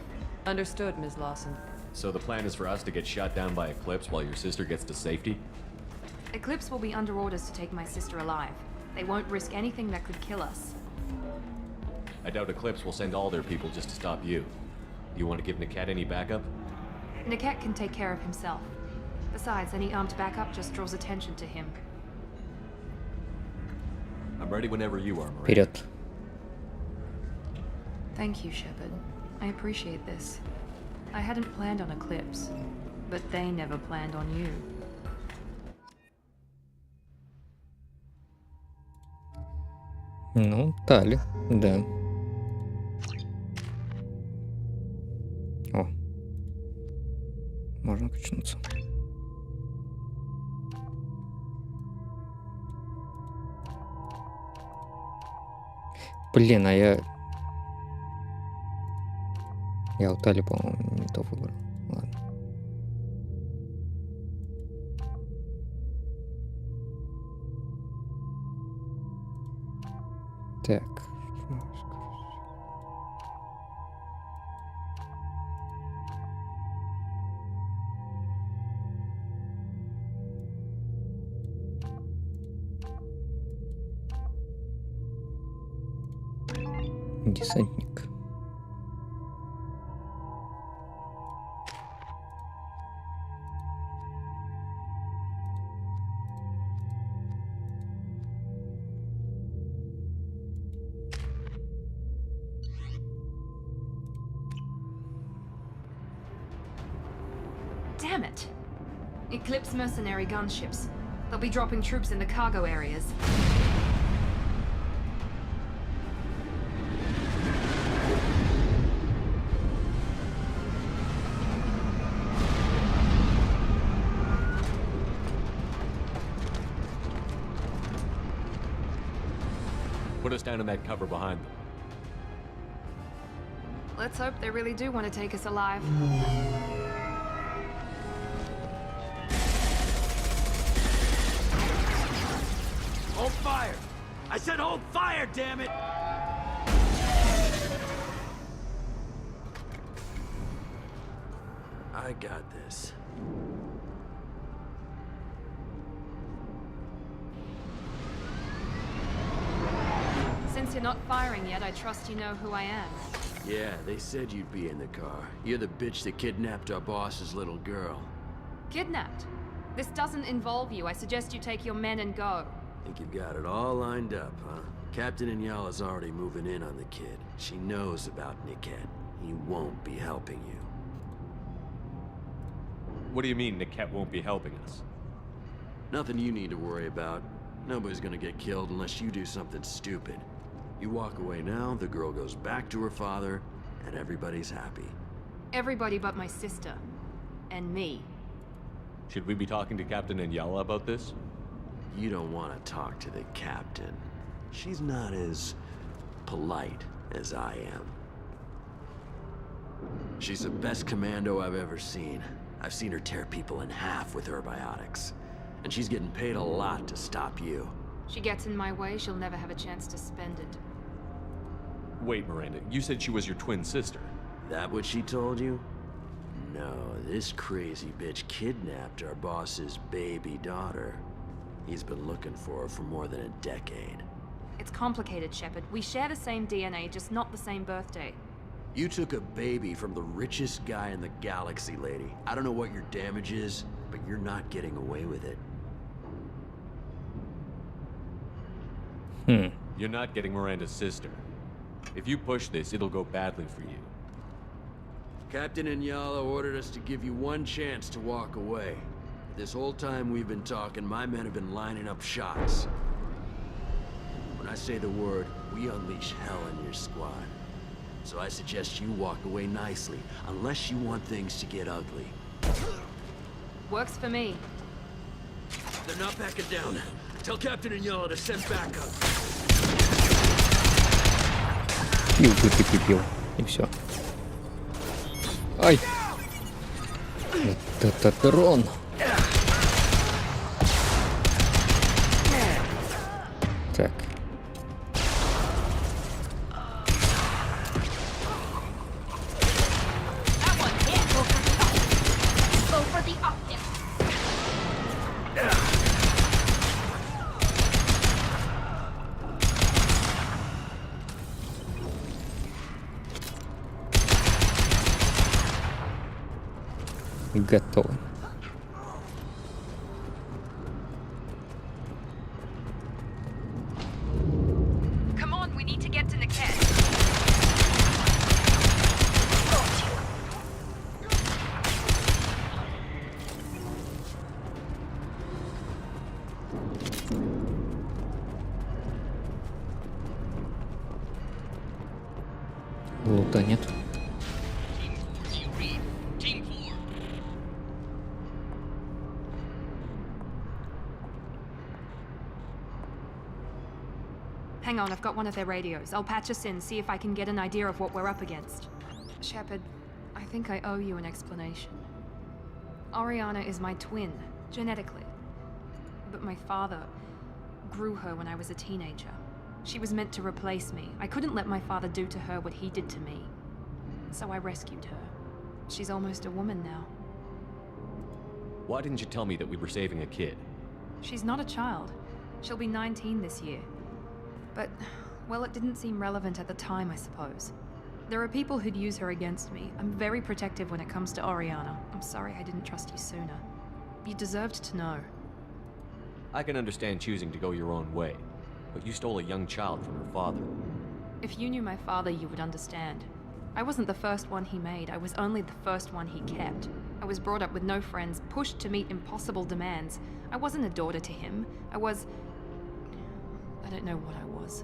Understood, Ms. Lawson. So the plan is for us to get shot down by Eclipse while your sister gets to safety? Eclipse will be under orders to take my sister alive. They won't risk anything that could kill us. I doubt Eclipse will send all their people just to stop you. You want to give Niket any backup? Niket can take care of himself. Besides, any armed backup just draws attention to him. I'm ready whenever you are, Miranda. Вперед. Thank you, Shepard. I appreciate this. I hadn't planned on Eclipse, but they never planned on you. Ну, Тали, да. О. Можно качнуться. Блин, а я у Тали, по-моему, не то выбрал. Ладно. Так. Десантник. Damn it! Eclipse mercenary gunships. They'll be dropping troops in the cargo areas. Put us down in that cover behind them. Let's hope they really do want to take us alive. Hold fire! I said hold fire, damn it! I got this. Since you're not firing yet, I trust you know who I am. Yeah, they said you'd be in the car. You're the bitch that kidnapped our boss's little girl. Kidnapped? This doesn't involve you. I suggest you take your men and go. Think you've got it all lined up, huh? Captain Inyala's already moving in on the kid. She knows about Niket. He won't be helping you. What do you mean Niket won't be helping us? Nothing you need to worry about. Nobody's gonna get killed unless you do something stupid. You walk away now, the girl goes back to her father, and everybody's happy. Everybody but my sister. And me. Should we be talking to Captain Inyala about this? You don't want to talk to the captain. She's not as polite as I am. She's the best commando I've ever seen. I've seen her tear people in half with her biotics. And she's getting paid a lot to stop you. She gets in my way, she'll never have a chance to spend it. Wait, Miranda, you said she was your twin sister. That what she told you? No, this crazy bitch kidnapped our boss's baby daughter. He's been looking for her for more than a decade. It's complicated, Shepard. We share the same DNA, just not the same birthday. You took a baby from the richest guy in the galaxy, lady. I don't know what your damage is, but you're not getting away with it. You're not getting Miranda's sister. If you push this, it'll go badly for you. Captain Inyala ordered us to give you one chance to walk away. This whole time we've been talking, my men have been lining up shots. When I say the word, we unleash hell in your squad. So I suggest you walk away nicely, unless you want things to get ugly. Works for me. They're not backing down. Tell Captain Inyala to send backup. Пил. И все. Ай! Вот это трон! Так. Go for the optics. Готово. Come on, we need to get to Niket. Лута нет. Hang on, I've got one of their radios. I'll patch us in, see if I can get an idea of what we're up against. Shepard, I think I owe you an explanation. Oriana is my twin, genetically. But my father grew her when I was a teenager. She was meant to replace me. I couldn't let my father do to her what he did to me. So I rescued her. She's almost a woman now. Why didn't you tell me that we were saving a kid? She's not a child. She'll be 19 this year. But Well, it didn't seem relevant at the time, I suppose. There are people who'd use her against me. I'm very protective when it comes to Oriana. I'm sorry I didn't trust you sooner. You deserved to know. I can understand choosing to go your own way, but you stole a young child from her father. If you knew my father, you would understand. I wasn't the first one he made, I was only the first one he kept. I was brought up with no friends, pushed to meet impossible demands. I wasn't a daughter to him. I don't know what I was.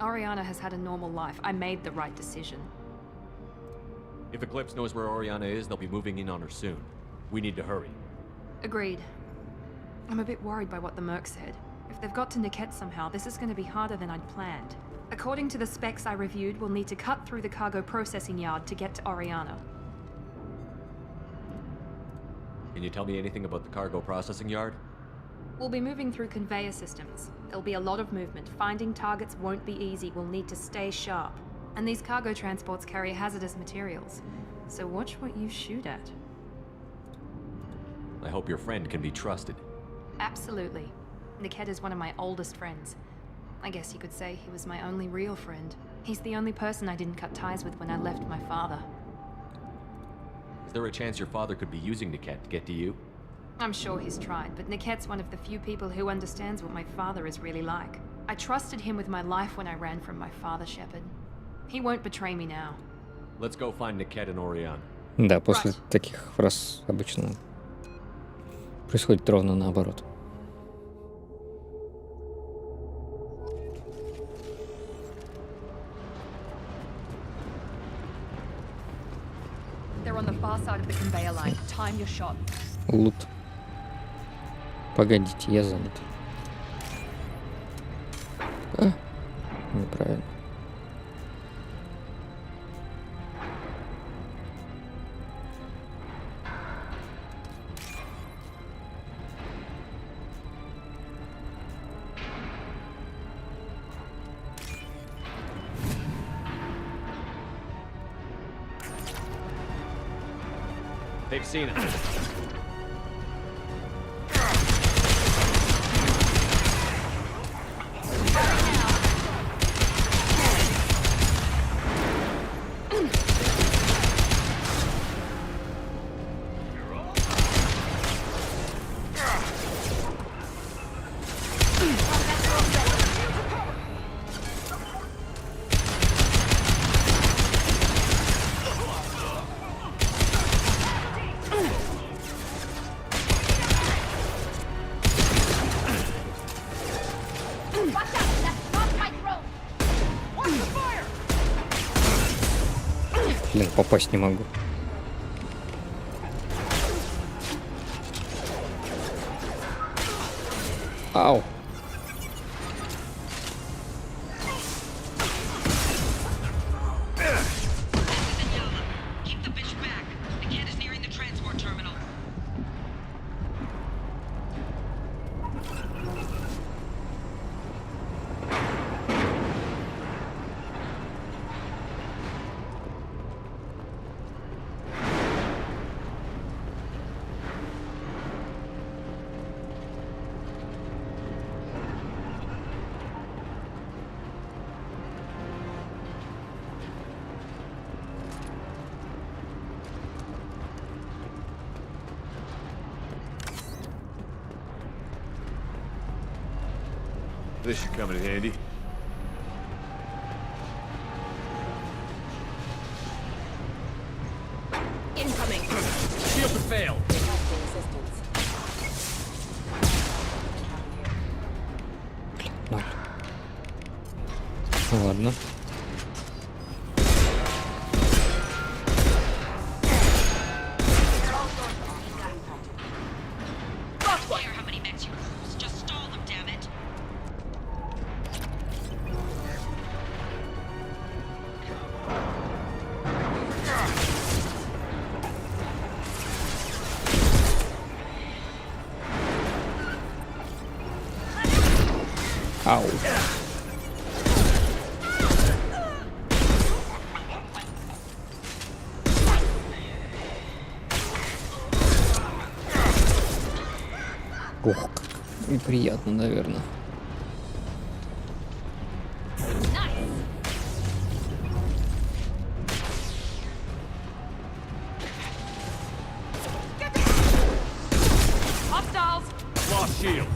Oriana has had a normal life. I made the right decision. If Eclipse knows where Oriana is, they'll be moving in on her soon. We need to hurry. Agreed. I'm a bit worried by what the Merc said. If they've got to Niket somehow, this is going to be harder than I'd planned. According to the specs I reviewed, we'll need to cut through the cargo processing yard to get to Oriana. Can you tell me anything about the cargo processing yard? We'll be moving through conveyor systems. There'll be a lot of movement. Finding targets won't be easy. We'll need to stay sharp. And these cargo transports carry hazardous materials. So watch what you shoot at. I hope your friend can be trusted. Absolutely. Niket is one of my oldest friends. I guess you could say he was my only real friend. He's the only person I didn't cut ties with when I left my father. Is there a chance your father could be using Niket to get to you? I'm sure he's tried, but Niket's one of the few people who understands what my father is really like. I trusted him with my life when I ran from my father, Shepard. He won't betray me now. Let's go find Niket and Oriana. Да, после таких фраз обычно происходит ровно наоборот. They're on the far side of the conveyor line. Time your shot. Лут. Погодите, я занят. Неправильно. They've seen us. Блин, попасть не могу. Ау. This should come in handy. Incoming. Shield to fail. Ноль. Ладно. Ау. Ох, как неприятно, наверное. lost shield.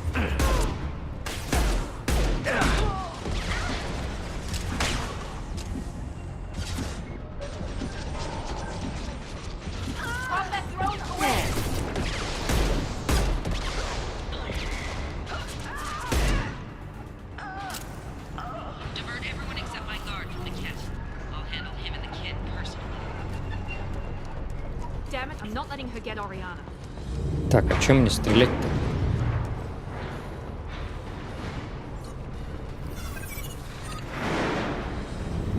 Divert everyone except my guard from the kit. I'll handle him and the kid personally. Damn it, I'm not letting her get Oriana. Так, а чем мне стрелять-то?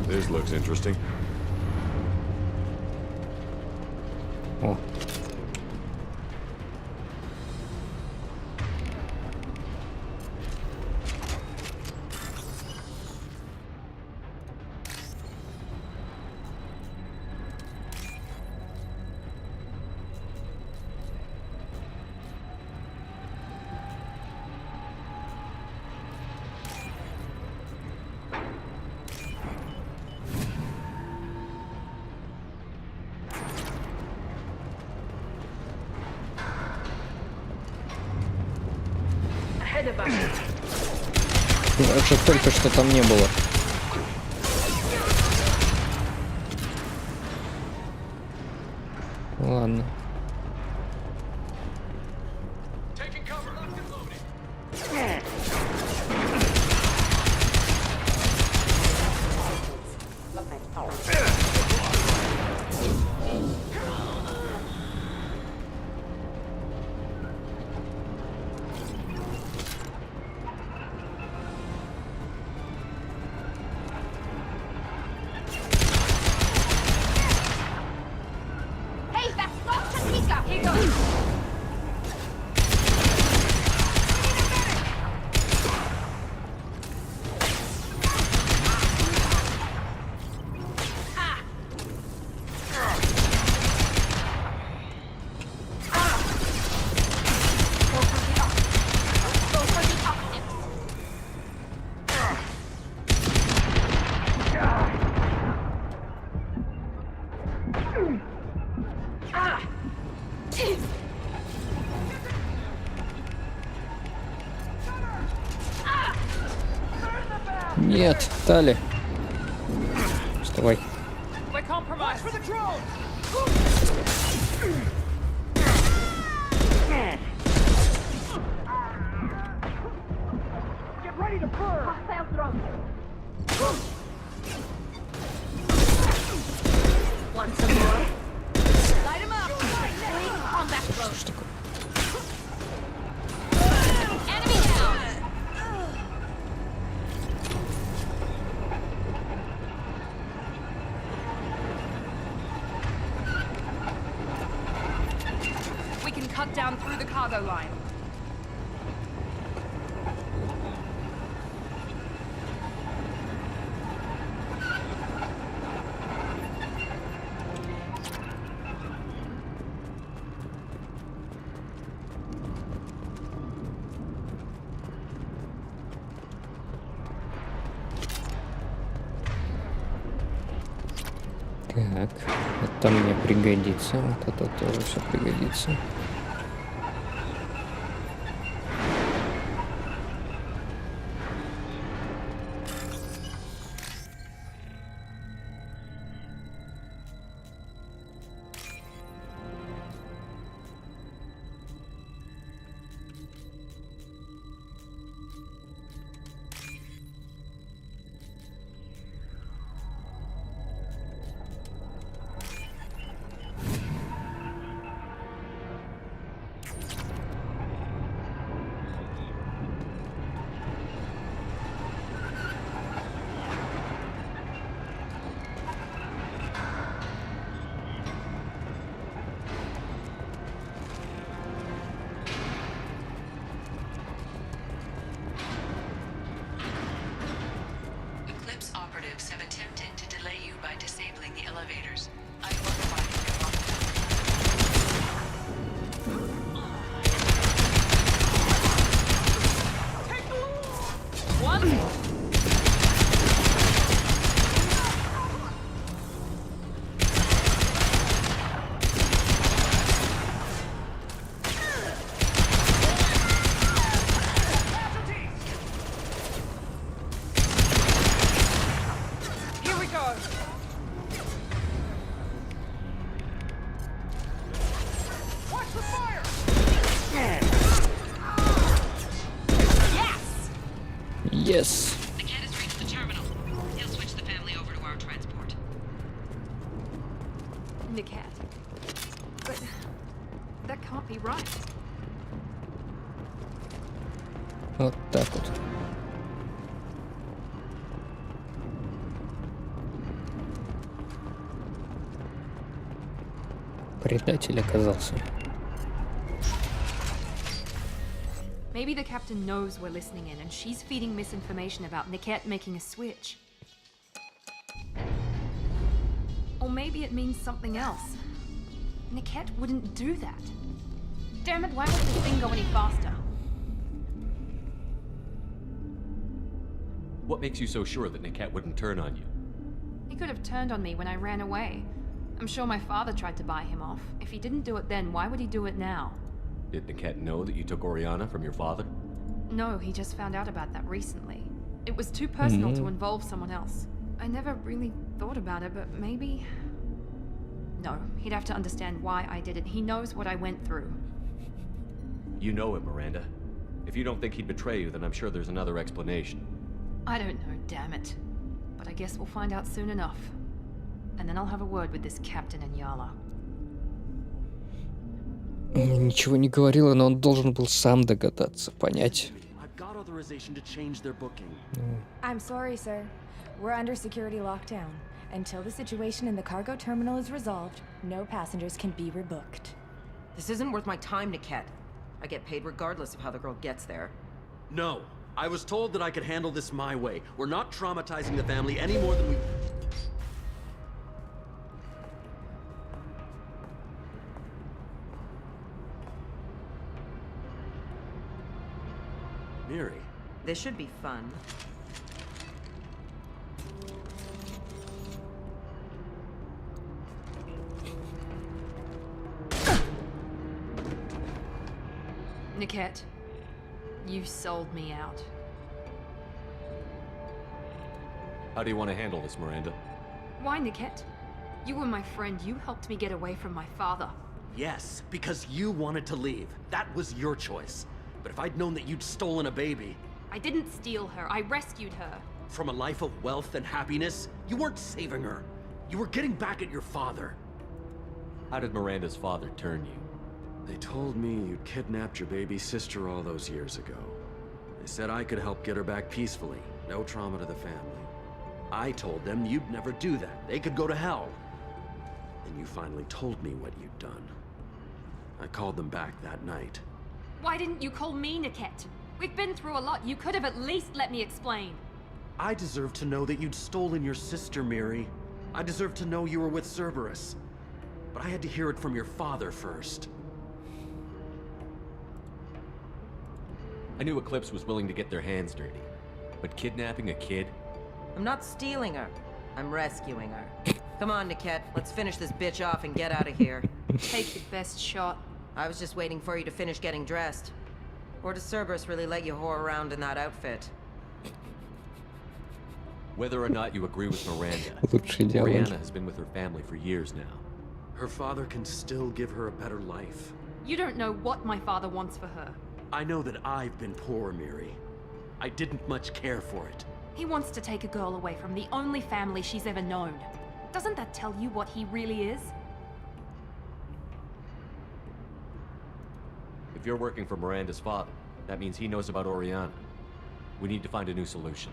This looks interesting. О. Это только что там не было. Ладно. Hey, that's not Chanika! Here goes! Нет, Тали. Вставай. We're compromised. For the drone! Get ready to burn! Hostile drone! Want some more? Light him up! On that drone! Что такое? Enemy down! We can cut down through the cargo line. Так, это мне пригодится. Вот это тоже все пригодится. Yes. Niket has reached the terminal. He'll switch the family over to our transport. Niket. But that can't be right. Вот так вот. Предатель оказался. Maybe the captain knows we're listening in and she's feeding misinformation about Niket making a switch. Or maybe it means something else. Niket wouldn't do that. Damn it, why won't this thing go any faster? What makes you so sure that Niket wouldn't turn on you? He could have turned on me when I ran away. I'm sure my father tried to buy him off. If he didn't do it then, why would he do it now? Did Niket know that you took Oriana from your father? No, he just found out about that recently. It was too personal to involve someone else. I never really thought about it, but maybe... No, he'd have to understand why I did it. He knows what I went through. You know him, Miranda. If you don't think he'd betray you, then I'm sure there's another explanation. I don't know, damn it. But I guess we'll find out soon enough. And then I'll have a word with this captain in Yala. Ничего не говорила, но он должен был сам догадаться, понять. I've got authorization to change their booking. I'm sorry, sir. We're under security lockdown. Until the situation in the cargo terminal is resolved, no passengers can be rebooked. This isn't worth my time, Niket. I get paid regardless of how the girl gets there. No. I was told that I could handle this my way. We're not traumatizing the family any more than we... Miri. This should be fun. Niket, you sold me out. How do you want to handle this, Miranda? Why, Niket? You were my friend. You helped me get away from my father. Yes, because you wanted to leave. That was your choice. But if I'd known that you'd stolen a baby... I didn't steal her. I rescued her. From a life of wealth and happiness, you weren't saving her. You were getting back at your father. How did Miranda's father turn you? They told me you'd kidnapped your baby sister all those years ago. They said I could help get her back peacefully. No trauma to the family. I told them you'd never do that. They could go to hell. Then you finally told me what you'd done. I called them back that night. Why didn't you call me, Niket? We've been through a lot. You could have at least let me explain. I deserve to know that you'd stolen your sister, Miri. I deserve to know you were with Cerberus. But I had to hear it from your father first. I knew Eclipse was willing to get their hands dirty. But kidnapping a kid? I'm not stealing her. I'm rescuing her. Come on, Niket. Let's finish this bitch off and get out of here. Take your best shot. I was just waiting for you to finish getting dressed. Or does Cerberus really let you whore around in that outfit? Whether or not you agree with Miranda, Лучший диалог. Oriana has been with her family for years now. Her father can still give her a better life. You don't know what my father wants for her. I know that I've been poor, Miri. I didn't much care for it. He wants to take a girl away from the only family she's ever known. Doesn't that tell you what he really is? If you're working for Miranda's father, that means he knows about Oriana. We need to find a new solution.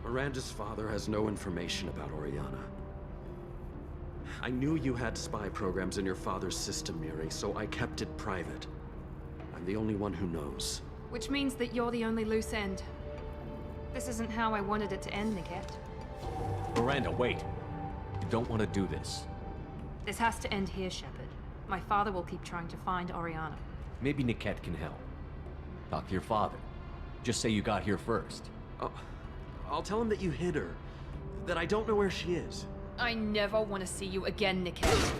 Miranda's father has no information about Oriana. I knew you had spy programs in your father's system, Miri, so I kept it private. I'm the only one who knows. Which means that you're the only loose end. This isn't how I wanted it to end, Niket. Miranda, wait! You don't want to do this. This has to end here, Shepard. My father will keep trying to find Oriana. Maybe Niket can help. Talk to your father. Just say you got here first. I'll tell him that you hid her. That I don't know where she is. I never want to see you again, Niket.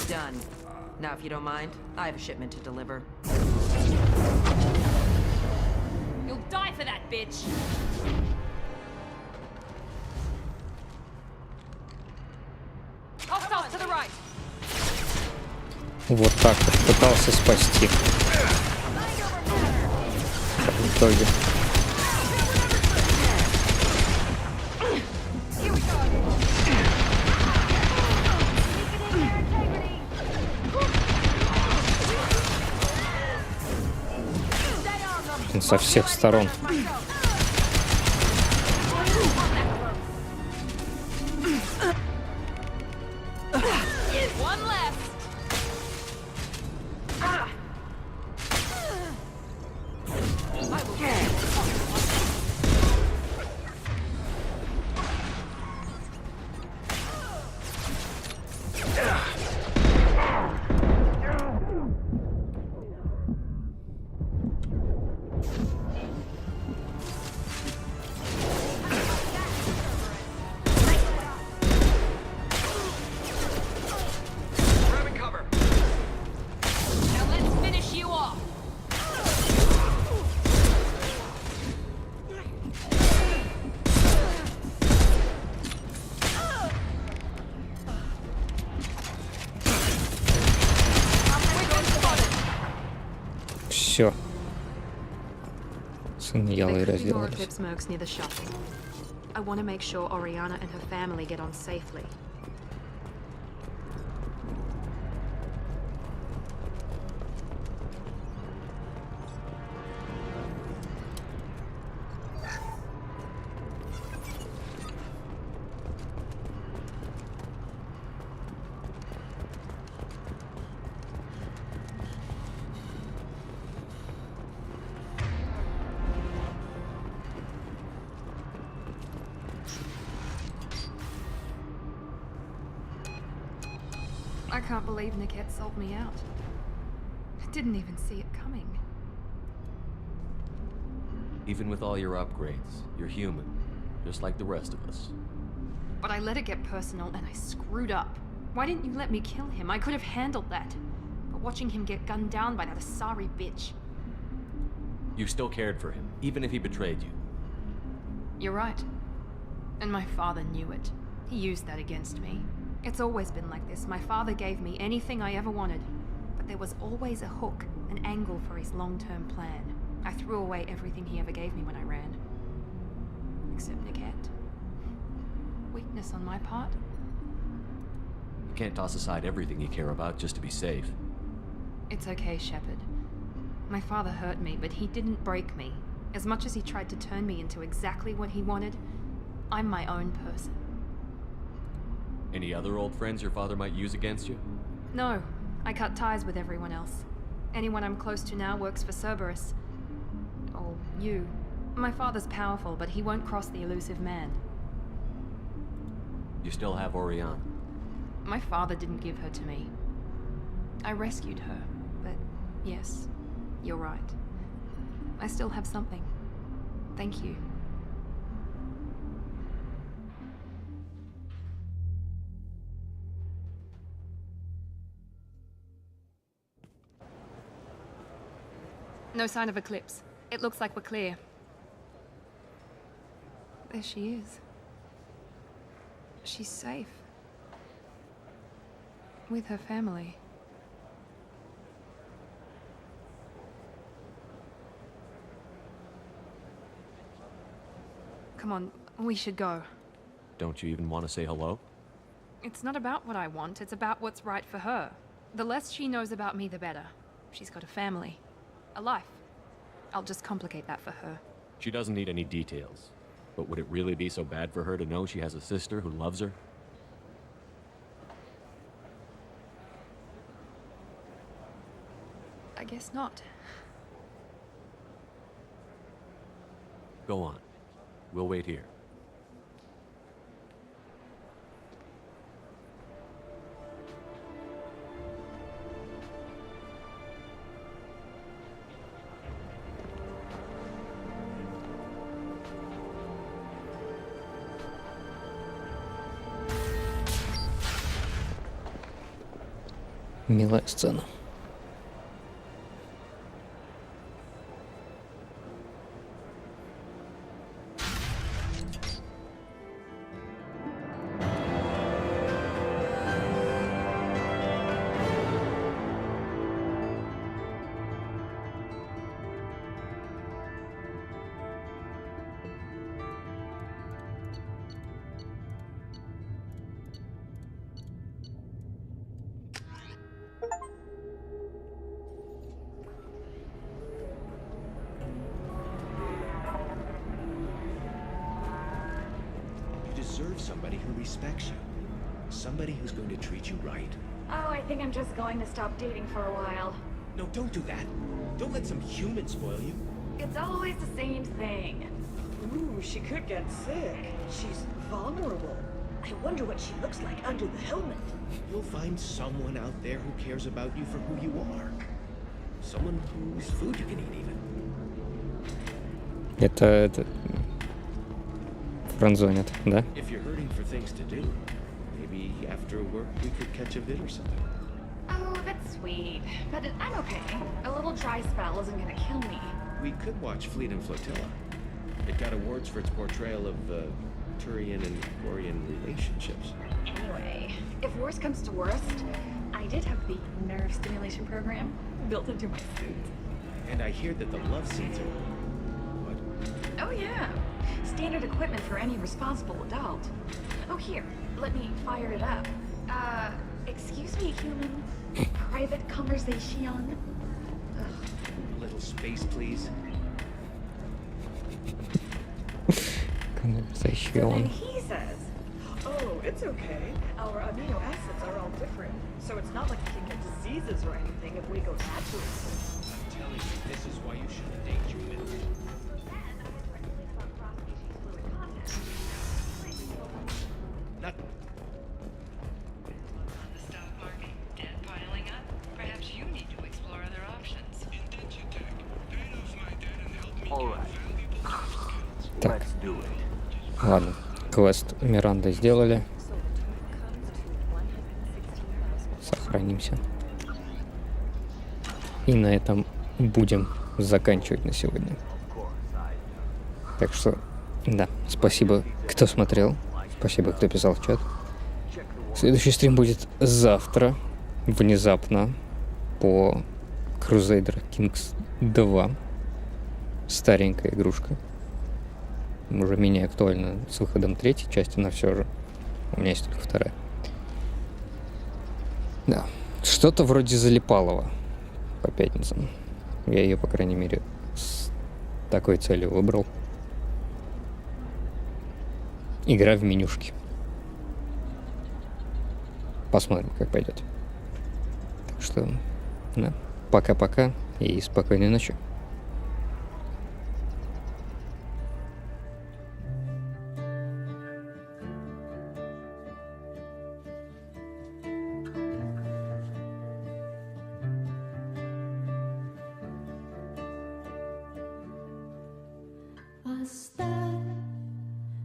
Done. Now, if you don't mind, I have a shipment to deliver. You'll die for that, bitch! Hostiles to the right! Вот так вот пытался спасти. В итоге Со всех сторон. One left. Grabbing cover. Now let's finish you off. Все. Сын Ялы There could be more разделались. Eclipse mercs near the shuttle. I want to make sure Oriana and her family get on safely. I can't believe Niket sold me out. I didn't even see it coming. Even with all your upgrades, you're human, just like the rest of us. But I let it get personal and I screwed up. Why didn't you let me kill him? I could have handled that. But watching him get gunned down by that Asari bitch. You still cared for him, even if he betrayed you. You're right. And my father knew it. He used that against me. It's always been like this. My father gave me anything I ever wanted. But there was always a hook, an angle for his long-term plan. I threw away everything he ever gave me when I ran. Except Niket. Weakness on my part? You can't toss aside everything you care about just to be safe. It's okay, Shepard. My father hurt me, but he didn't break me. As much as he tried to turn me into exactly what he wanted, I'm my own person. Any other old friends your father might use against you? No, I cut ties with everyone else. Anyone I'm close to now works for Cerberus. Or you. My father's powerful, but he won't cross the elusive man. You still have Oriana. My father didn't give her to me. I rescued her, but yes, you're right. I still have something. Thank you. No sign of Eclipse. It looks like we're clear. There she is. She's safe. With her family. Come on, we should go. Don't you even want to say hello? It's not about what I want, it's about what's right for her. The less she knows about me, the better. She's got a family. A life. I'll just complicate that for her. She doesn't need any details. But would it really be so bad for her to know she has a sister who loves her? I guess not. Go on. We'll wait here. Милая сцена. who respects you. Somebody who's going to treat you right. Oh, I think I'm just going to stop dating for a while. No, don't do that. Don't let some human spoil you. It's always the same thing. Ooh, she could get sick. She's vulnerable. I wonder what she looks like under the helmet. You'll find someone out there who cares about you for who you are. Someone whose food you can eat even. Это френдзонит, да? If you're hurting for things to do, maybe after work we could catch a vid or something. Oh, that's sweet. But I'm okay. A little dry spell isn't gonna kill me. We could watch Fleet and Flotilla. It got awards for its portrayal of Turian and Quarian relationships. Anyway, if worst comes to worst, I did have the nerve stimulation program built into my suit. And I hear that the love scenes are... What? Oh yeah. Standard equipment for any responsible adult. Oh here, let me fire it up. Excuse me, human. Private conversation. Ugh. A little space, please. Conversation. So then he says, oh, it's okay. Our amino acids are all different. So it's not like we can get diseases or anything if we go natural. I'm telling you, this is why you shouldn't date humans. Not... The stock market, debt piling up. Perhaps you need to explore other options. Так. Ладно. Квест Миранда сделали. Сохранимся. И на этом будем заканчивать на сегодня. Так что, да, спасибо, кто смотрел. Спасибо, кто писал в чат. Следующий стрим будет завтра. Внезапно. По Crusader Kings 2. Старенькая игрушка. Уже менее актуально с выходом третьей части, но все же. У меня есть только вторая. Да. Что-то вроде Залипалова по пятницам. Я ее, по крайней мере, с такой целью выбрал. Игра в менюшки. Посмотрим, как пойдет. Так что, да. Пока-пока и спокойной ночи.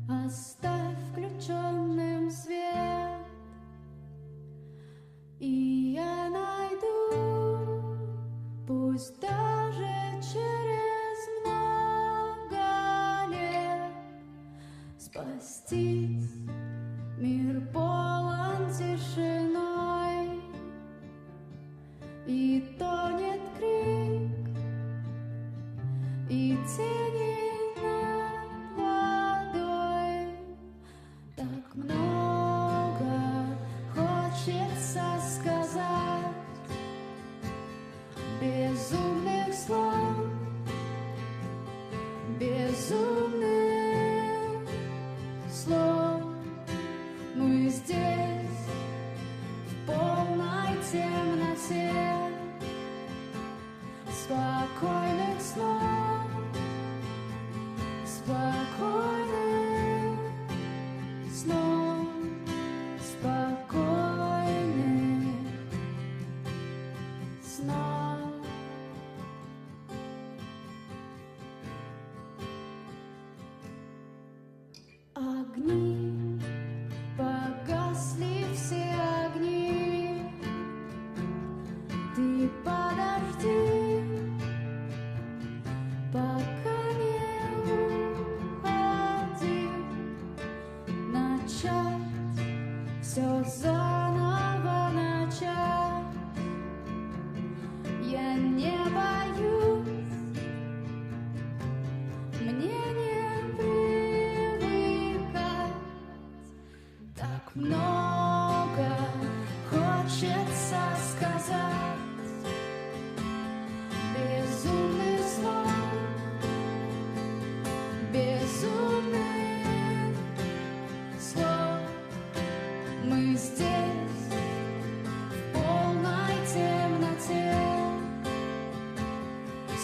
Оставь включенным свет, и я найду, пусть даже через много лет, спастись. Мир полон тишиной, и тонет крик, и тени над водой. Так много хочется сказать, безумных слов, безумных слов. Мы здесь в полной темноте, спокойных снов, спокойных снов, спокойных снов. Огни, погасли все огни. Ты подожди, пока не уходи. Начать, все заново начать. Я не боюсь, мне не привыкать.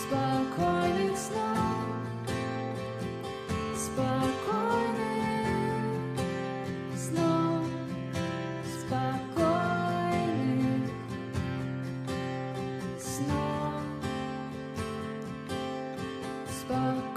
Spokojnych snów. Spokojnych snów. Spokojnych snów. Spokojnych